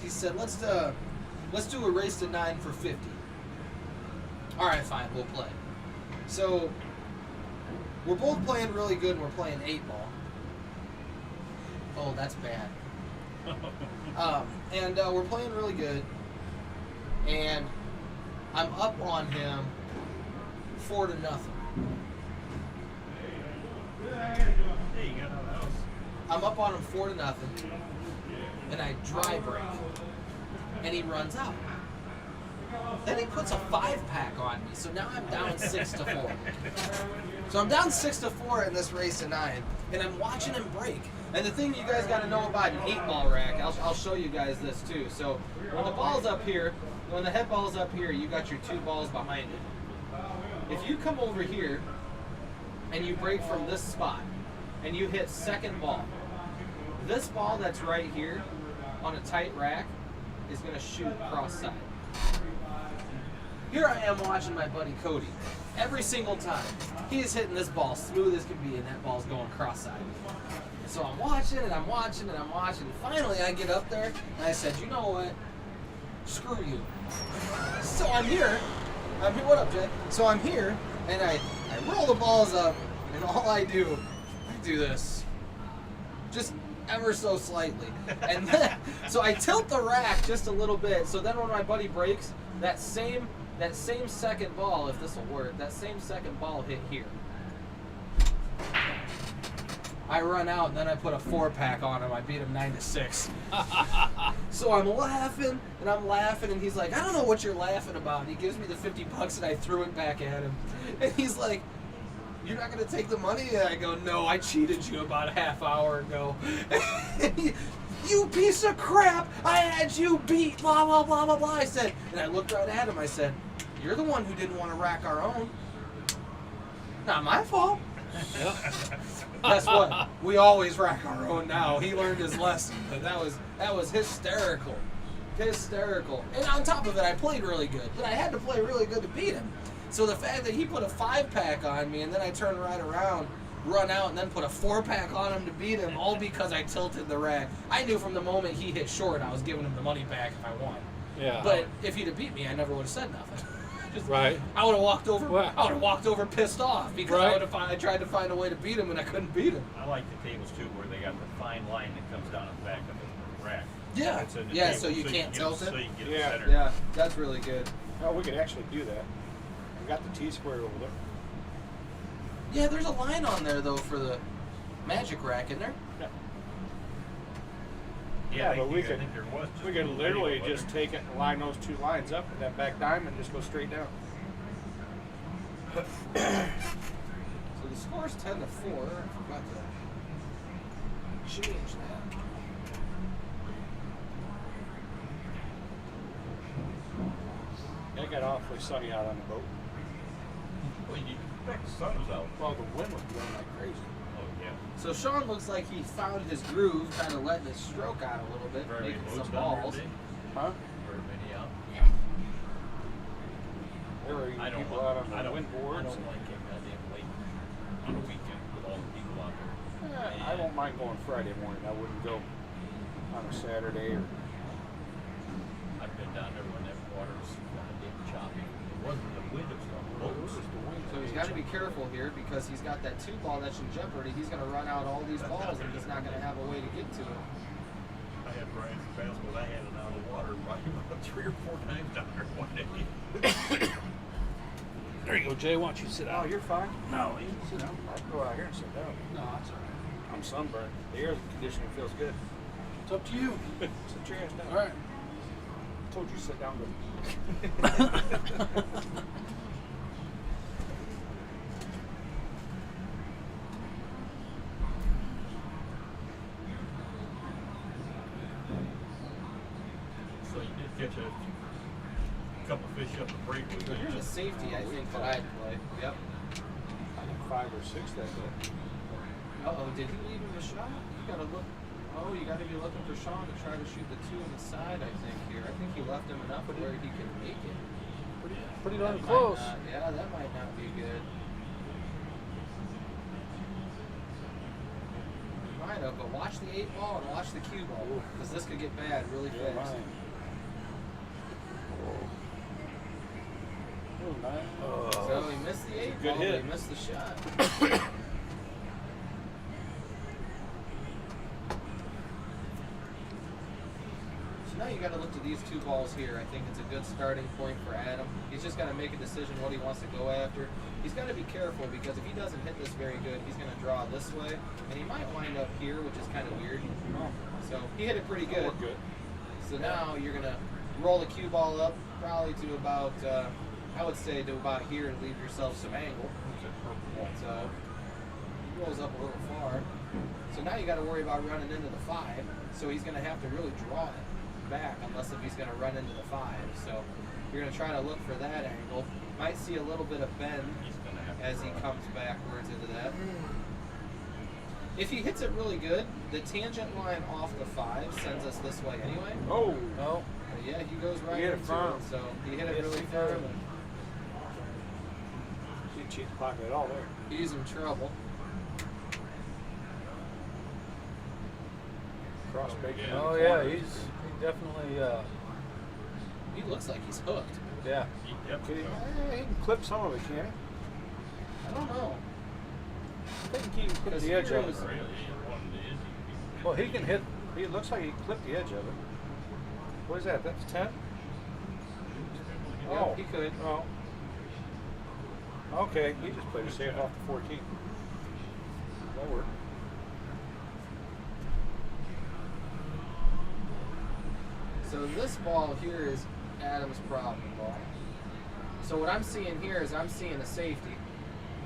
He said, let's do a race to 9 for 50. All right, fine, we'll play. So we're both playing really good, and we're playing 8-ball. Oh, that's bad. And we're playing really good, and I'm up on him 4-0. Hey, you got out of the house. I'm up on him 4-0, and I dry break, and he runs out. Then he puts a 5-pack on me, so now I'm down 6-4. So I'm down 6-4 in this race of 9, and I'm watching him break. And the thing you guys got to know about an 8-ball rack, I'll show you guys this too. So when the ball's up here, when the head ball's up here, you got your 2 balls behind it. If you come over here and you break from this spot and you hit second ball, this ball that's right here on a tight rack is going to shoot cross-side. Here I am watching my buddy Cody. Every single time, he's hitting this ball smooth as can be, and that ball's going cross-side. So I'm watching and I'm watching and I'm watching. Finally, I get up there and I said, you know what? Screw you. So I'm here. What up, Jay? So I'm here and I roll the balls up, and all I do this. Just ever so slightly. And then, so I tilt the rack just a little bit. So then when my buddy breaks, that same second ball, if this will work, that same second ball hit here. I run out and then I put a 4-pack on him. I beat him 9-6. So I'm laughing and he's like, I don't know what you're laughing about. And he gives me the $50 and I threw it back at him. And he's like, you're not gonna take the money? And I go, no, I cheated you about a half hour ago. You piece of crap! I had you beat, blah, blah, blah, blah, blah. I said, and I looked right at him. I said, you're the one who didn't want to rack our own. Not my fault. Guess what? We always rack our own now. He learned his lesson, but that was hysterical. Hysterical. And on top of it, I played really good. But I had to play really good to beat him. So the fact that he put a 5-pack on me and then I turned right around, run out, and then put a 4-pack on him to beat him, all because I tilted the rack. I knew from the moment he hit short, I was giving him the money back if I won. Yeah. But if he'd have beat me, I never would have said nothing. Right. I would have walked over. Well, I would have walked over pissed off because right. I tried to find a way to beat him and I couldn't beat him. I like the tables too, where they got the fine line that comes down the back of the rack. Yeah. It's in the Yeah, table, so you can't tilt it? So you can get Yeah. it centered. Yeah, that's really good. Oh, we could actually do that. We got the T-square over there. Yeah, there's a line on there though for the magic rack, isn't there? Yeah. Yeah, but I we think could there was just we could a literally label, just take it and line those 2 lines up with that back diamond and just go straight down. So the score's 10-4. I forgot to change that. It got awfully sunny out on the boat. Well, you expect the sun was out. Well, the wind was blowing like crazy. Oh, yeah. So Shawn looks like he found his groove, kind of letting his stroke out a little bit, Very making many some boats down balls. there today. Huh? Very many out. There were I don't people like, out on the wind I boards. don't like it goddamn late on the weekend with all the people out there. I don't mind going Friday morning. I wouldn't go on a Saturday or. I've been down there when that water was goddamn choppy. It wasn't the wind, it was the boats. So he's got to be careful here because he's got that 2-ball that's in jeopardy. He's going to run out all these balls and he's not going to have a way to get to it. I had Brian's basketball. I had it out of the water probably about 3 or 4 times down there one day. There you go, Jay. Why don't you sit Oh, down? you're fine. No, you sit down. I'll go out here and sit down. No, that's all right. I'm sunburned. The air conditioning feels good. It's up to you. Sit your ass down. All right. I told you to sit down. So you did catch a couple fish up the breakaway. So here's a safety, I think, that I'd play. Yep. I think 5 or 6 that day. Uh-oh, did he leave him a shot? You got to look. Oh, you got to be looking for Shawn to try to shoot the 2 on the side, I think, here. I think he left him enough where he can make it. Pretty That darn might close. not- yeah, that might not be good. Might have, but watch the 8-ball and watch the cue ball, because this could get bad really Yeah, fast. mine. Oh, nice. So he missed the 8-ball, Good but hit. he missed the shot. So now you got to look to these 2 balls here. I think it's a good starting point for Adam. He's just got to make a decision what he wants to go after. He's got to be careful because if he doesn't hit this very good, he's going to draw this way, and he might wind up here, which is kind of weird. So he hit it pretty good. We're good. So now you're going to roll the cue ball up probably to about, I would say to about here and leave yourself some angle. But he rolls up a little far. So now you got to worry about running into the 5. So he's going to have to really draw it back unless if he's going to run into the 5. So you're going to try to look for that angle. Might see a little bit of bend as he comes backwards into that. If he hits it really good, the tangent line off the 5 sends us this way anyway. Oh, No. Yeah, he goes right He hit it into firm. it. So he hit it Yes, really he firm. did. He didn't cheat the pocket at all there. And he's in trouble. Cross bacon. Yeah. Oh yeah, he definitely. He looks like he's hooked. Yeah. Yep. He can clip some of it, can he? I don't know. I think he can clip Because the edge here of was- it. Well, he can hit. He looks like he clipped the edge of it. What is that? That's 10? Yeah, he could. Oh. Okay, he just played a safe off the 14. That worked. So this ball here is Adam's problem ball. So what I'm seeing here is I'm seeing a safety.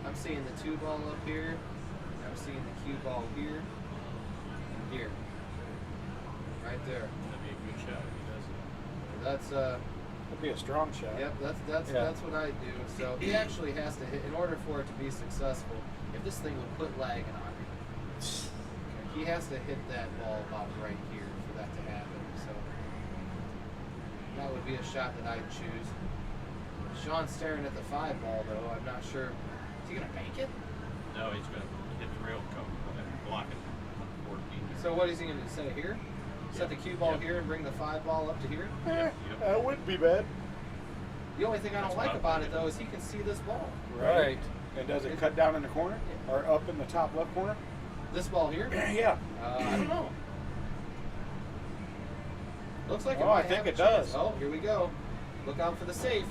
I'm seeing the 2 ball up here. I'm seeing the cue ball here. And here. Right there. That'd be a good shot if he does it. That's That'd be a strong shot. yep, that's what I do. So he actually has to hit in order for it to be successful. If this thing would quit lagging on me, he has to hit that ball about right here for that to happen. So that would be a shot that I'd choose. Shawn's staring at the 5 ball though. I'm not sure. Is he gonna make it? No, he's going to hit the rail cover and block it on 14. So what is he gonna do? Set it here? Set the cue ball Yep. here and bring the 5 ball up to here? Eh, Yep. that wouldn't be bad. The only thing I don't That's like what I'm about it thinking. though is he can see this ball. Right. And does it cut down in the corner? Or up in the top left corner? This ball here? Yeah. I don't know. Looks like it Oh, I might think have a it chance. does. Oh, here we go. Look out for the safe.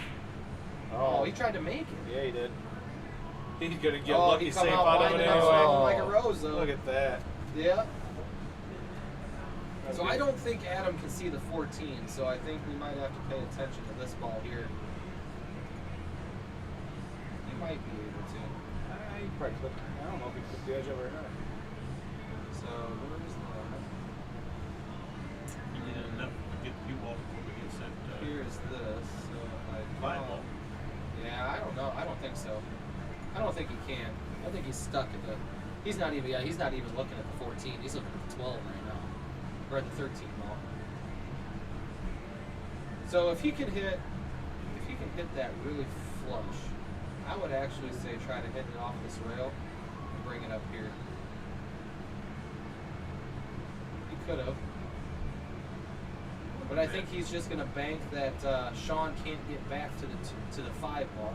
Oh, he tried to make it. Yeah, he did. He's gonna get Oh, lucky he come safe out out of winding it up anyway. swinging like a rose though. Look at that. Yeah. So I don't think Adam can see the 14, so I think we might have to pay attention to this ball here. He might be able to. He probably clipped. I don't know if he clipped the edge of it or not. So where is that? He did enough to get the cue ball before we get sent. Here is this. So if I 5 ball. Yeah, I don't know. I don't think so. I don't think he can. I think he's stuck at the. He's not even. Yeah, he's not even looking at the 14. He's looking at the 12 right now, or at the 13 ball. So if he can hit that really flush, I would actually say try to hit it off this rail and bring it up here. He could have. But I think he's just going to bank that Shawn can't get back to the 5 ball.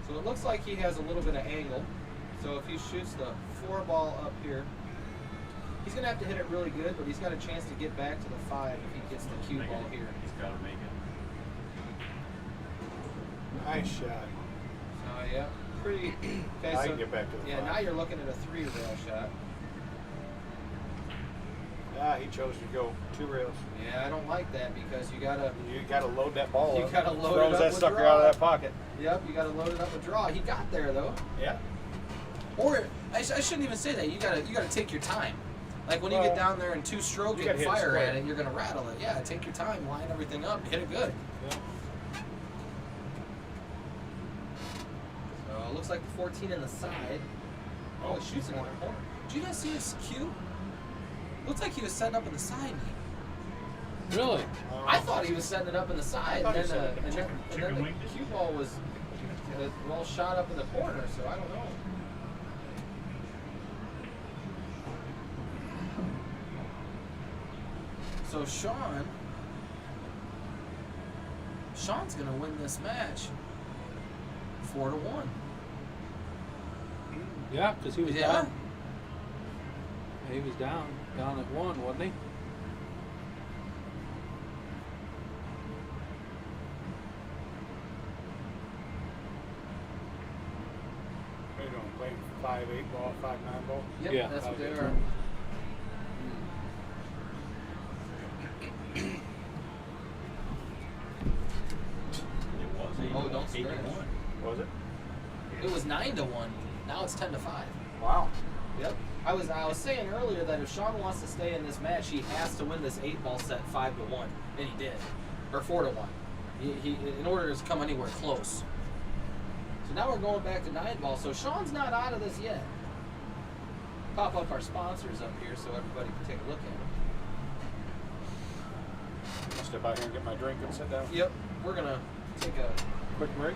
So it looks like he has a little bit of angle. So if he shoots the 4 ball up here, he's going to have to hit it really good, but he's got a chance to get back to the 5 if he gets the cue ball here. He's got to make it. Nice shot. So yeah, pretty. Okay, Now so you can get back to the 5. now you're looking at a 3 rail shot. Yeah, he chose to go 2 rails. Yeah, I don't like that because you gotta load that ball You up. gotta load Throws it up that with sucker draw. out of that pocket. Yep, you gotta load it up with draw. He got there though. Yeah. Or I shouldn't even say that. You gotta take your time. Like when you get down there and 2-stroke you it and gotta hit it fire square. at it, you're gonna rattle it. Yeah, take your time, line everything up, hit it good. Yeah. So it looks like the 14 in the side. Oh, it shoots another corner. Did you guys see his cue? Looks like he was setting up in the side. Really? I thought he was setting it up in the side, I thought and he then, was setting up and then the cue ball was well shot up in the corner. So I don't know. So Shawn's gonna win this match 4-1. Yeah, because he was Yeah. down. Yeah, he was down at 1, wasn't he? They're doing playing 5-8 ball, 5-9 ball. Yep, Yeah. that's what they Okay. are. It was 8 Oh, don't 8 to scratch. 1. Was it? It was 9-1. Now it's 10-5. Wow. Yep. I was saying earlier that if Shawn wants to stay in this match, he has to win this 8-ball set 5-1, and he did, or 4-1. He in order to come anywhere close. So now we're going back to 9-ball. So Shawn's not out of this yet. Pop up our sponsors up here so everybody can take a look at it. I'll step out here and get my drink and sit down. Yep. We're gonna take a Quick break.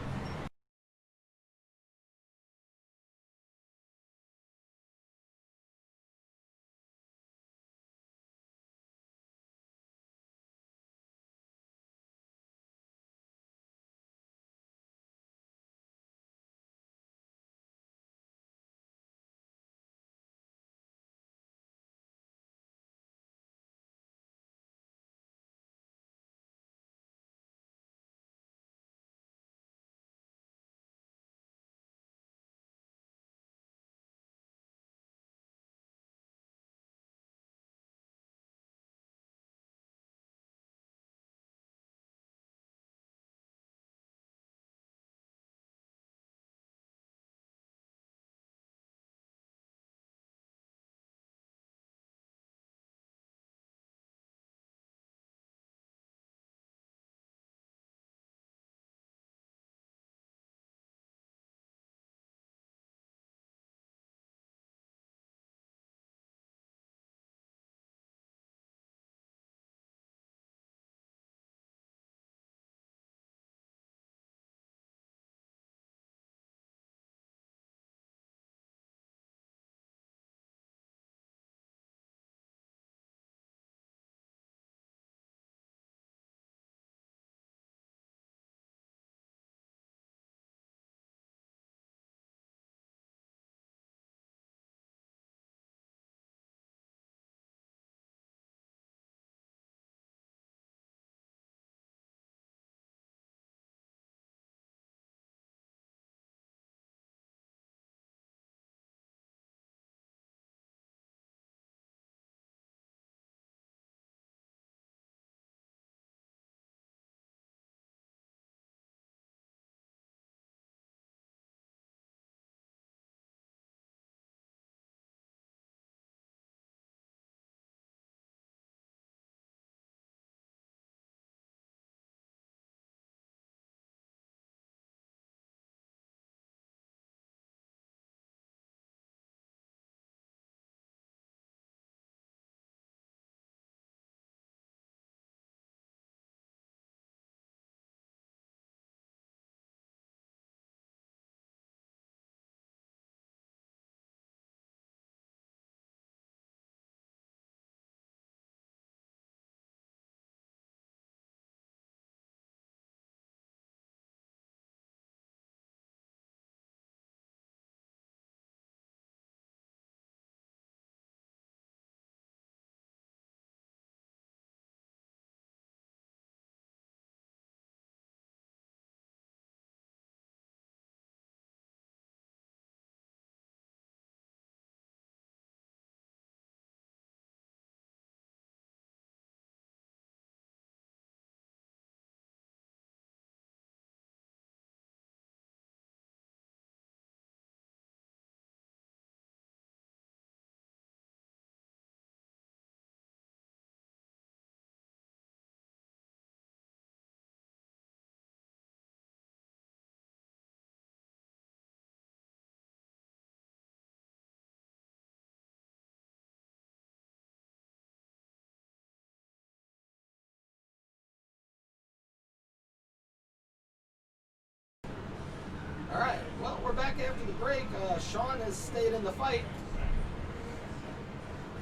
back after the break. Shawn has stayed in the fight.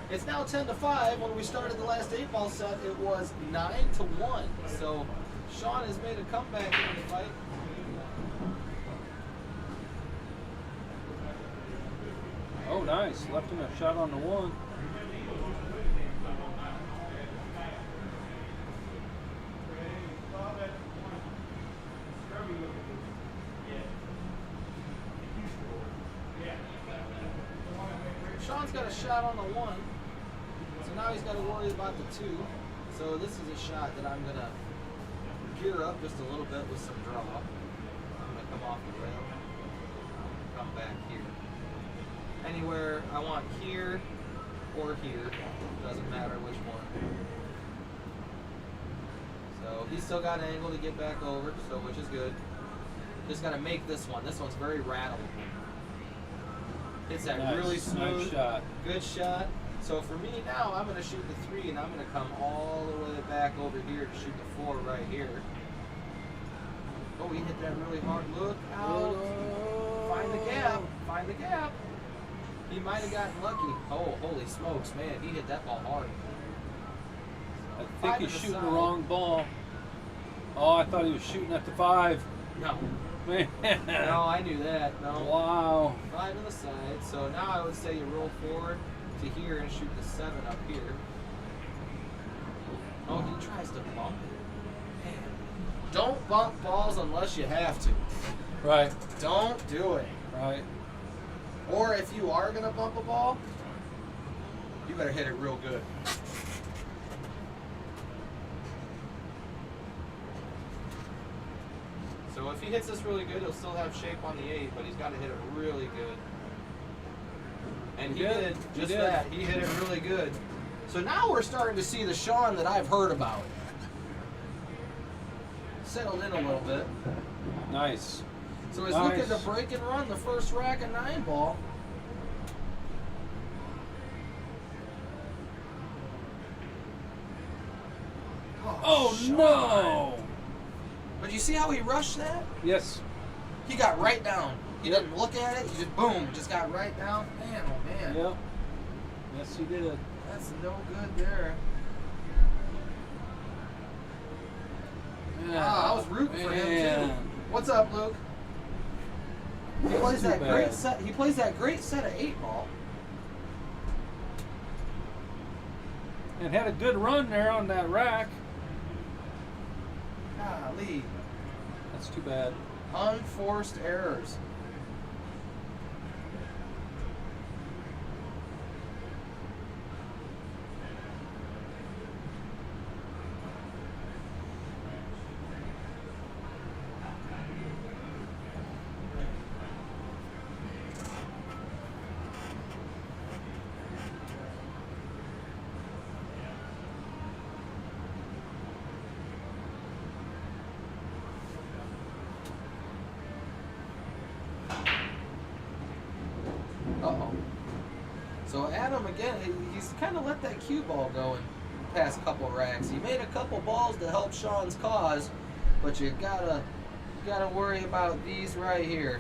It's now 10-5. When we started the last 8-ball set, it was 9-1. So Shawn has made a comeback in the fight. Oh, nice. Left him a shot on the one. Shawn's got a shot on the one, so now he's got to worry about the two. So this is a shot that I'm going to gear up just a little bit with some draw. I'm going to come off the rail, come back here. Anywhere I want, here or here, doesn't matter which one. So he's still got an angle to get back over, so which is good. Just got to make this one. This one's very rattling. It's that Nice, really smooth, nice shot. good shot. So for me now, I'm going to shoot the 3, and I'm going to come all the way back over here to shoot the 4 right here. Oh, he hit that really hard. Look out. Find the gap. Find the gap. He might have gotten lucky. Oh, holy smokes, man. He hit that ball hard. I think he's shooting the wrong ball. Oh, I thought he was shooting at the 5. No. Man. No, I knew that. No. Wow. 5 to the side. So now I would say you roll forward to here and shoot the 7 up here. Oh, he tries to bump it. Man. Don't bump balls unless you have to. Right. Don't do it. Right. Or if you are going to bump a ball, you better hit it real good. So if he hits this really good, he'll still have shape on the 8, but he's got to hit it really good. And he did just that. He hit it really good. So now we're starting to see the Shawn that I've heard about. Settled in a little bit. Nice. So he's looking to break and run the first rack of 9-ball. Oh, Shawn. no! But you see how he rushed that? Yes. He got right down. He didn't look at it. He just boom, just got right down. Man, oh man. Yep. Yes, he did. That's no good there. I was rooting for him too. What's up, Luke? He plays that great set. He plays that great set of 8-ball. And had a good run there on that rack. Golly. That's too bad. Unforced errors. Uh-oh. So Adam, again, he's kind of let that cue ball go in the past couple racks. He made a couple balls to help Shawn's cause, but you gotta worry about these right here.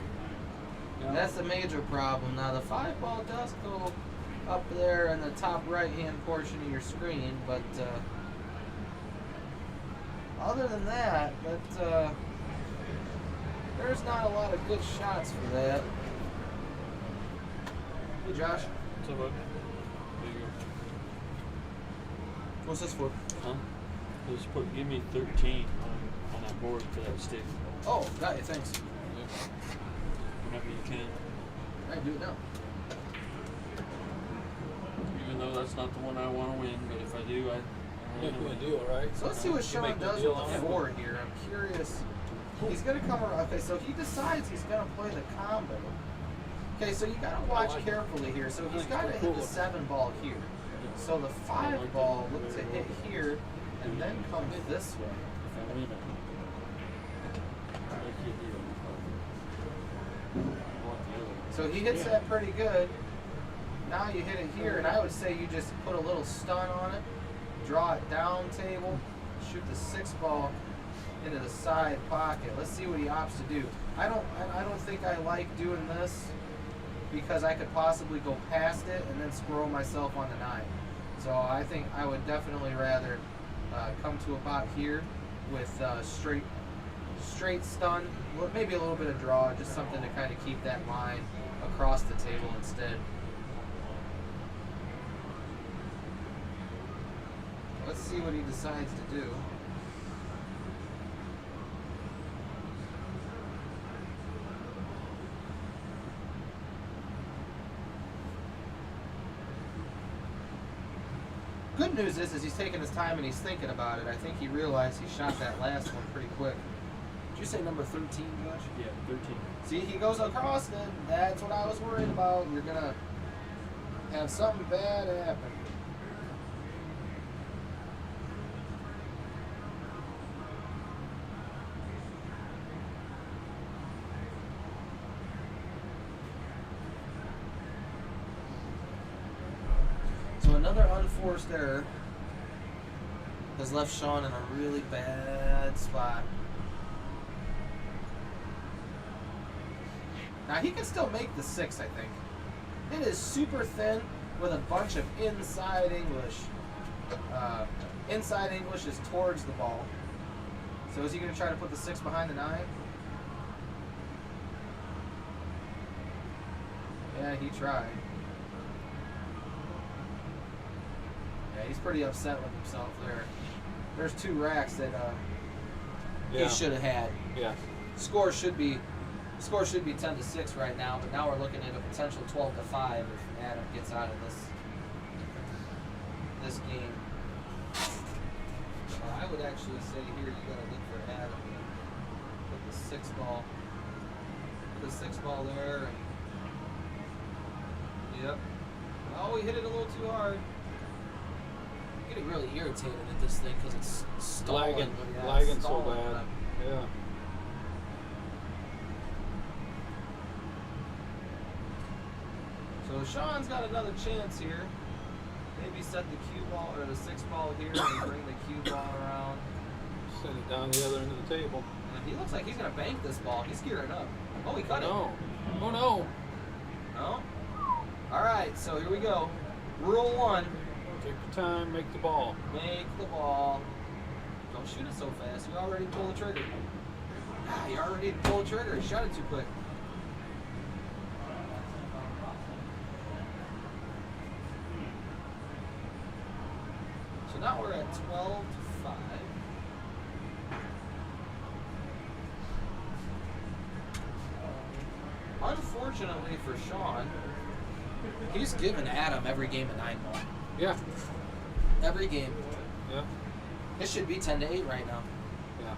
Yeah. That's the major problem. Now the 5-ball does go up there in the top right-hand portion of your screen, but other than that, there's not a lot of good shots for that. Hey Josh. What's up, bud? There you go. What's this for? Huh? Just give me 13 on that board for that stick. Oh, got you, thanks. Yep. Whenever you can. I do it now. Even though that's not the one I want to win, but if I do, I Make me a deal, right? So let's see what Shawn does with the 4 here. I'm curious. He's going to come around. Okay, so he decides he's going to play the combo. Okay, so you got to watch carefully here. So he's got to hit the 7-ball here. So the 5-ball looks to hit here and then come this way. If I win it, I like your deal. I want the other one. So he hits that pretty good. Now you hit it here, and I would say you just put a little stun on it, draw it down table, shoot the 6-ball into the side pocket. Let's see what he opts to do. I don't think I like doing this because I could possibly go past it and then squirrel myself on the 9. So I think I would definitely rather come to about here with straight stun, maybe a little bit of draw, just something to kind of keep that line across the table instead. Let's see what he decides to do. Good news is he's taking his time and he's thinking about it. I think he realized he shot that last one pretty quick. Did you say number 13, Josh? Yeah, 13. See, he goes across it. That's what I was worried about. You're going to have something bad happen. So another unforced error has left Shawn in a really bad spot. Now he can still make the 6, I think. It is super thin with a bunch of inside English. Inside English is towards the ball. So is he going to try to put the 6 behind the 9? Yeah, he tried. Yeah, he's pretty upset with himself there. There's 2 racks that he should have had. Yeah. Score should be 10-6 right now, but now we're looking at a potential 12-5 if Adam gets out of this game. I would actually say here you got to look for Adam. Put the 6 ball. Put the 6 ball there. And, yep. Oh, he hit it a little too hard. I'm getting really irritated at this thing because it's stalling. Lagging so bad. Yeah. So Shawn's got another chance here. Maybe set the cue ball or the 6 ball here and bring the cue ball around. Send it down the other end of the table. And he looks like he's gonna bank this ball. He's gearing up. Oh, he cut it. Oh no. No? Alright, so here we go. Rule 1. Take your time, make the ball. Make the ball. Don't shoot it so fast. You already pulled the trigger. You already pulled the trigger. You shot it too quick. So now we're at 12-5. Unfortunately for Shawn, he's given Adam every game a 9 ball. Yeah. Every game. Yeah. It should be 10-8 right now. Yeah.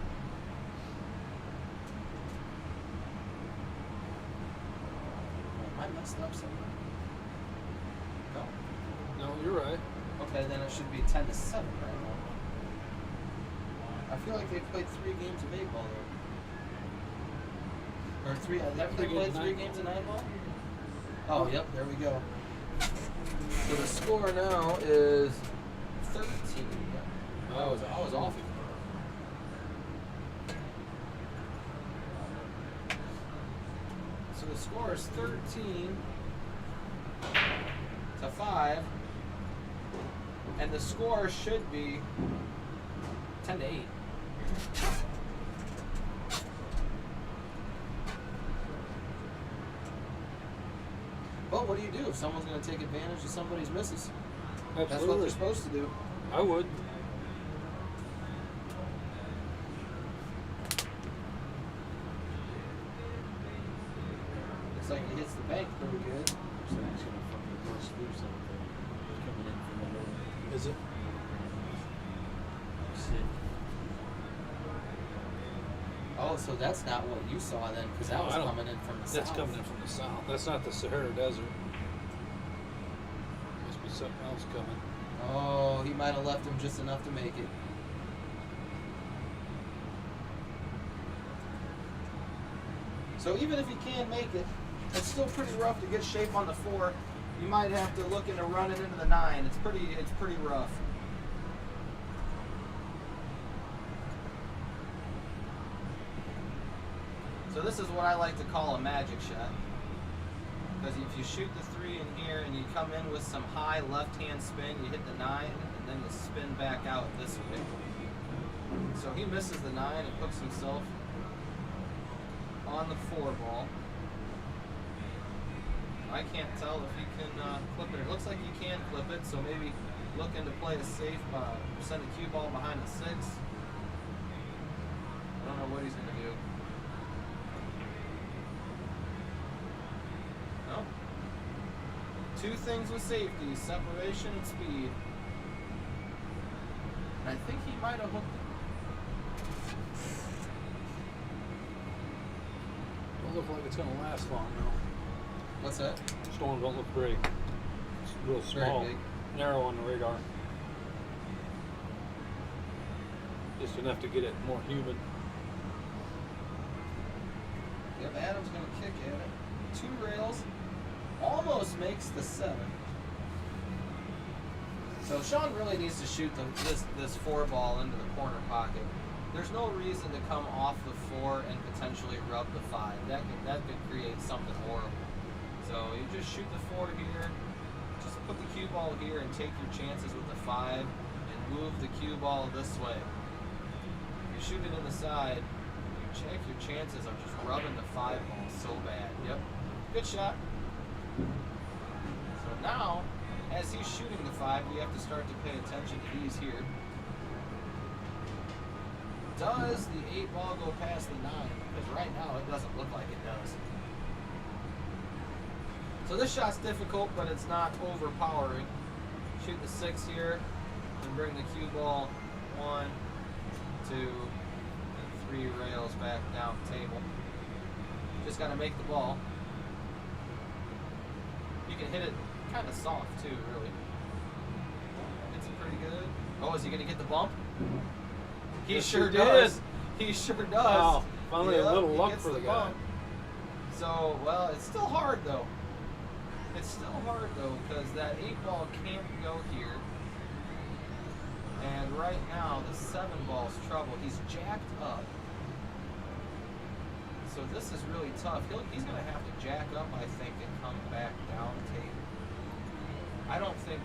Am I messed up somewhere? No. No, you're right. Okay, then it should be 10-7 right now. I feel like they've played 3 games of 8 ball though. Or 3. Have they played 3 games of 9 ball? Oh, yep. There we go. So the score now is 13. I was off. So the score is 13-5, and the score should be 10-8. But what do you do if someone's going to take advantage of somebody's misses? Absolutely. That's what they're supposed to do. I would. Looks like he hits the bank pretty good. Is it? Oh, so that's not what you saw then, because that was coming in from the south. That's coming in from the south. That's not the Sahara Desert. Must be something else coming. Oh, he might have left him just enough to make it. So even if he can make it, it's still pretty rough to get shape on the 4. You might have to look into running into the 9. It's pretty rough. So this is what I like to call a magic shot. Because if you shoot the 3 in here and you come in with some high left-hand spin, you hit the 9, and then you spin back out this way. So he misses the 9 and puts himself on the 4 ball. I can't tell if he can clip it. It looks like he can clip it, so maybe looking to play it safe, send a cue ball behind the 6. I don't know what he's going to do. No. 2 things with safety, separation and speed. And I think he might have hooked it. Don't look like it's going to last long, though. What's that? Storm don't look pretty. It's real small, big. narrow on the radar. Just enough to get it more human. Yep, Adam's going to kick at it. 2 rails. Almost makes the 7. So Shawn really needs to shoot this 4 ball into the corner pocket. There's no reason to come off the 4 and potentially rub the 5. That could create something horrible. So you just shoot the 4 here, just put the cue ball here and take your chances with the 5 and move the cue ball this way. If you shoot it in the side, your chances of just rubbing the 5 ball so bad. Yep, good shot. So now, as he's shooting the 5, we have to start to pay attention to these here. Does the 8 ball go past the 9? Because right now it doesn't look like it does. So this shot's difficult, but it's not overpowering. Shoot the 6 here, and bring the cue ball 1, 2, and 3 rails back down the table. Just got to make the ball. You can hit it kind of soft too, really. It's pretty good. Oh, is he going to get the bump? He Yes, sure he does. did. He sure does. Wow, finally Yep, a little he luck gets for the guy. bump. So, well, it's still hard though. It's still hard though, because that 8 ball can't go here. And right now, the 7 ball's trouble. He's jacked up. So this is really tough. He's going to have to jack up, I think, and come back down table. I don't think,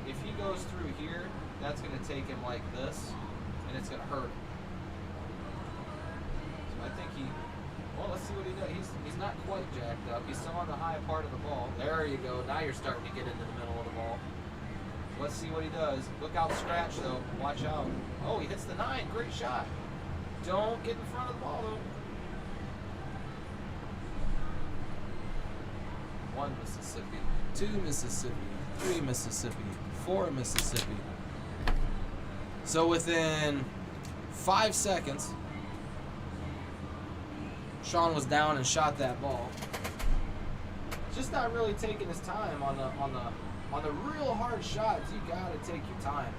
if he goes through here, that's going to take him like this, and it's going to hurt him. So I think well, let's see what he does. He's not quite jacked up. He's still on the high part of the ball. There you go. Now you're starting to get into the middle of the ball. Let's see what he does. Look out, scratch though. Watch out. Oh, he hits the 9. Great shot. Don't get in front of the ball though. 1 Mississippi, 2 Mississippi, 3 Mississippi, 4 Mississippi. So within 5 seconds, Shawn was down and shot that ball. Just not really taking his time on the real hard shots. You gotta take your time.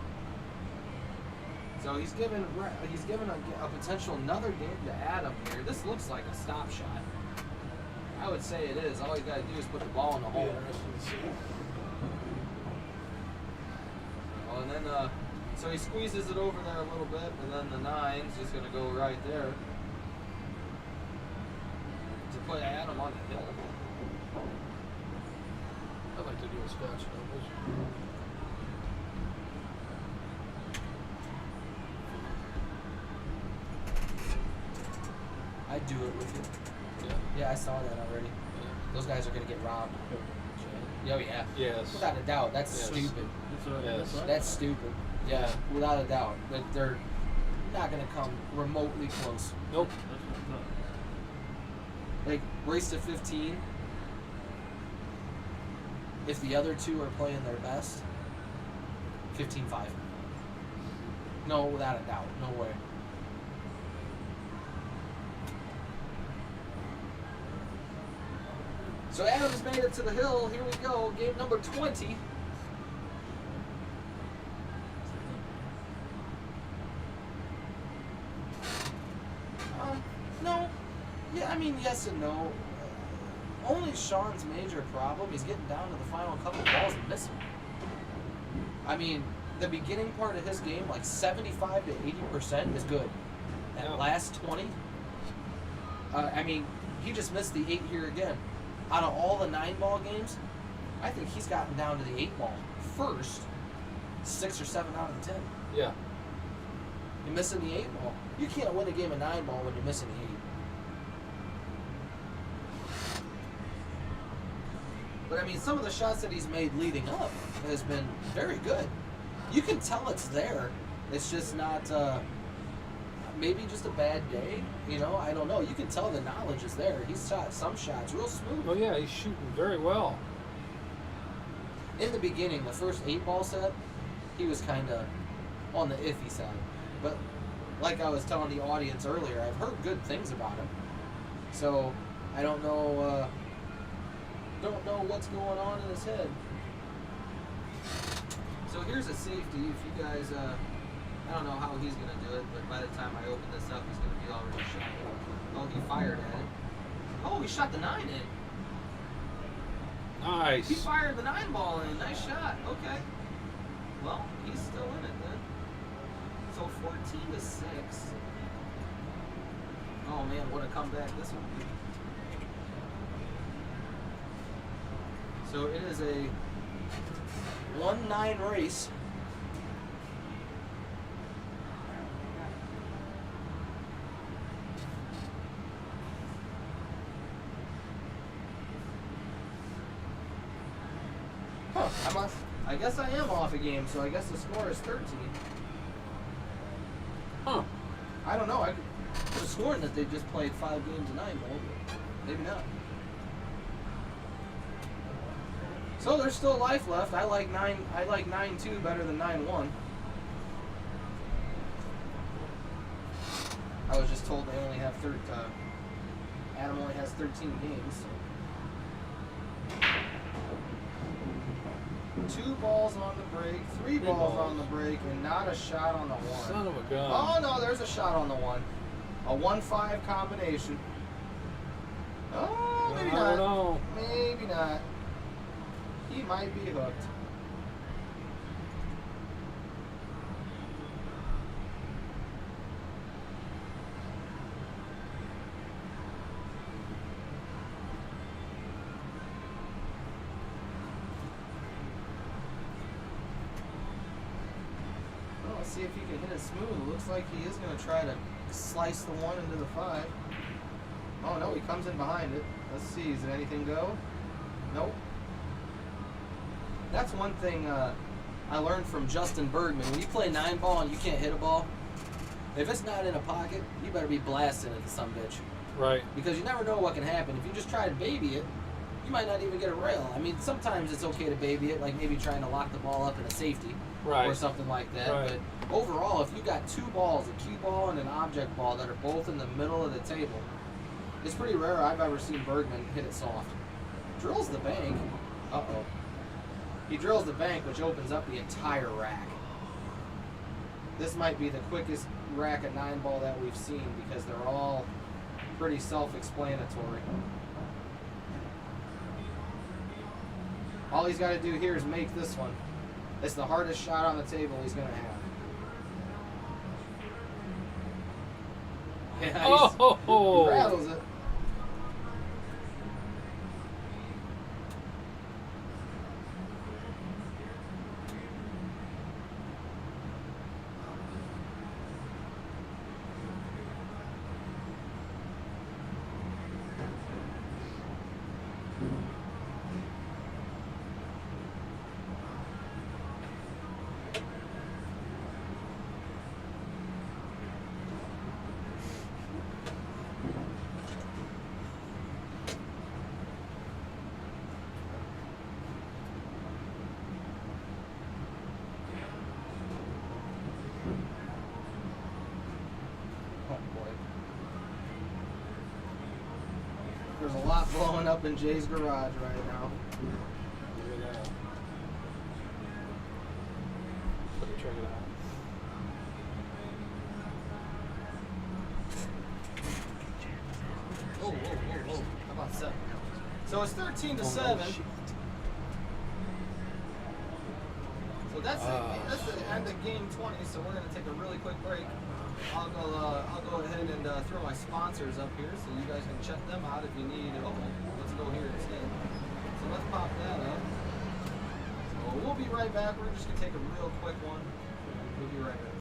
So he's given a potential another game to Adam here. This looks like a stop shot. I would say it is. All you gotta do is put the ball in the hole. And then so he squeezes it over there a little bit, and then the 9's just gonna go right there to put Adam on the hill. I like to do a scotch doubles. I'd do it with you. Yeah. Yeah, I saw that already. Yeah. Those guys are gonna get robbed. Oh yeah. Yes. Without a doubt, that's Yes. stupid. Yes. That's stupid. Yeah, without a doubt. But they're not gonna come remotely close. Nope. Like race to 15. If the other 2 are playing their best, 15-5. No, without a doubt. No way. So Adam's made it to the hill. Here we go. Game number 20. No. Yeah, I mean, yes and no. Only Shawn's major problem, he's getting down to the final couple balls and missing. I mean, the beginning part of his game, like 75 to 80% is good. That last 20, I mean, he just missed the 8 here again. Out of all the 9-ball games, I think he's gotten down to the 8-ball first 6 or 7 out of the 10. Yeah. You're missing the 8-ball. You can't win a game of 9-ball when you're missing the 8. But I mean, some of the shots that he's made leading up has been very good. You can tell it's there. It's just not, maybe just a bad day. You know, I don't know. You can tell the knowledge is there. He's shot some shots real smooth. Oh yeah, he's shooting very well. In the beginning, the first 8-ball set, he was kind of on the iffy side. But like I was telling the audience earlier, I've heard good things about him. So I don't know what's going on in his head. So here's a safety. If you guys, I don't know how he's gonna do it, but by the time I open this up, he's gonna be already shot. Oh, he fired at it. Oh, he shot the 9 in. Nice. He fired the 9-ball in. Nice shot. Okay. Well, he's still in it then. So 14-6. Oh man, what a comeback this would be. So it is a 1-9 race. Huh, I guess I am off a game, so I guess the score is 13. Huh. I don't know. I could have sworn that they just played 5 games of 9-ball, but maybe not. So there's still life left. I like 9-2 better than 9-1. I was just told they only have Adam only has 13 games. 2 balls on the break, 3 balls on the break, and not a shot on the 1. Son of a gun. Oh no, there's a shot on the 1. A 1-5 combination. Oh, maybe I not. don't know. Maybe not. He might be hooked. Well, let's see if he can hit it smooth. It looks like he is going to try to slice the 1 into the 5. Oh no, he comes in behind it. Let's see, is there anything go? Nope. That's one thing I learned from Justin Bergman. When you play 9-ball and you can't hit a ball, if it's not in a pocket, you better be blasting it to some bitch. Right. Because you never know what can happen. If you just try to baby it, you might not even get a rail. I mean, sometimes it's okay to baby it, like maybe trying to lock the ball up in a safety Right. or something like that. Right. But overall, if you got 2 balls, a cue ball and an object ball that are both in the middle of the table, it's pretty rare I've ever seen Bergman hit it soft. Drills the bank. Uh-oh. He drills the bank, which opens up the entire rack. This might be the quickest rack of 9-ball that we've seen because they're all pretty self-explanatory. All he's got to do here is make this one. It's the hardest shot on the table he's going to have. Yeah, he rattles it. There's a lot blowing up in Jay's garage right now. Check it out. Whoa, whoa, whoa, whoa. How about 7? So it's 13-7. So that's the end of game 20, so we're going to take a really quick break. I'll go ahead and throw my sponsors up here so you guys can check them out if you need. Oh, let's go here instead. So let's pop that up. So we'll be right back. We're just gonna take a real quick one. We'll be right back.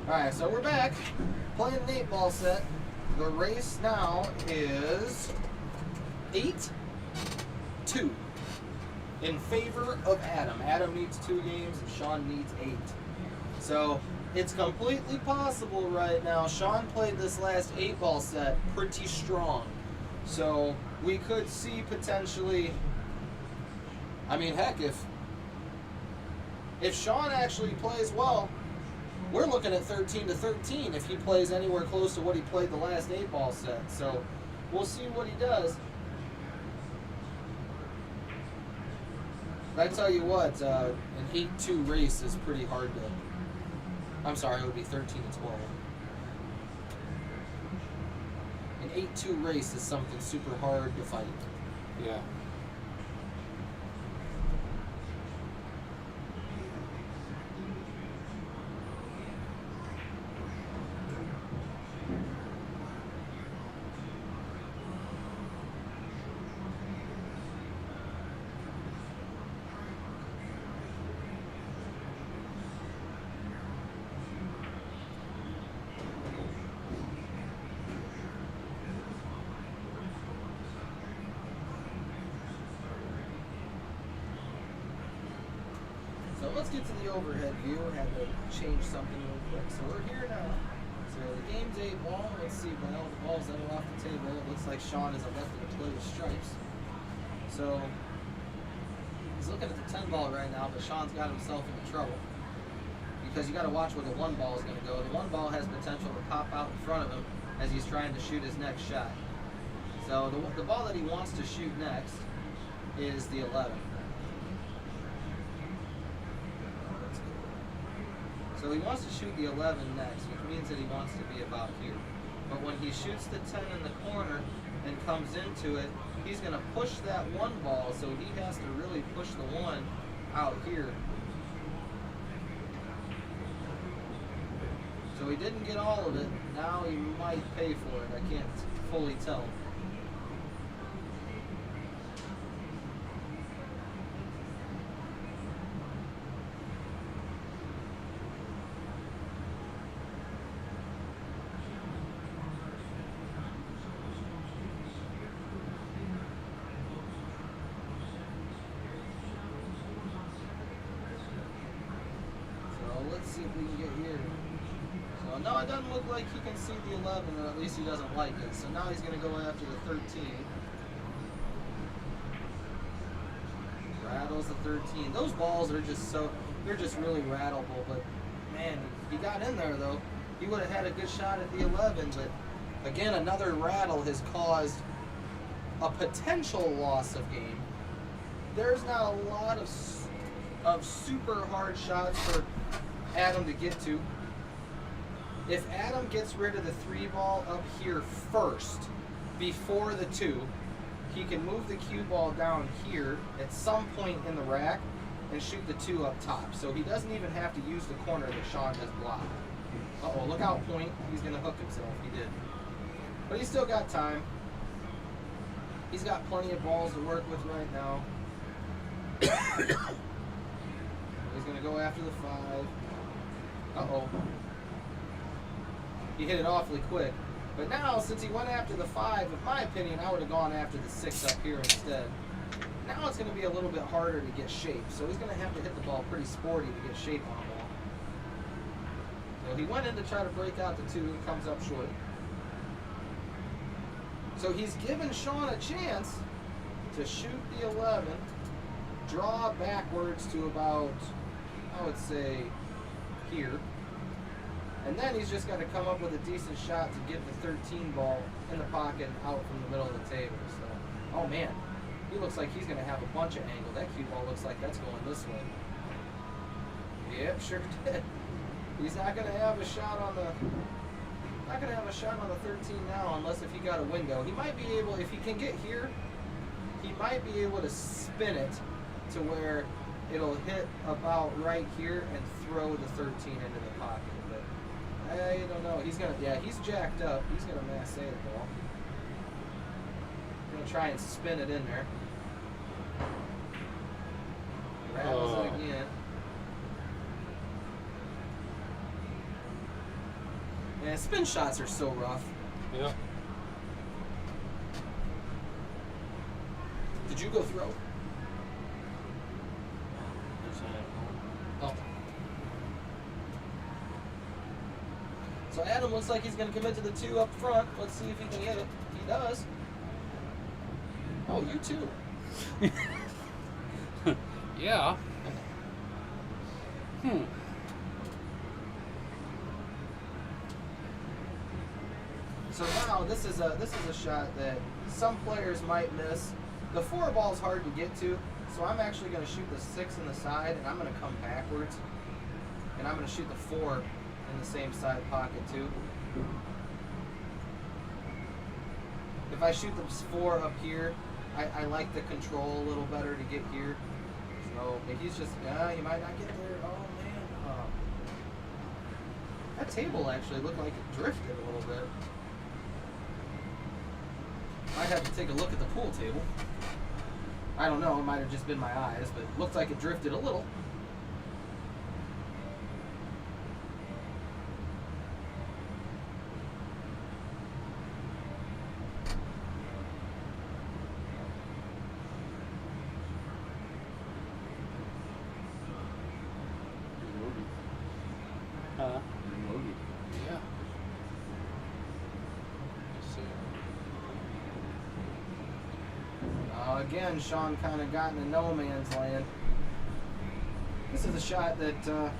Alright, so we're back playing an 8-ball set. The race now is 8-2 in favor of Adam. Adam needs 2 games and Shawn needs 8. So it's completely possible right now. Shawn played this last 8-ball set pretty strong. So we could see potentially, I mean, heck, if Shawn actually plays well, we're looking at 13-13 if he plays anywhere close to what he played the last 8-ball set. So we'll see what he does. But I tell you what, an 8-2 race is pretty hard to. I'm sorry, it would be 13-12. An 8-2 race is something super hard to fight. Yeah. So let's get to the overhead view. I had to change something real quick. So we're here now. So the game day ball. Let's see, well, the balls that are off the table. It looks like Shawn has elected to play with stripes. So he's looking at the 10 ball right now, but Shawn's got himself into trouble because you got to watch where the 1 ball is going to go. The 1 ball has potential to pop out in front of him as he's trying to shoot his next shot. So the ball that he wants to shoot next is the 11. So he wants to shoot the 11 next, which means that he wants to be about here. But when he shoots the 10 in the corner and comes into it, he's going to push that 1 ball, so he has to really push the 1 out here. So he didn't get all of it. Now he might pay for it. I can't fully tell. Let's see if we can get here. So no, it doesn't look like he can see the 11, or at least he doesn't like it. So now he's going to go after the 13. Rattles the 13. Those balls are just they're just really rattleable. But man, he got in there though. He would have had a good shot at the 11, but again, another rattle has caused a potential loss of game. There's not a lot of super hard shots for Adam to get to. If Adam gets rid of the 3 ball up here first, before the 2, he can move the cue ball down here at some point in the rack and shoot the 2 up top. So he doesn't even have to use the corner that Shawn has blocked. Uh-oh, look out point. He's going to hook himself. He did. But he's still got time. He's got plenty of balls to work with right now. He's going to go after the 5. Uh-oh. He hit it awfully quick. But now, since he went after the 5, in my opinion, I would have gone after the 6 up here instead. Now it's going to be a little bit harder to get shape. So he's going to have to hit the ball pretty sporty to get shape on the ball. So he went in to try to break out the 2 and comes up short. So he's given Shawn a chance to shoot the 11, draw backwards to about, I would say, here. And then he's just got to come up with a decent shot to get the 13 ball in the pocket and out from the middle of the table. So, oh man, he looks like he's going to have a bunch of angle. That cue ball looks like that's going this way. Yep, sure did. He's not going to have a shot on the 13 now, unless if he got a window. He might be able, if he can get here, he might be able to spin it to where it'll hit about right here and throw the 13 into the pocket. But I don't know. He's jacked up. He's gonna masse the ball. Gonna try and spin it in there. Rattles it again. Yeah, spin shots are so rough. Yeah. Did you go throw? Oh. So Adam looks like he's going to commit to the 2 up front. Let's see if he can hit it. He does. Oh, you too. Yeah. So now this is a shot that some players might miss. The 4 ball's hard to get to, so I'm actually going to shoot the 6 in the side, and I'm going to come backwards, and I'm going to shoot the 4 in the same side pocket too. If I shoot the 4 up here, I like the control a little better to get here. So he's just, he might not get there. Oh man, that table actually looked like it drifted a little bit. Might have to take a look at the pool table. I don't know, it might have just been my eyes, but it looked like it drifted a little. Yeah. again, Shawn kind of got into no man's land. This is a shot that I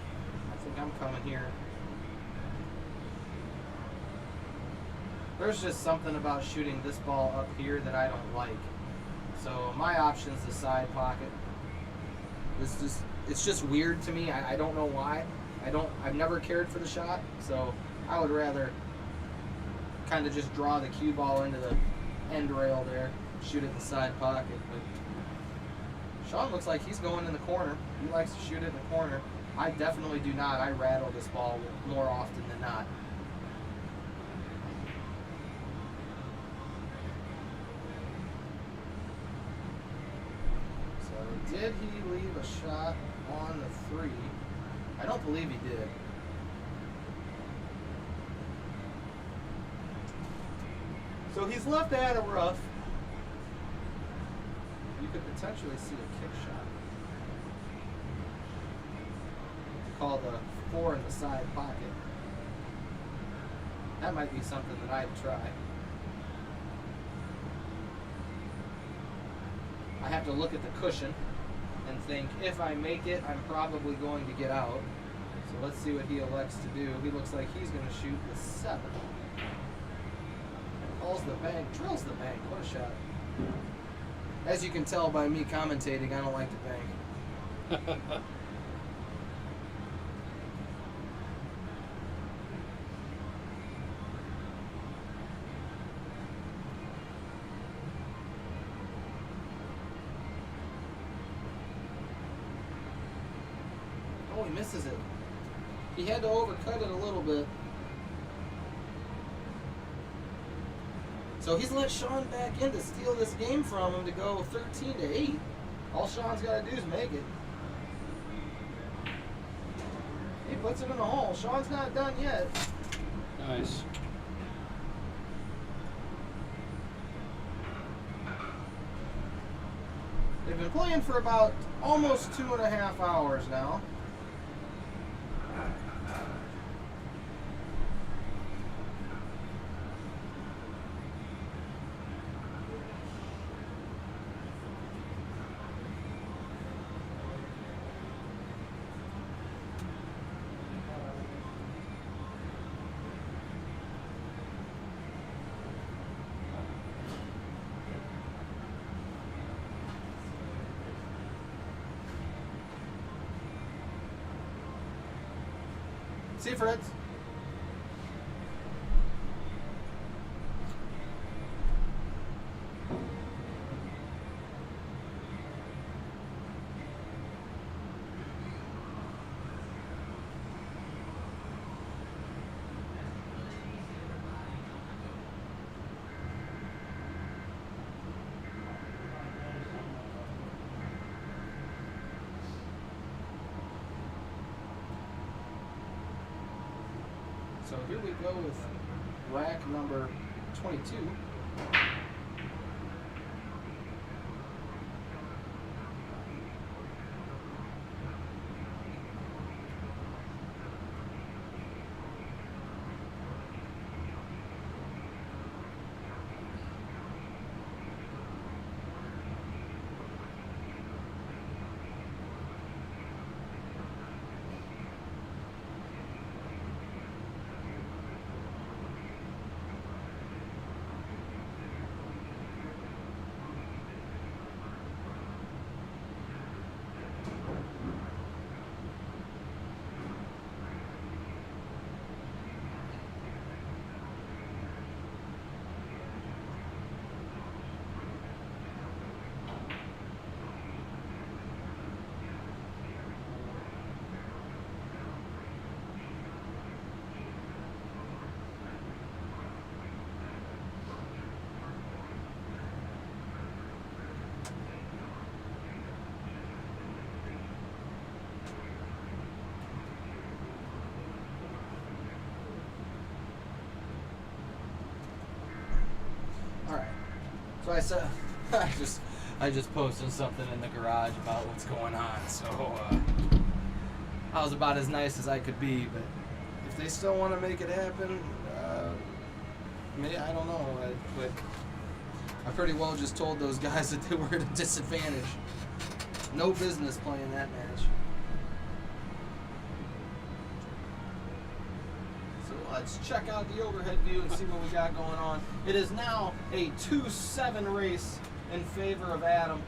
think I'm coming here. There's just something about shooting this ball up here that I don't like. So my option is the side pocket. It's just weird to me. I don't know why. I've never cared for the shot, so I would rather kind of just draw the cue ball into the end rail there, shoot it in the side pocket. But Shawn looks like he's going in the corner. He likes to shoot it in the corner. I definitely do not. I rattle this ball more often than not. So did he leave a shot on the 3? I don't believe he did. So he's left out of rough. You could potentially see a kick shot. Call the 4 in the side pocket. That might be something that I'd try. I have to look at the cushion and think, if I make it, I'm probably going to get out. So let's see what he elects to do. He looks like he's going to shoot the 7. Calls the bank, drills the bank. What a shot. As you can tell by me commentating, I don't like to bank. Oh, he misses it. He had to overcut it a little bit. So he's let Shawn back in to steal this game from him to go 13-8. All Shawn's got to do is make it. He puts it in the hole. Shawn's not done yet. Nice. They've been playing for about almost 2.5 hours now. See you, Fritz. So here we go with rack number 22. So I said, I just posted something in the garage about what's going on. So I was about as nice as I could be, but if they still want to make it happen, maybe I don't know. But I pretty well just told those guys that they were at a disadvantage. No business playing that match. So let's check out the overhead view and see what we got going on. It is now a 2-7 race in favor of Adam.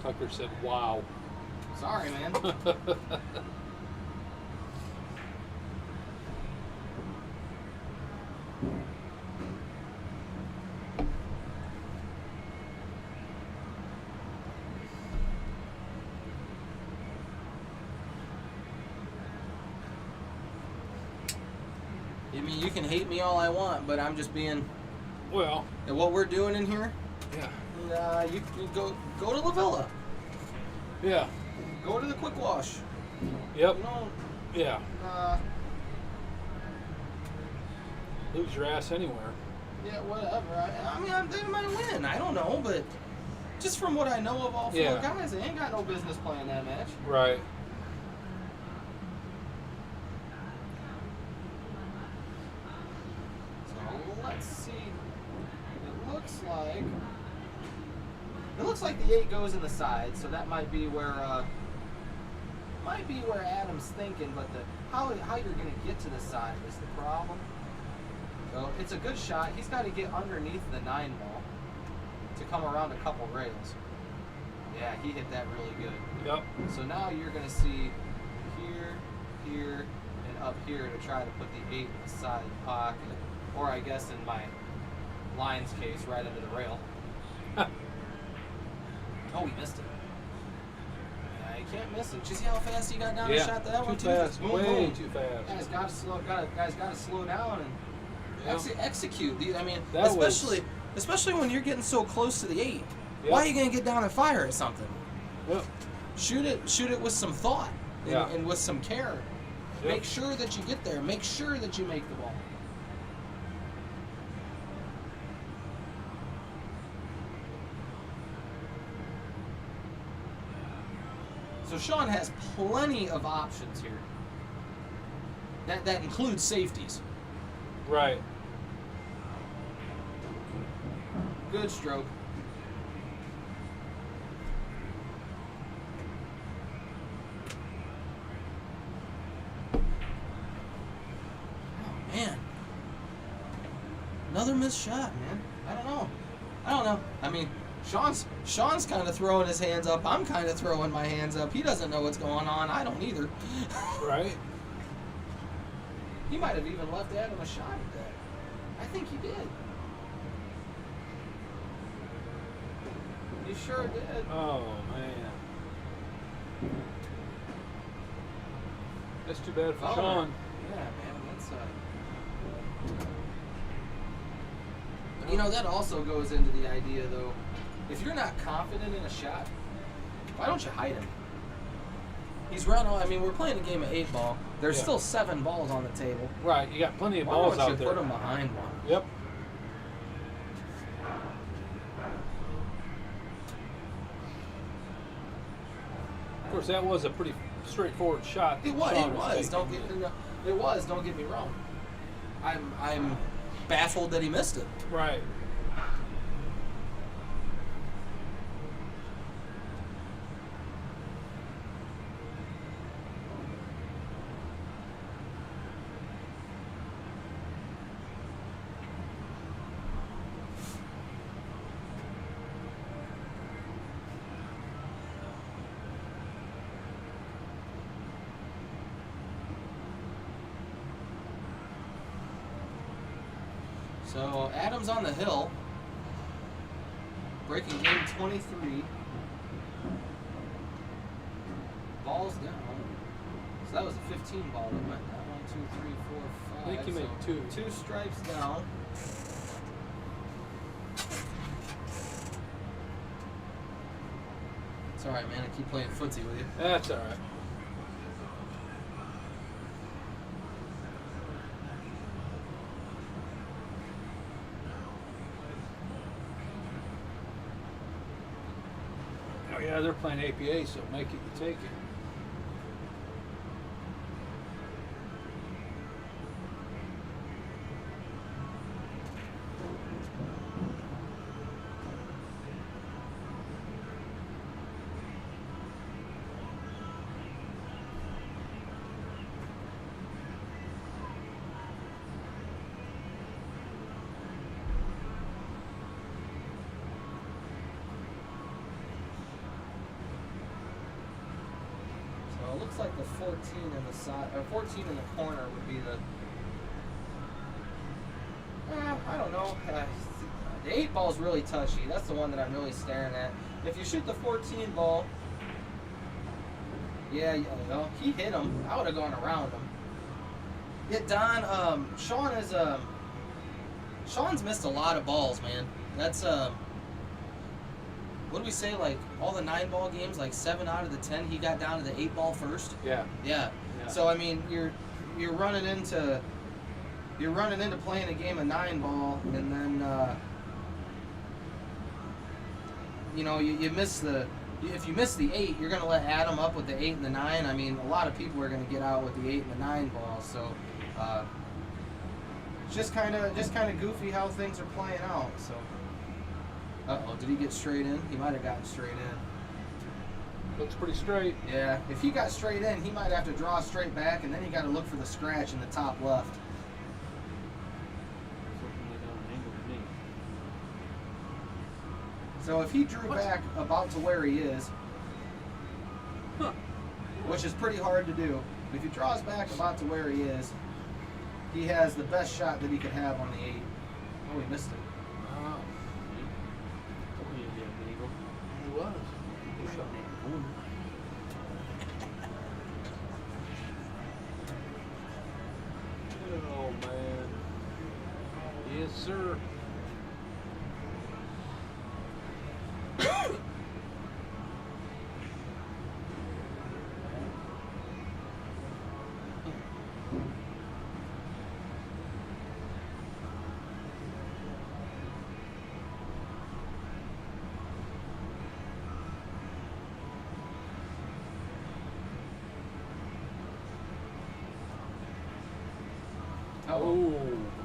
Tucker said, wow. Sorry, man. I mean, you can hate me all I want, but I'm just being... Well... And what we're doing in here... Yeah. You go to La Villa. Yeah. Go to the Quick Wash. Yep. You know, yeah. Lose your ass anywhere. Yeah, whatever. I mean, they might win. I don't know, but just from what I know of all four guys, they ain't got no business playing that match. Right. So let's see. It looks like the 8 goes in the side, so that might be where Adam's thinking. But how you're gonna get to the side is the problem. So it's a good shot. He's got to get underneath the 9 ball to come around a couple rails. Yeah, he hit that really good. Yep. So now you're gonna see here, and up here to try to put the 8 in the side pocket, or I guess in my Lions case, right into the rail. Oh, he missed it. Yeah, you can't miss it. Did you see how fast he got down and shot that one? Too fast. Boom, Way boom. too fast. Guys got to slow down and execute. I mean, That especially when you're getting so close to the 8. Yep. Why are you gonna get down and fire at something? Yep. Shoot it with some thought and with some care. Yep. Make sure that you get there. Make sure that you make the ball. So Shawn has plenty of options here. That includes safeties. Right. Good stroke. Oh man. Another missed shot, man. I don't know. I mean, Shawn's kind of throwing his hands up. I'm kind of throwing my hands up. He doesn't know what's going on. I don't either. Right. He might have even left Adam a shot at that. I think he did. He sure did. Oh, man. That's too bad for Shawn. Yeah, man. That's You know, that also goes into the idea, though. If you're not confident in a shot, why don't you hide him? He's run all. I mean, we're playing a game of 8 ball. There's still 7 balls on the table. Right, you got plenty of Why balls don't you out there. put him behind one? Yep. Of course, that was a pretty straightforward shot. It was. Don't get me wrong. I'm baffled that he missed it. Right. So Adam's on the hill, breaking game 23. Ball's down. So that was a 15 ball that went down. 1, 2, 3, 4, 5. I think you made 2. 2 stripes down. It's alright, man. I keep playing footsie with you. That's all right. Oh yeah, they're playing APA, so make it, you take it. looks like the 14 in the side, or 14 in the corner would be the. I don't know. The 8 ball is really touchy. That's the one that I'm really staring at. If you shoot the 14 ball, yeah, you know, he hit him. I would have gone around him. Yeah, Don. Shawn is Shawn's missed a lot of balls, man. That's what do we say? Like all the 9 ball games, like 7 out of the 10, he got down to the 8 ball first. Yeah. Yeah. So I mean, you're running into playing a game of 9 ball, and then you know you miss the. If you miss the 8, you're gonna let Adam up with the 8 and the 9. I mean, a lot of people are gonna get out with the 8 and the 9 ball. So it's just kind of goofy how things are playing out. So. Uh-oh, did he get straight in? He might have gotten straight in. Looks pretty straight. Yeah, if he got straight in, he might have to draw straight back, and then he got to look for the scratch in the top left. So if he drew back about to where he is, which is pretty hard to do, if he draws back about to where he is, he has the best shot that he could have on the 8. Oh, he missed it. He was. Oh man. Yes, sir. Oh.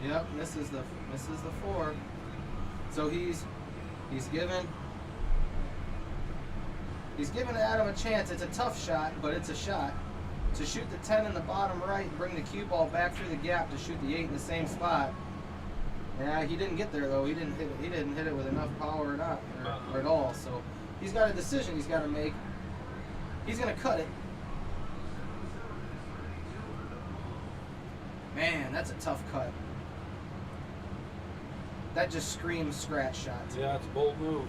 Yep, misses the 4. So he's given Adam a chance. It's a tough shot, but it's a shot. To shoot the 10 in the bottom right and bring the cue ball back through the gap to shoot the 8 in the same spot. Yeah, he didn't get there though. He didn't hit it with enough power or at all. So he's got a decision he's got to make. He's gonna cut it. Man, that's a tough cut. That just screams scratch shot. Yeah, it's a bold move.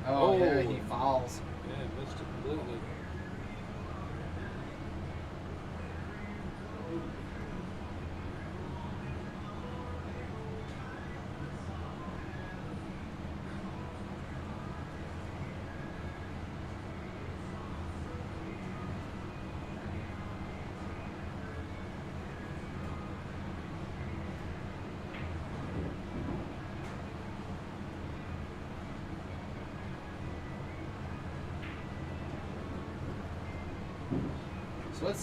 Oh, yeah, he fouls. Yeah, missed it completely. So let's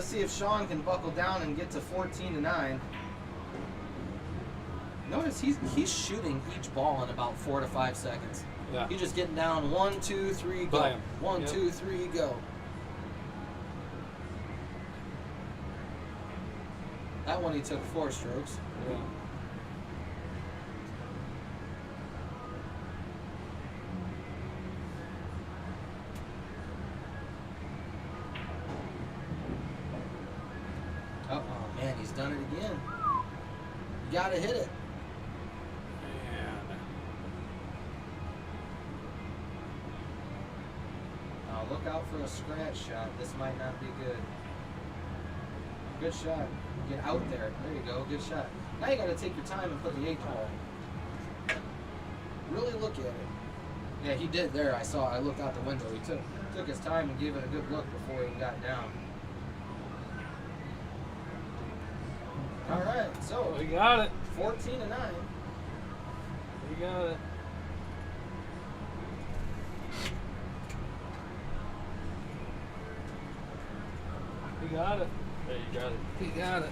see if Shawn can buckle down and get to 14-9. Notice he's shooting each ball in about 4 to 5 seconds. Yeah. He's just getting down 1, 2, 3, go. Bam. 1, Yep. 2, 3, go. That one he took 4 strokes. Yeah. Oh man, he's done it again. You gotta hit it. Man. Now look out for a scratch shot. This might not be good. Good shot. Get out there. There you go. Good shot. Now you gotta take your time and put the 8 ball. Really look at it. Yeah, he did there. I looked out the window. He took his time and gave it a good look before he got down. All right, so We got it. 14-9. We got it. We got it. There you got it. We got it.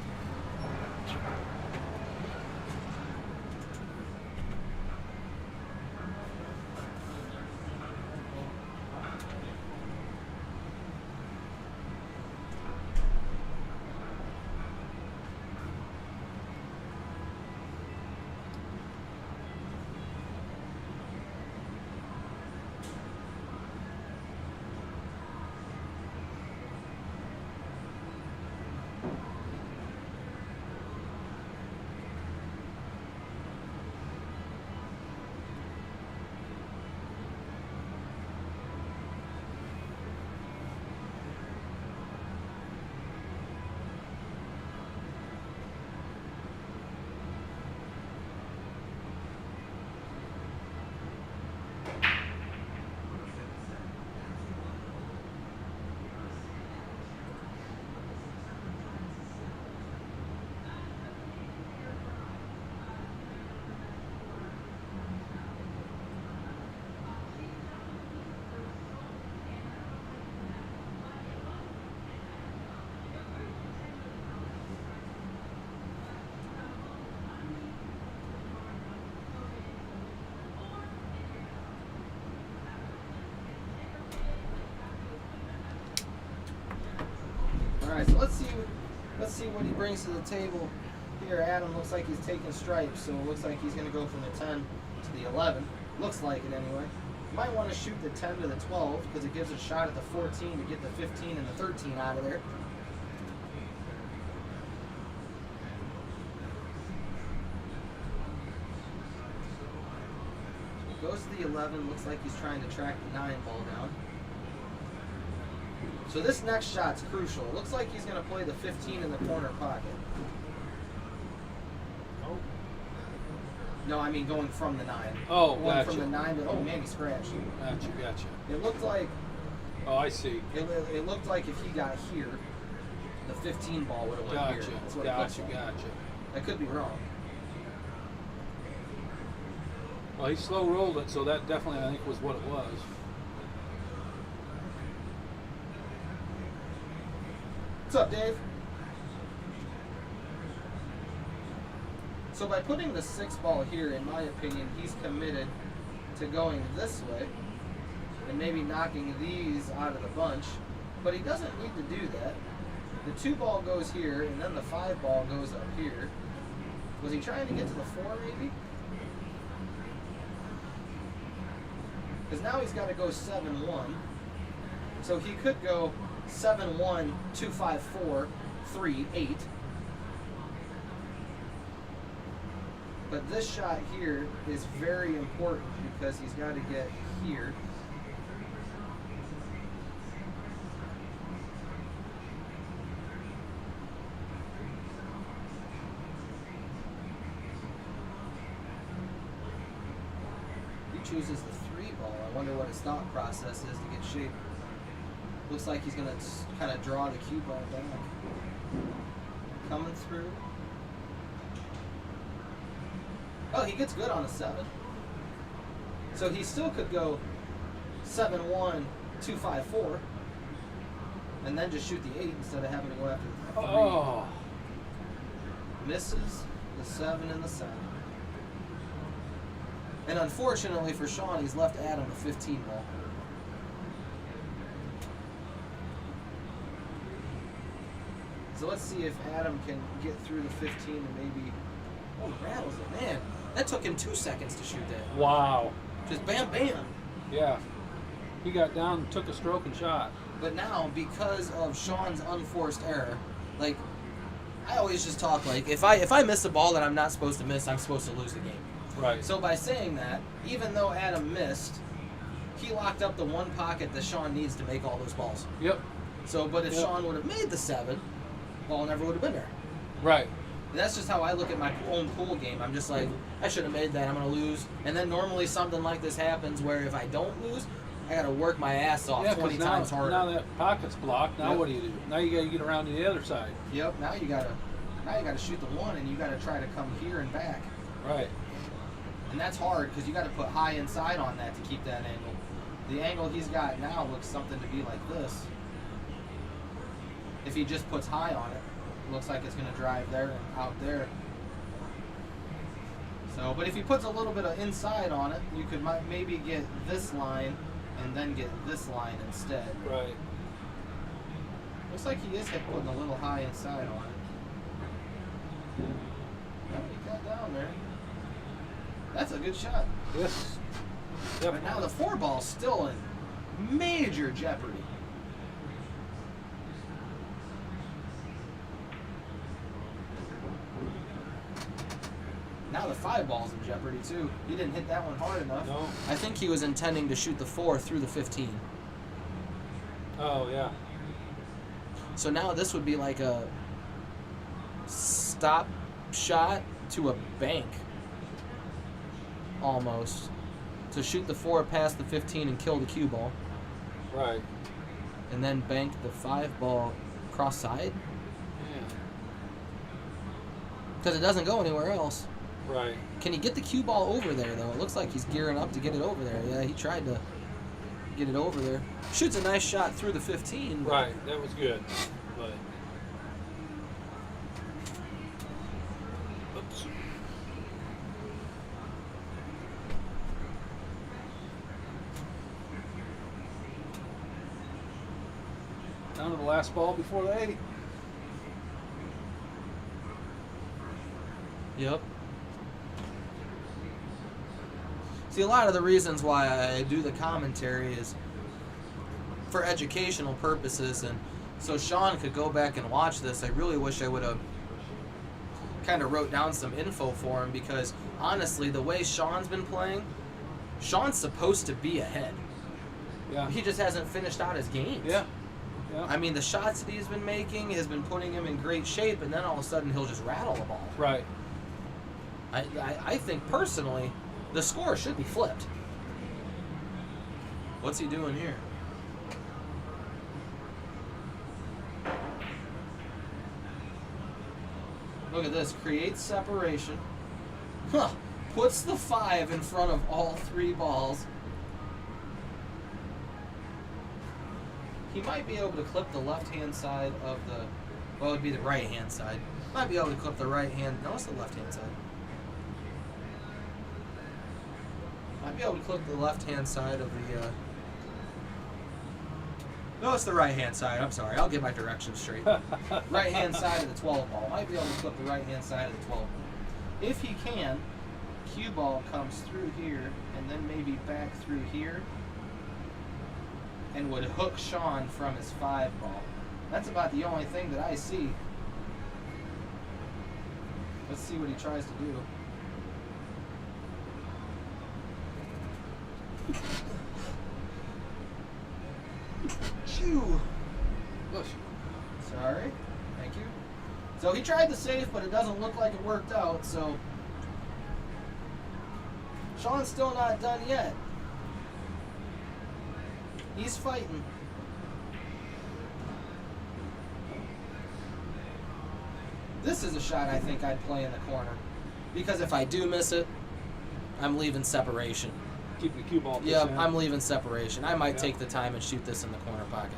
right, so let's see what he brings to the table here. Adam looks like he's taking stripes, so it looks like he's going to go from the 10 to the 11. Looks like it anyway. You might want to shoot the 10 to the 12 because it gives a shot at the 14 to get the 15 and the 13 out of there. Goes to the 11, looks like he's trying to track the 9 ball down. So this next shot's crucial. It looks like he's going to play the 15 in the corner pocket. Oh. No, I mean going from the 9. Oh, going gotcha. from the 9 to, oh man, he scratched. Gotcha. It looked like, Oh, I see. it looked like if he got here, the 15 ball would have went Gotcha. here. That's what it looks like. Gotcha. I could be wrong. Well, he slow rolled it, so that definitely, I think, was what it was. What's up, Dave? So by putting the 6 ball here, in my opinion, he's committed to going this way and maybe knocking these out of the bunch, but he doesn't need to do that. The 2 ball goes here, and then the 5 ball goes up here. Was he trying to get to the 4 maybe? Because now he's got to go 7-1. So he could go 7-1, 2-5-4, 3-8. But this shot here is very important because he's got to get here. He chooses the 3 ball. I wonder what his thought process is to get shape. Looks like he's going to kind of draw the cue ball back. Coming through. Oh, he gets good on a 7. So he still could go 7-1, 2-5-4, and then just shoot the 8 instead of having to go after the 3. Oh. Misses the 7 and the 7. And unfortunately for Shawn, he's left Adam a 15 ball. So let's see if Adam can get through the 15 and maybe... Oh, he rattles it. Man, that took him 2 seconds to shoot that. Wow. Just bam, bam. Yeah. He got down, took a stroke, and shot. But now, because of Shawn's unforced error, like, I always just talk like, if I miss a ball that I'm not supposed to miss, I'm supposed to lose the game. Right. So by saying that, even though Adam missed, he locked up the one pocket that Shawn needs to make all those balls. Yep. So, but if Yep. Shawn would have made the 7, ball never would have been there. Right. And that's just how I look at my own pool game. I'm just like, I should have made that, I'm going to lose. And then normally something like this happens where if I don't lose, I got to work my ass off 20 times harder. Now that pocket's blocked, now Yep. what do? Now you got to get around to the other side. Yep, now you got to shoot the 1 and you got to try to come here and back. Right. And that's hard because you got to put high inside on that to keep that angle. The angle he's got now looks something to be like this. If he just puts high on it, it looks like it's going to drive there and out there. So, but if he puts a little bit of inside on it, you could maybe get this line and then get this line instead. Right. Looks like he is putting a little high inside on it. Oh, he got down there. That's a good shot. Yes. But now the 4 ball's still in major jeopardy. Now the 5 ball's in jeopardy too. He didn't hit that one hard enough. No. I think he was intending to shoot the 4 through the 15. Oh, yeah. So now this would be like a stop shot to a bank. Almost. To shoot the 4 past the 15 and kill the cue ball. Right. And then bank the 5 ball cross side. Yeah. Because it doesn't go anywhere else. Right. Can he get the cue ball over there, though? It looks like he's gearing up to get it over there. Yeah, he tried to get it over there. Shoots a nice shot through the 15. Right. That was good. But. Oops. Down to the last ball before the 8. Yep. See, a lot of the reasons why I do the commentary is for educational purposes, and so Shawn could go back and watch this. I really wish I would have kind of wrote down some info for him, because honestly, the way Shawn's been playing, Shawn's supposed to be ahead. Yeah. He just hasn't finished out his games. Yeah. Yeah. I mean, the shots that he's been making has been putting him in great shape, and then all of a sudden he'll just rattle the ball. Right. I think personally, the score should be flipped. What's he doing here? Look at this. Creates separation. Huh. Puts the 5 in front of all 3 balls. He might be able to clip the left-hand side of the... Well, it would be the right-hand side. Might be able to clip the right-hand... No, it's the left-hand side. Might be able to clip the left-hand side of the... No, it's the right-hand side. I'm sorry. I'll get my directions straight. Right-hand side of the 12 ball. Might be able to clip the right-hand side of the 12 ball. If he can, cue ball comes through here and then maybe back through here and would hook Shawn from his 5 ball. That's about the only thing that I see. Let's see what he tries to do. Chew. Sorry. Thank you. So he tried the safe, but it doesn't look like it worked out, so Shawn's still not done yet. He's fighting. This is a shot I think I'd play in the corner, because if I do miss it, I'm leaving separation. Keep the cue ball. Yeah, I'm leaving separation. I might take the time and shoot this in the corner pocket.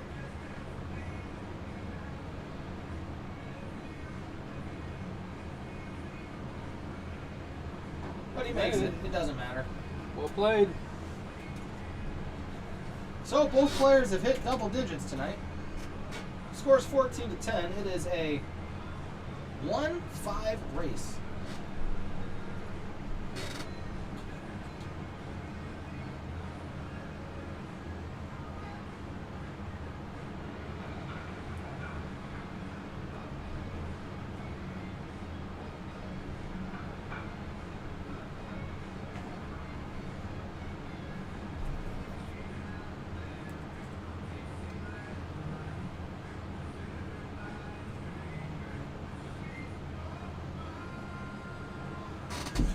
But he makes it. It doesn't matter. Well played. So both players have hit double digits tonight. Score's 14-10. It is a 1-5 race.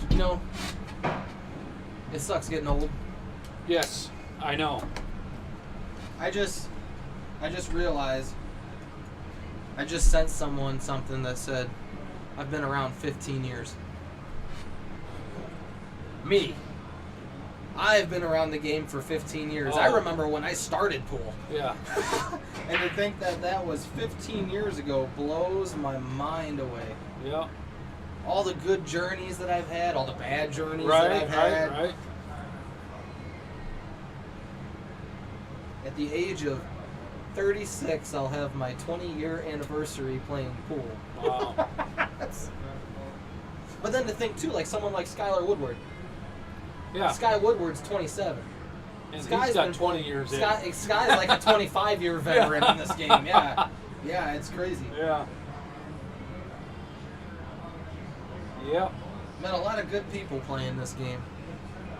You know, it sucks getting old. Yes, I know. I just realized, I just sent someone something that said, I've been around 15 years. Me. I've been around the game for 15 years. Oh. I remember when I started pool. Yeah. And to think that that was 15 years ago blows my mind away. Yeah. All the good journeys that I've had, all the bad journeys that I've had. Right. At the age of 36, I'll have my 20-year anniversary playing pool. Wow. But then to think, too, like someone like Skylar Woodward. Yeah. Sky Woodward's 27. And Sky's he's got been 20 years in. Sky's like a 25-year veteran in this game. Yeah. Yeah, it's crazy. Yeah. Yep. Met a lot of good people playing this game.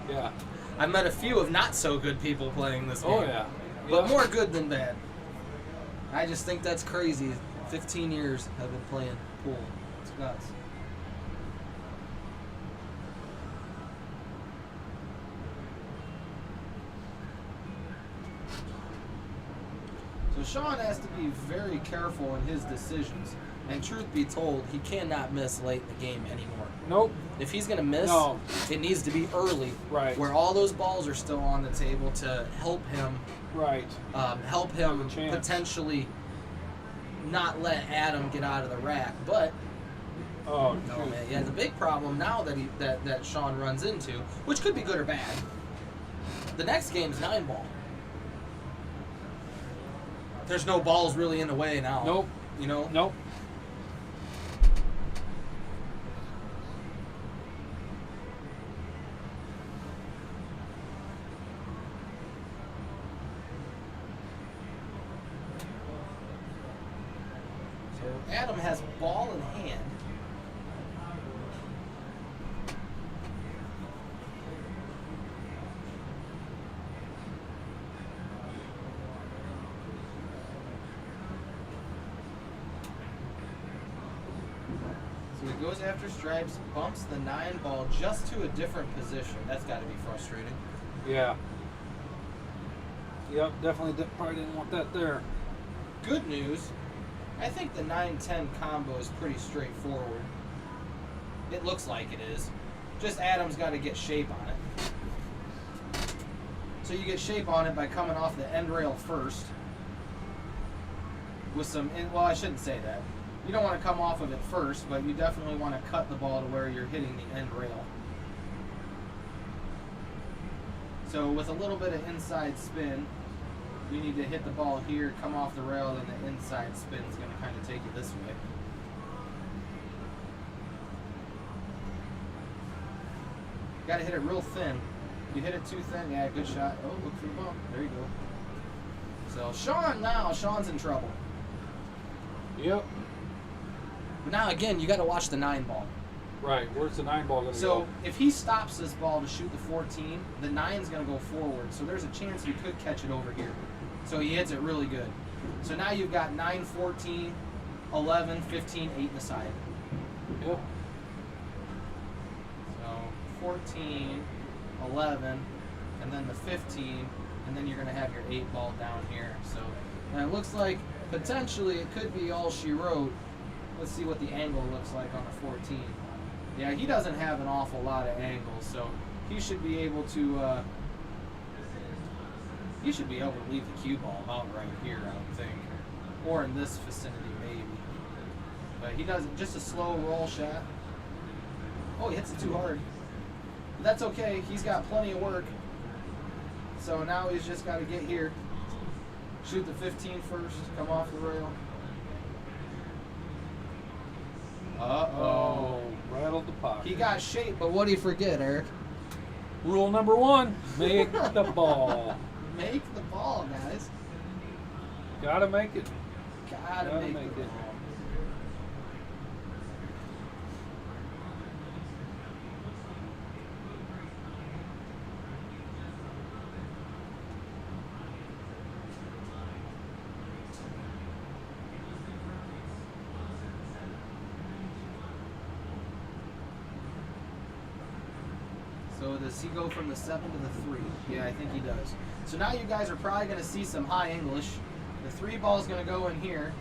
Yeah. I met a few of not so good people playing this game. Oh, yeah. But Yep. more good than bad. I just think that's crazy. 15 years I've been playing pool. It's nuts. So Shawn has to be very careful in his decisions. And truth be told, he cannot miss late in the game anymore. Nope. If he's going to miss, No. it needs to be early. Right. Where all those balls are still on the table to help him Right. help him Have a chance. potentially not let Adam get out of the rack. But Oh, no, shoot. man, yeah, the big problem now that Shawn runs into, which could be good or bad. The next game's 9-ball. There's no balls really in the way now. Nope. You know. Nope. Adam has ball in hand. So he goes after stripes, bumps the 9 ball just to a different position. That's got to be frustrating. Yeah. Yep, definitely probably didn't want that there. Good news, I think the 9-10 combo is pretty straightforward. It looks like it is. Just Adam's got to get shape on it. So you get shape on it by coming off the end rail first. With some, well, I shouldn't say that. You don't want to come off of it first, but you definitely want to cut the ball to where you're hitting the end rail. So with a little bit of inside spin, you need to hit the ball here, come off the rail, and the inside spin is going to kind of take you this way. Got to hit it real thin. You hit it too thin, yeah, good shot. Oh, look for the bump. There you go. So Shawn's in trouble. Yep. But now again, you got to watch the 9 ball. Right. Where's the 9 ball going to go? So if he stops this ball to shoot the 14, the 9's going to go forward. So there's a chance you could catch it over here. So he hits it really good. So now you've got 9, 14, 11, 15, 8 in the side. Yep. So 14, 11, and then the 15, and then you're going to have your 8 ball down here. So and it looks like potentially it could be all she wrote. Let's see what the angle looks like on the 14. Yeah, he doesn't have an awful lot of angles, so he should be able to leave the cue ball about right here, I would think. Or in this vicinity, maybe. But he does just a slow roll shot. Oh, he hits it too hard. But that's okay. He's got plenty of work. So now he's just got to get here. Shoot the 15 first. Come off the rail. Uh-oh. Rattled the pocket. He got shape, but what do you forget, Eric? Rule number 1, make the ball. Make the ball, guys. Gotta make it. Gotta make the it. ball. So does he go from the 7 to the 3? Yeah, I think he does. So now you guys are probably going to see some high English. The 3 ball is going to go in here,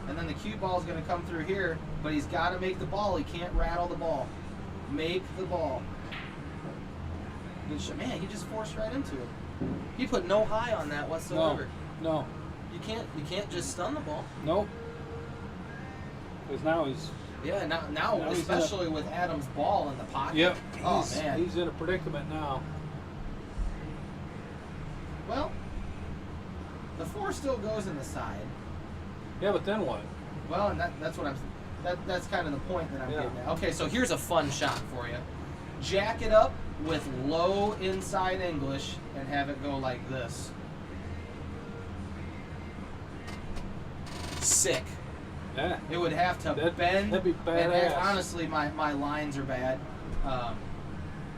and then the cue ball is going to come through here, but he's got to make the ball. He can't rattle the ball. Make the ball. Man, he just forced right into it. He put no high on that whatsoever. No. You can't just stun the ball. Nope. Because now he's... Yeah, now especially with Adam's ball in the pocket. Yep. Oh, man. He's in a predicament now. Well, the 4 still goes in the side. Yeah, but then what? Well, and that's what that's kind of the point that I'm getting at. Okay, so here's a fun shot for you. Jack it up with low inside English and have it go like this. Sick. Yeah. It would have to bend. That'd be badass. And honestly, my lines are bad.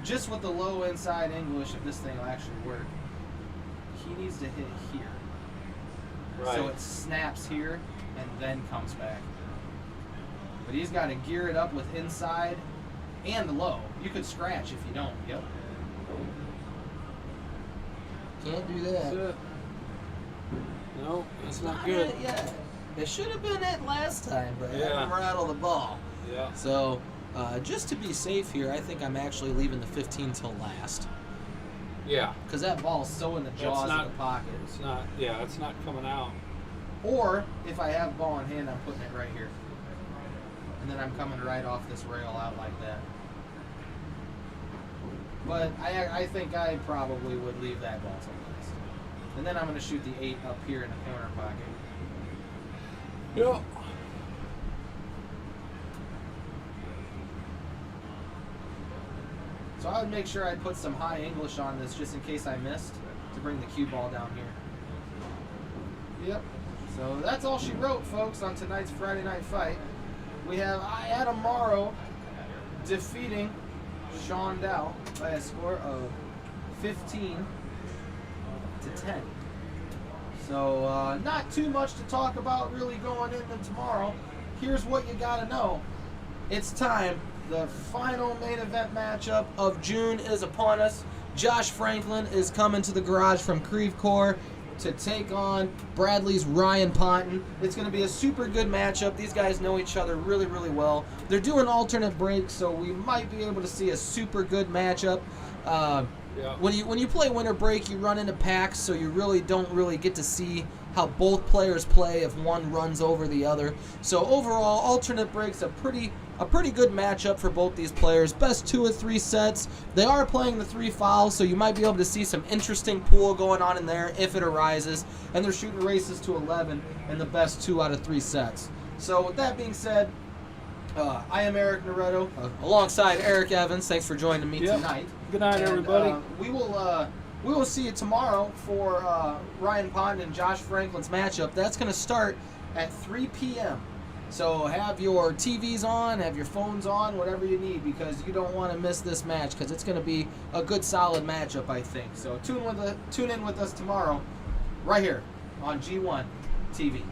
Just with the low inside English, if this thing will actually work, he needs to hit here. Right. So it snaps here and then comes back. But he's got to gear it up with inside and the low. You could scratch if you don't. Yep. Can't do that. That's it. No, that's not Not good. it yet. It should have been it last time, but I Yeah. didn't rattle the ball. Yeah. So, just to be safe here, I think I'm actually leaving the 15 till last. Yeah. Because that ball's so in the jaws of the pocket. It's not. Yeah, it's not coming out. Or, if I have ball in hand, I'm putting it right here. And then I'm coming right off this rail out like that. But I think I probably would leave that ball till last. And then I'm going to shoot the 8 up here in the corner pocket. Yeah. So I would make sure I put some high English on this just in case I missed to bring the cue ball down here. Yep. So that's all she wrote, folks, on tonight's Friday night fight. We have Adam Morrow defeating Shawn Dow by a score of 15-10. So not too much to talk about really going into tomorrow. Here's what you gotta know. It's time. The final main event matchup of June is upon us. Josh Franklin is coming to the garage from Creve Coeur to take on Bradley's Ryan Ponton. It's going to be a super good matchup. These guys know each other really, really well. They're doing alternate breaks, so we might be able to see a super good matchup. When you play winter break, you run into packs, so you really don't get to see how both players play if one runs over the other. So overall, alternate breaks a pretty good matchup for both these players. Best 2 of 3 sets. They are playing the 3 fouls, so you might be able to see some interesting pool going on in there if it arises. And they're shooting races to 11 in the best 2 out of 3 sets. So with that being said, I am Eric Noretto, alongside Eric Evans. Thanks for joining me tonight. Good night, everybody. We will see you tomorrow for Ryan Ponton and Josh Franklin's matchup. That's going to start at 3 p.m. So have your TVs on, have your phones on, whatever you need, because you don't want to miss this match, because it's going to be a good, solid matchup, I think. So tune in with us tomorrow, right here on G1 TV.